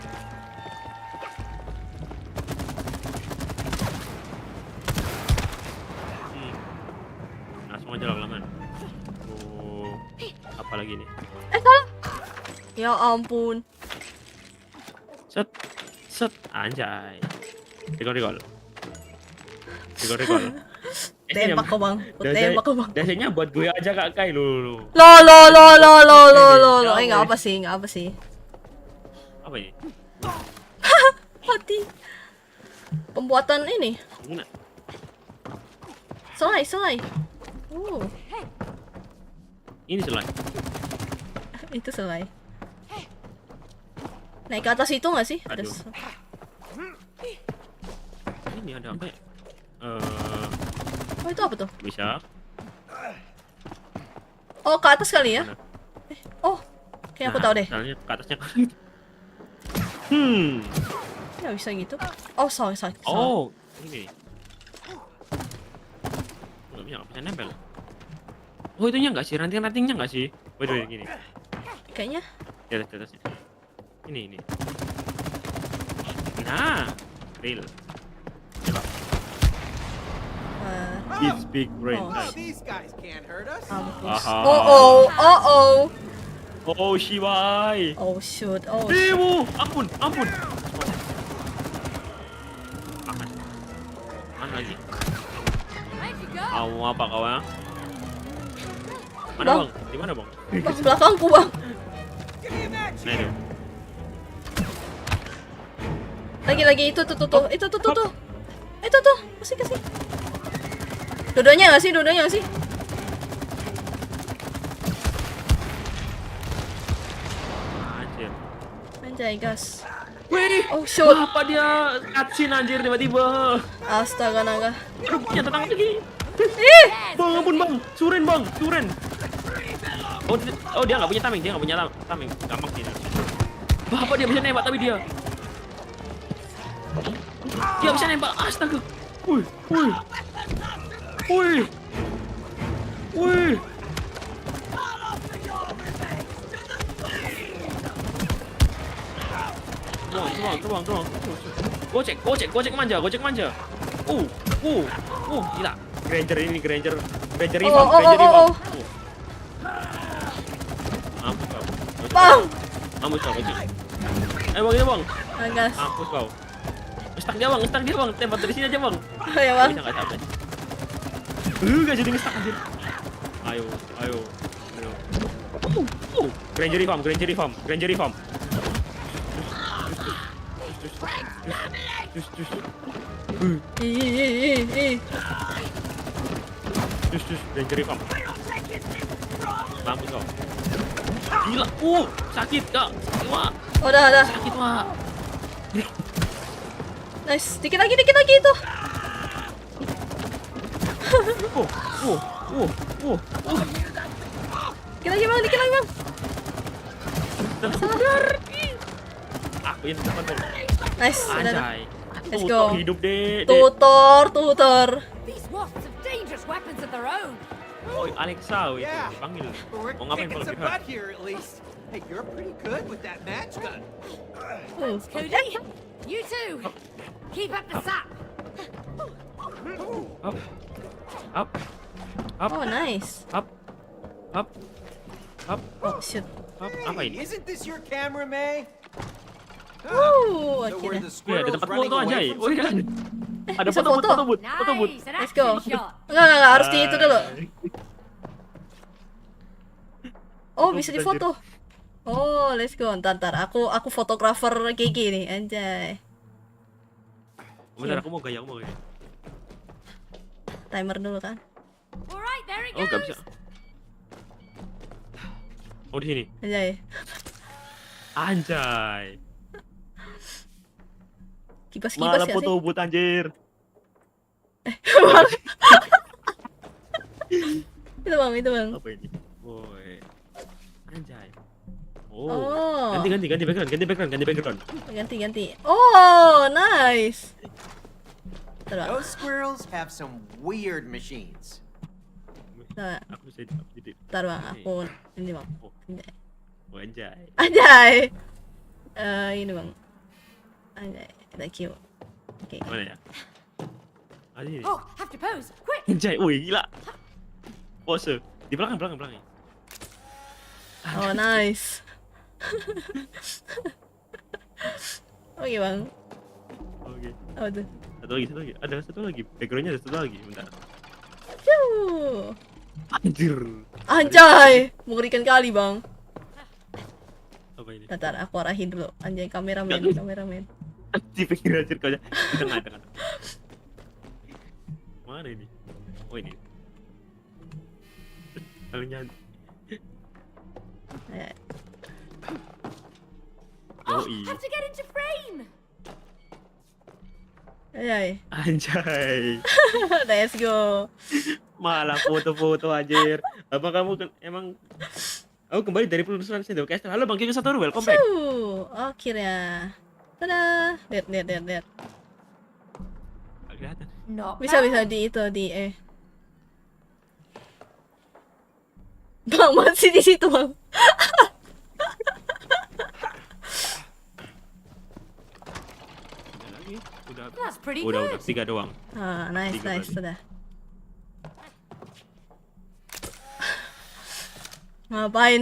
Langsung aja lah kelamaan. Oh, apa lagi nih? Salah. Ya ampun. Set, anjay. Recall. Tembak kok bang. Tembak kok bang. Dasarnya buat gue aja Kak Kai lu. Lo. Nggak apa sih. Apa ini? Hati. Pembuatan ini. Mana? Selai. Oh, Ini selai. itu selai. Naik ke atas itu nggak sih? Ada Aduh. Ini ada apa ya? Oh, itu apa tuh? Bisa. Oh, ke atas kali ya? Mana? Oh, kayak aku tahu deh. Soalnya ke atasnya. Ya bisa gitu. Oh, salah. Oh, ini. Nggak bisa nempel. Oh, itunya nggak sih? Ranting-rantingnya nggak sih? Waduh, gini. Kayaknya. Di atasnya. Ini. Nah, real. Coba. It's big brain Oh, time. These guys can't hurt us. Mampus. Aha. Oh. Oh, Shiwai. Oh shoot. Ibu, ampun. Mana lagi? Where'd you go? Mau apa kau ya? Mana Bang. bang? Di mana bang? Bang, belakangku bang. Nah itu. Lagi itu tuh. Itu tuh. Kasih. Dua-duanya nggak sih? Dua-duanya nggak sih? Anjir. Anjay, gas. Wih, Oh, shoot. apa dia cutscene anjir tiba-tiba. Astaga naga. Aduh, punya tetangga lagi. Ih, Bang, ampun bang, suren bang, suren. Oh dia nggak punya tameng, tameng, gampang sih. Wah, apa dia bisa nembak tapi dia bisa nembak, astaga. Wih, wih, wih, wih. Terbang. Gocek manja. Gila. Granger Revam. Oh. Mampus kau. Bang. Mampus kau. Bang, ini bang. Gas. Mampus kau. Ngestak dia bang. Tembak dari sini aja bang. Ya bang. Bisa nggak capek? Gak jadi ngestak anjir. Ayo. Granger Revam. Ih. Granger Revam. Mampus kau. Gila. Sakit kak. Wah. Udah. Sakit wah. Nice. Dikit lagi itu. Dikit lagi bang. Aku yang depan bang. Nice. Udah. Anjay. Let's go. Hidup deh. Tutor. These wasps have dangerous weapons of their own. Oh, Alexa, wait. Yeah. Panggil. We're Mau ngapain kicking kalau some kita? butt here at least. Hey, you're pretty good with that match gun. Cody, you too. Keep up the sap. Up. Oh nice. Up. Oh shit. Apa ini? Isn't this your camera, May? Wuh, So were akhirnya. the Iya, ada squirrels tempat running foto aja. away Oh from iya. Ada Bisa foto foto? but. Nice, an Let's go. action shot. Enggak, harus di itu dulu. Oh, bisa difoto. Oh, let's go. Ntar. Aku fotografer kayak gini, anjay. Bentar, aku mau gaya. Timer dulu kan. All right, there it Oh, goes. nggak bisa. Oh, di sini. Anjay. Anjay. Kipas Malah ya foto sih. but anjir. Itu bang. Apa ini? Woi. Anjay. Oh. Ganti background. Ganti. Oh, nice. Terus. Those squirrels have some weird machines. Aku bisa jadi. Ntar bang, aku ini bang. Oh. Anjay. Anjay. Ini bang. Anjay, thank you. Oke. Mana ya? Ini. Oh, have to pose. Quick. Anjay, wih gila. Pose. Di belakang. Oh, nice. Oke bang. Oke. Apa tuh? Satu lagi. Ada satu lagi. Backgroundnya ada satu lagi. Bentar. Ciu. Anjir. Anjay, mengerikan kali bang. Apa ini? Bentar, aku arahin dulu. Anjay, kameramen. Di pinggir anjir kau. Di tengah. Mana ini? Oh ini. Kalian. Oh, have to get into frame. Anjay. Let's go. Malah foto-foto anjir. Apa kamu emang aku kembali dari penelusuran Sendokester. Halo Bang Kiko Satoru, welcome back. Akhirnya. Tada. Lihat. Nggak kelihatan. Not Bisa di Bang, masih di situ, Bang. That's pretty Udah, good. 3 doang. Ah, nice, Tiga sudah. Ngapain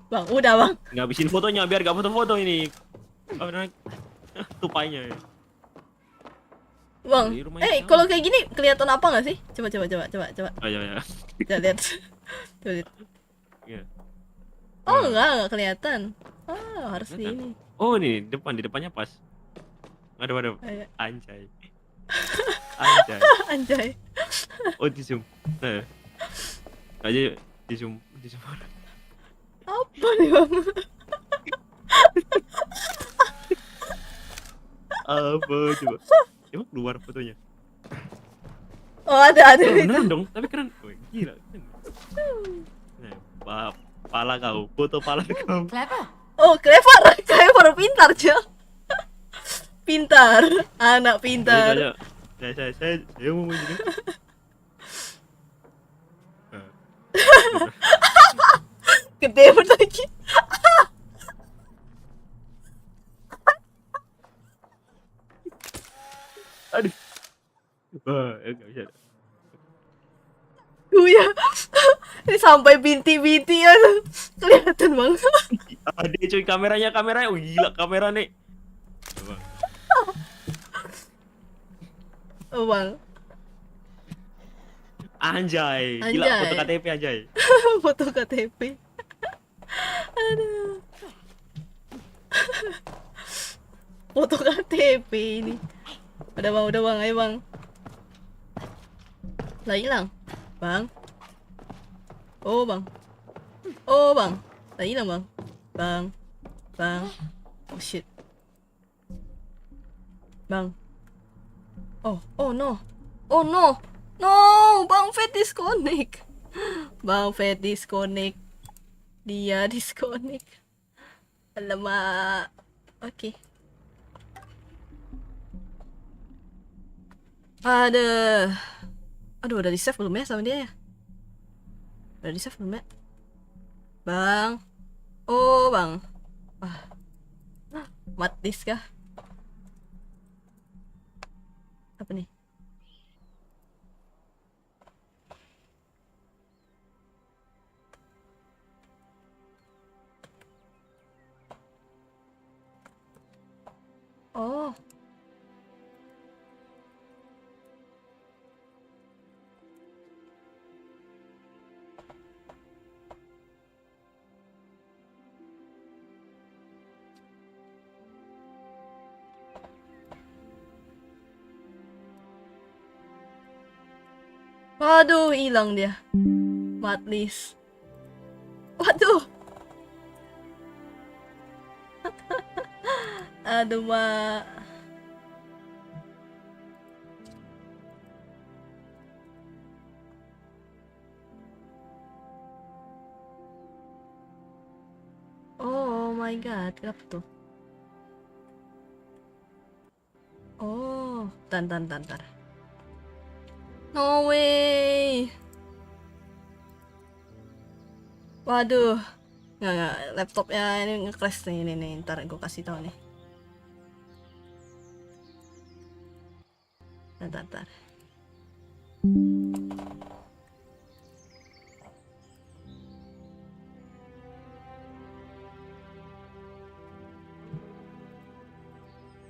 Bang, udah bang. Ngabisin fotonya biar gak foto-foto ini. Apa namanya? Tupainya. Bang, Di rumah yang kalau kayak gini kelihatan apa nggak sih? Coba. Oh ya. Kita lihat. Tuh, lihat. Iya. Oh, enggak kelihatan. Harus di Kelihatan. ini. Oh nih di depannya pas. Waduh. Ayo. Anjay. Anjay. Anjay. Oh di zoom. Nah. Aja di zoom. Apa nih bang? Apa coba? Coba keluar fotonya. Oh ada Oh, itu. beneran dong, tapi keren. Oh, gila. Nah, pala kau, foto pala kau. Clever. Oh clever, pintar Cel. Pintar, anak pintar. Saya mau begini. Gede banget lagi. Aduh. Wah, enggak bisa. Ya. Ini sampai binti-binti ya. Kelihatan banget. Ada cuy kameranya. Oh gila kamera nih. Coba. Oh bang. Anjay. Gila Anjay. foto KTP anjay. Foto KTP. Aduh. Foto KTP ini. Udah bang, ayo bang. Lah hilang. Bang. Oh bang. Lah hilang bang. Bang. Oh shit. Bang. Oh no. No, Bang Fat disconnect. Dia disconnect. Alamak. Oke. Aduh, udah di save belum ya sama dia ya? Udah di save belum ya? Bang. Oh, bang. Wah. Mat disk kah? Apa nih? Oh. Waduh, hilang dia. Matlis. Waduh. Aduh, Mak. Oh my god, kenapa tuh? Oh, tantar. No way. Waduh. Nggak, laptopnya ini nge-crash nih, ntar gue kasih tahu nih. Ntar.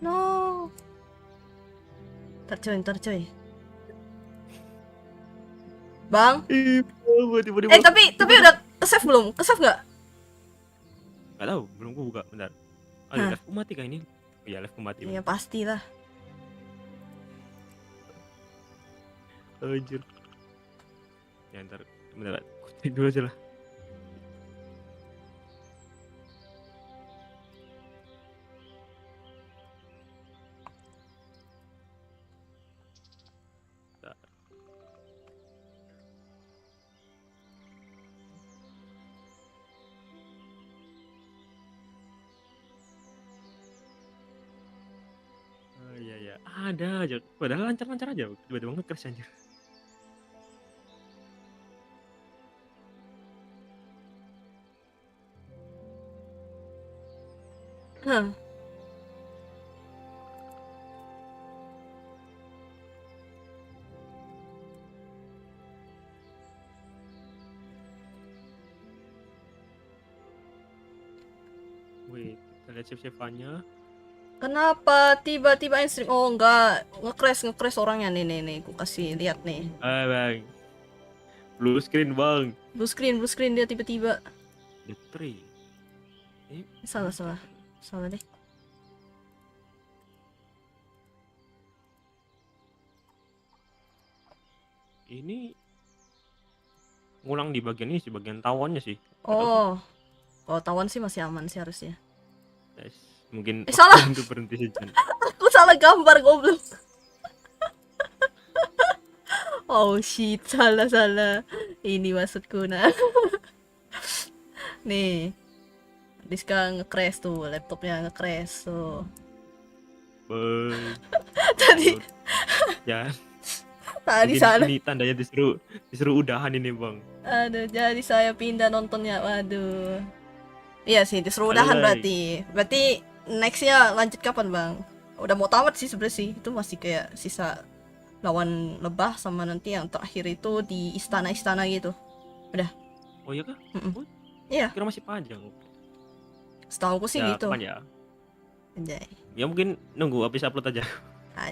No. Ntar coy. Bang. Tapi udah ke-save belum? Ke-save nggak? Nggak tahu, belum gua buka, bentar. Live ku mati kah ini? Oh iya, live ku mati. Iya pastilah. Anjir. Ya ntar, bentar, ku cek dulu aja lah. Iya. Ada aja. Padahal lancar-lancar aja. Tiba-tiba nge-crash anjir. Wait, kita lihat save-save-nya. Kenapa tiba-tiba stream? Oh enggak, nge-crash orangnya nih. Aku kasih lihat nih. Bang. Blue screen bang. Blue screen dia tiba-tiba. The tree. Salah deh. Ini ngulang di bagian ini sih, bagian tawonnya sih. Oh, kalau tawon sih masih aman sih harusnya. Guys, mungkin salah. untuk berhenti sejenak. Aku salah gambar goblok. Oh shit, salah. Ini maksudku nah. Nih. Diska nge-crash tuh, laptopnya nge-crash tuh. Bye. Tadi Ya. tadi Mungkin salah. ini tandanya disuruh udahan ini, Bang. Aduh, jadi saya pindah nontonnya. Waduh. Iya sih, disuruh udahan Alay. berarti nextnya lanjut kapan, Bang? Udah mau tamat sih sebenarnya sih. Itu masih kayak sisa lawan lebah sama nanti yang terakhir itu di istana-istana gitu. Udah. Oh iya kah? Oh, Iya, kira masih panjang. setahuku sih Ya, gitu. kapan ya? Anjay. Ya mungkin nunggu habis upload aja.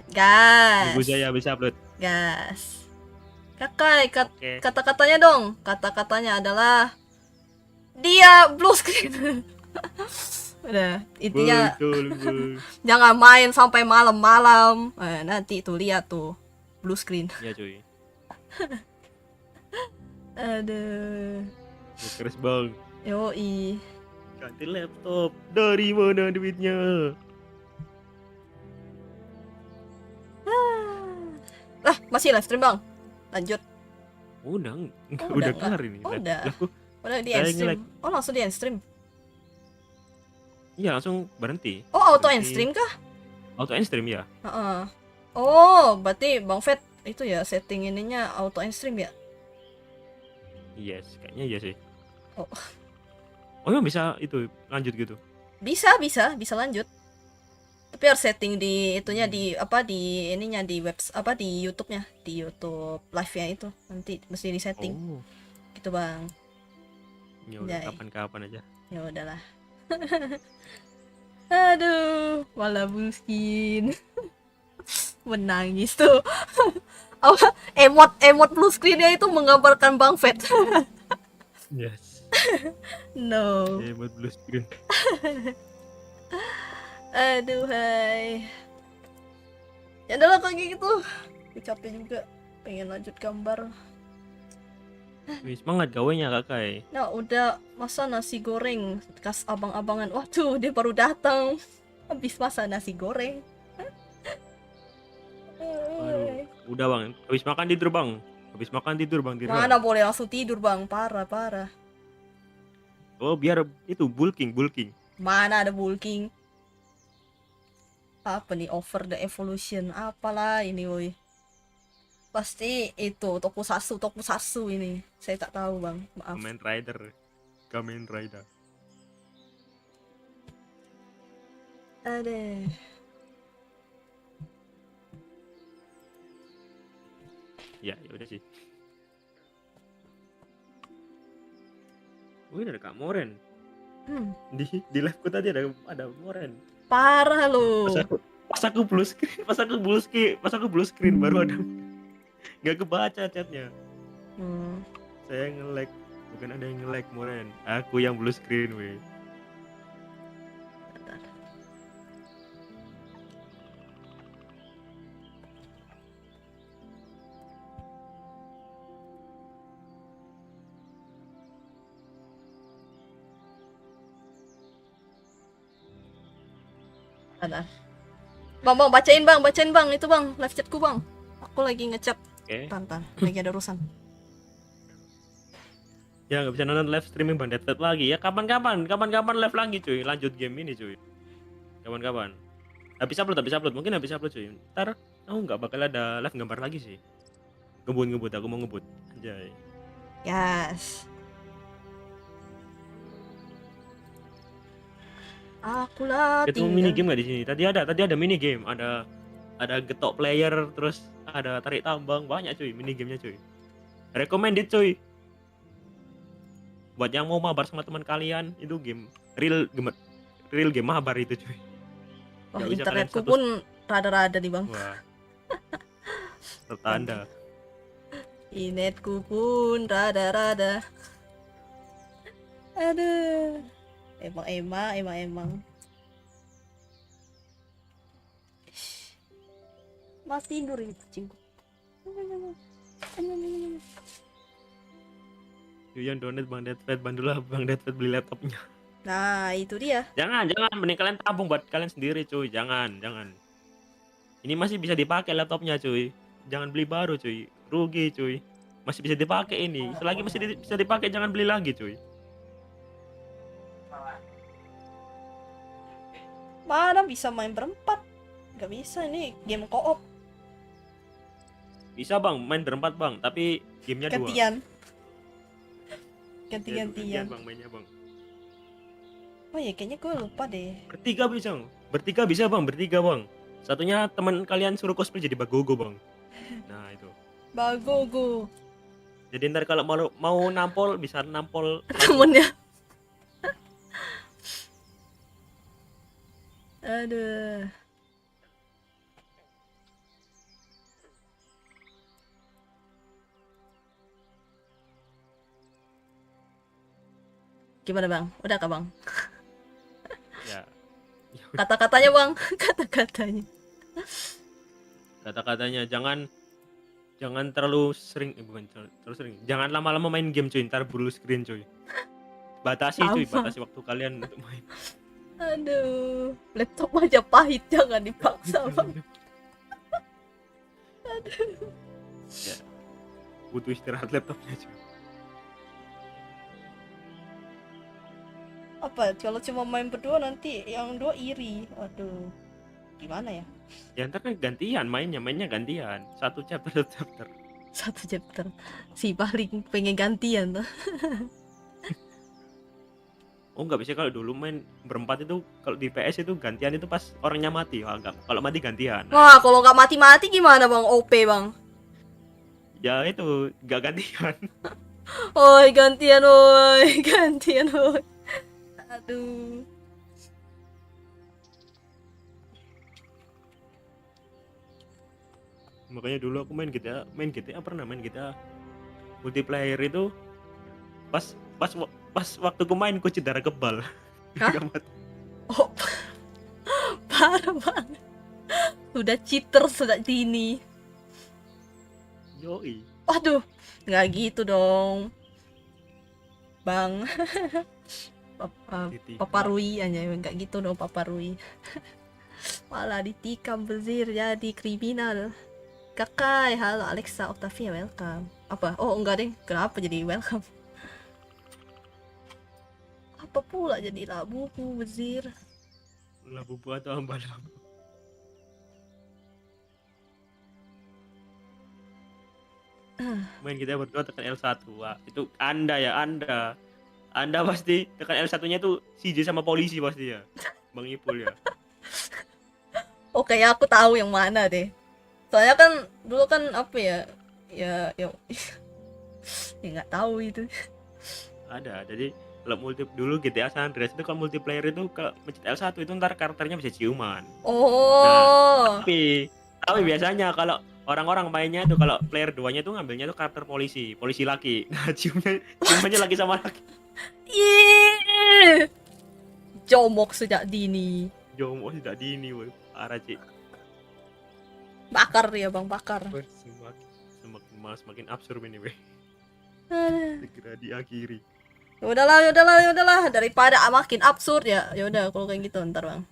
Gas. Nunggu saya habis upload. Gas. Kakai, Oke. kata-katanya dong. Kata-katanya adalah dia blue screen. Udah, intinya Betul. jangan main sampai malam-malam. Nanti tuh lihat tuh blue screen. Ya cuy. Aduh. Ya, keras Bang. Yoi. Ganti laptop. Dari mana duitnya? Lah, masih live stream, Bang. Lanjut. Udah, Oh, udah udah kelar nggak? ini. Oh, Lah, udah. lah, kok Udah di Saya end stream. nge-lag. Oh, langsung di end stream. Iya langsung berhenti. Oh, auto end Berhenti. stream kah? Auto end stream ya. Heeh. Oh, berarti Bang Fed itu ya setting ininya auto end stream ya? Yes, kayaknya iya sih. Oh. Oh emang bisa itu lanjut gitu. Bisa lanjut. Tapi harus setting di itunya di apa di ininya di web apa di YouTube-nya, di YouTube live-nya itu. Nanti mesti di setting. Oh, Gitu, Bang. ya udah Jai. kapan-kapan aja. Ya udahlah. Aduh, malah buskin. Menangis tuh. Apa emot blue screen-nya itu menggambarkan Bang Fed. Yes. No. Buat blue screen. Aduh, hai. Ya udahlah kayak gitu. Aku capek juga. Pengen lanjut gambar. Wih, semangat gawainya Kakak. Nah, udah masa nasi goreng kas abang-abangan. Waduh, dia baru datang. Habis masa nasi goreng. Aduh, udah Bang. Habis makan tidur Bang. Habis makan tidur Bang. Tidur. Mana boleh langsung tidur, Bang. Parah. Oh, biar itu bulking. Mana ada bulking. Apa nih over the evolution? Apalah ini, woi. Pasti itu tokusatsu ini. Saya tak tahu, Bang. Maaf. Kamen Rider. Aduh. Ya udah sih. Wih, ada Kak Moren. Di live-ku tadi ada Moren. Parah loh. Pas aku blue screen baru ada. Nggak kebaca chatnya. Saya nge-lag, bukan ada yang nge-lag Moren. Aku yang blue screen, weh. Ada. Bang, bacain bang itu bang live chatku bang. Aku lagi ngechat. Oke. Tantan, lagi ada urusan. Ya nggak bisa nonton live streaming Bang Dead lagi ya. Kapan-kapan live lagi cuy. Lanjut game ini cuy. Kapan-kapan. Habis upload. Mungkin habis upload cuy. Ntar aku nggak bakal ada live gambar lagi sih. Ngebut, aku mau ngebut. Anjay. Yes. Akulah Itu mini game nggak di sini? Tadi ada mini game, ada getok player, terus ada tarik tambang, banyak cuy mini gamenya cuy. Recommended cuy. Buat yang mau mabar sama teman kalian, itu game real game mabar itu cuy. Wah, Nggak bisa internetku kalian pun rada-rada nih bang. Wah. Tertanda. Internetku pun rada-rada. Aduh. Emang. Mas tidur ini kucingku. Yuyan donate Bang Deadfed, bantulah Bang Deadfed beli laptopnya. Nah, itu dia. Jangan, mending kalian tabung buat kalian sendiri cuy, jangan. Ini masih bisa dipakai laptopnya cuy, jangan beli baru cuy, rugi cuy. Masih bisa dipakai ini, selagi masih bisa dipakai jangan beli lagi cuy. Mana bisa main berempat? Gak bisa, ini game co-op. Bisa bang, main berempat bang, tapi gamenya 2. Gantian. Ya, Ganti-gantian. bang, mainnya bang. Oh ya, kayaknya gue lupa deh. Bertiga bisa bang, Satunya teman kalian suruh cosplay jadi Bagogo bang. Nah itu. Bagogo. Jadi ntar kalau mau nampol bisa nampol Temennya. Aduh. Gimana bang? Udah kah bang? ya. Kata-katanya bang, kata-katanya. Kata-katanya jangan terlalu sering, bukan terlalu sering. Jangan lama-lama main game cuy, ntar blue screen cuy. Batasi cuy, Sama. batasi waktu kalian untuk main. Aduh, laptop aja pahit, jangan dipaksa bang. Aduh. Ya. Butuh istirahat laptopnya cuy. Apa? Kalau cuma main berdua nanti yang dua iri. Aduh, gimana ya? Ya ntar kan gantian mainnya gantian. Satu chapter. Satu chapter. Si paling pengen gantian tuh. Oh nggak bisa, kalau dulu main berempat itu kalau di PS itu gantian itu pas orangnya mati. Wah, kalau mati gantian. Wah, kalau nggak mati-mati gimana bang? OP bang. Ya itu nggak gantian. Oi gantian, oi gantian, oi. Aduh. Makanya dulu aku main GTA multiplayer itu pas waktu aku main ku cedera kebal. Hah? Nggak mati. Oh, parah banget. Udah cheater sejak dini. Yoi. Waduh, nggak gitu dong, bang. Paparui aja, nggak gitu dong paparui. Malah ditikam bezir jadi kriminal. Kakai, halo Alexa, Octavia, welcome. Apa? Oh enggak deh, kenapa jadi welcome? Apa pula jadi labuku bezir? Labu atau hamba labu. Main kita berdua tekan L1. Wah, itu Anda pasti tekan L1-nya tuh CJ sama polisi pasti ya. Bang Ipul ya. Oh kayak aku tahu yang mana deh. Soalnya kan dulu kan apa ya? Ya nggak tahu itu. Ada. Jadi kalau dulu GTA San Andreas itu kalau multiplayer itu kalau mencet L1 itu ntar karakternya bisa ciuman. Oh. Nah, tapi biasanya kalau orang-orang mainnya tuh kalau player 2-nya tuh ngambilnya tuh karakter polisi laki. Nah, ciumannya lagi sama laki. Ih. Jomok sejak dini. Jomok sejak dini, woy. Parah, Cik. Bakar ya, Bang, bakar. Semakin malas, semakin absurd ini, weh. Segera diakhiri. Yaudahlah. Daripada makin absurd ya. Yaudah, kalau kayak gitu ntar, Bang.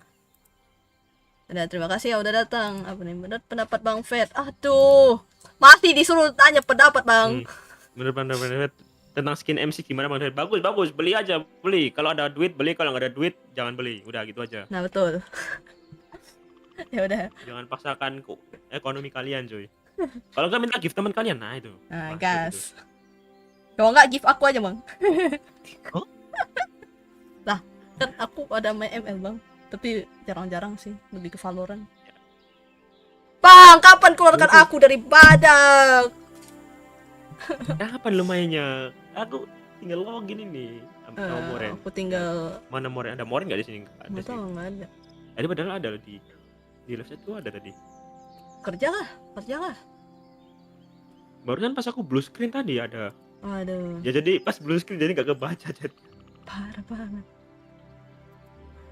Udah, terima kasih ya udah datang. Apa nih? Menurut pendapat Bang Fed. Aduh. Masih disuruh tanya pendapat, Bang. Menurut pendapat tentang skin MC gimana Bang Fed? Bagus, beli aja, beli. Kalau ada duit beli, kalau nggak ada duit jangan beli. Udah gitu aja. Nah, betul. Ya udah. Jangan paksakan ekonomi kalian, cuy. Kalau nggak minta gift teman kalian, nah itu. Nah, gas. Kalau nggak gift aku aja, Bang. Oh? Lah, kan aku ada main ML, Bang. Tapi jarang-jarang sih, lebih ke Valorant. Bang, kapan keluarkan aku dari badak? Kapan lu mainnya? Aku tinggal login ini. Sama Moren. Aku tinggal. Mana Moren? Ada Moren nggak di sini? Nggak ada sih. Nggak ada. Tadi padahal ada loh di website gua ada tadi. Kerja lah. Barusan pas aku blue screen tadi ada. Aduh. Ya jadi pas blue screen jadi nggak kebaca jadi. Parah banget.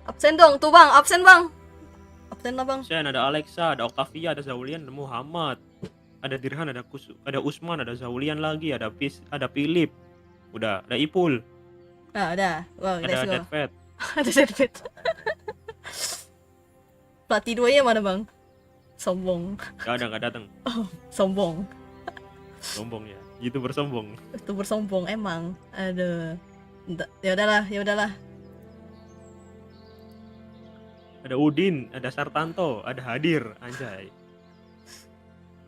Absen dong, tuh bang, absen bang. Absen lah bang. Sen, ada Alexa, ada Octavia, ada Zaulian, ada Muhammad. Ada Dirhan, ada ada Usman, ada Zaulian lagi, ada Philip. Udah, ada Ipul. Nah, udah. Wow, let's Ada go. Deadfat. Ada Deadfat. Pelatih duanya mana bang? Sombong. Gak datang. Oh, sombong. Sombong ya. YouTuber sombong. Itu bersombong emang. Aduh. Ya udahlah. Ada Udin, ada Sartanto, ada Hadir, anjay.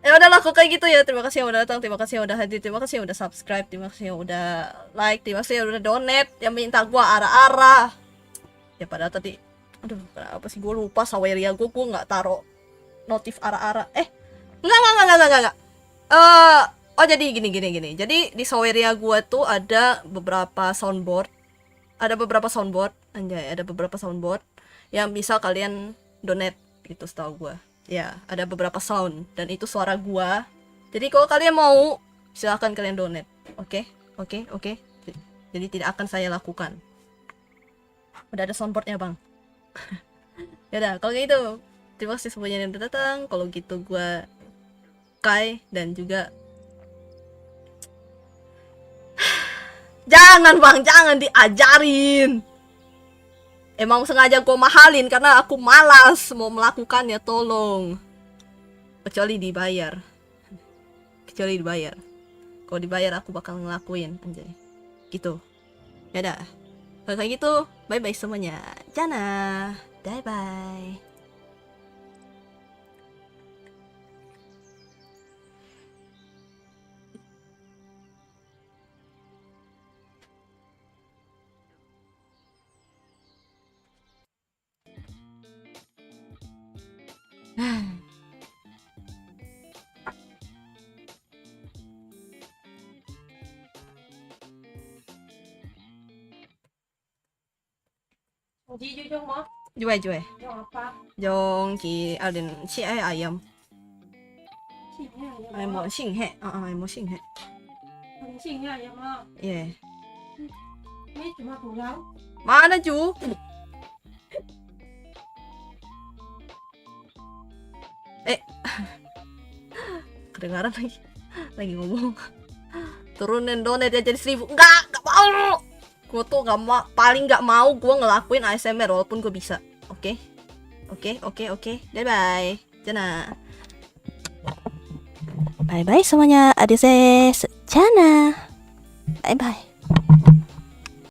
Ya udahlah kok kayak gitu ya. Terima kasih yang udah datang, terima kasih yang udah hadir, terima kasih yang udah subscribe, terima kasih yang udah like, terima kasih yang udah donate, yang minta gua arah-arah. Ya padahal tadi aduh, apa sih gua lupa Saweria gua nggak taruh notif arah-arah. Enggak. Oh jadi gini. Jadi di Saweria gua tuh ada beberapa soundboard. Anjay, ada beberapa soundboard yang bisa kalian donate gitu setahu gua. Ya, ada beberapa sound dan itu suara gua. Jadi kalau kalian mau, silahkan kalian donate. Oke. Jadi tidak akan saya lakukan. Udah ada soundboardnya bang. Yaudah, kalau gitu terima kasih semuanya yang udah datang. Kalau gitu gua Kai dan juga jangan bang, jangan diajarin. Emang sengaja gue mahalin karena aku malas mau melakukannya, tolong. Kecuali dibayar. Kalau dibayar aku bakal ngelakuin, anjay. Gitu. Yaudah. Kalau kayak gitu, bye-bye semuanya. Jana. Bye-bye. Jual. Dong ki Alden si ayam. Ayam xing he. Ayam xing he. Yeah. Mana Ju? Kedengaran lagi ngomong. Turunin donate ya jadi 1000. Enggak mau. Gue tuh paling nggak mau gue ngelakuin ASMR walaupun gue bisa. Oke. Bye bye. Jana. Bye bye semuanya. Adios. Jana. Bye bye.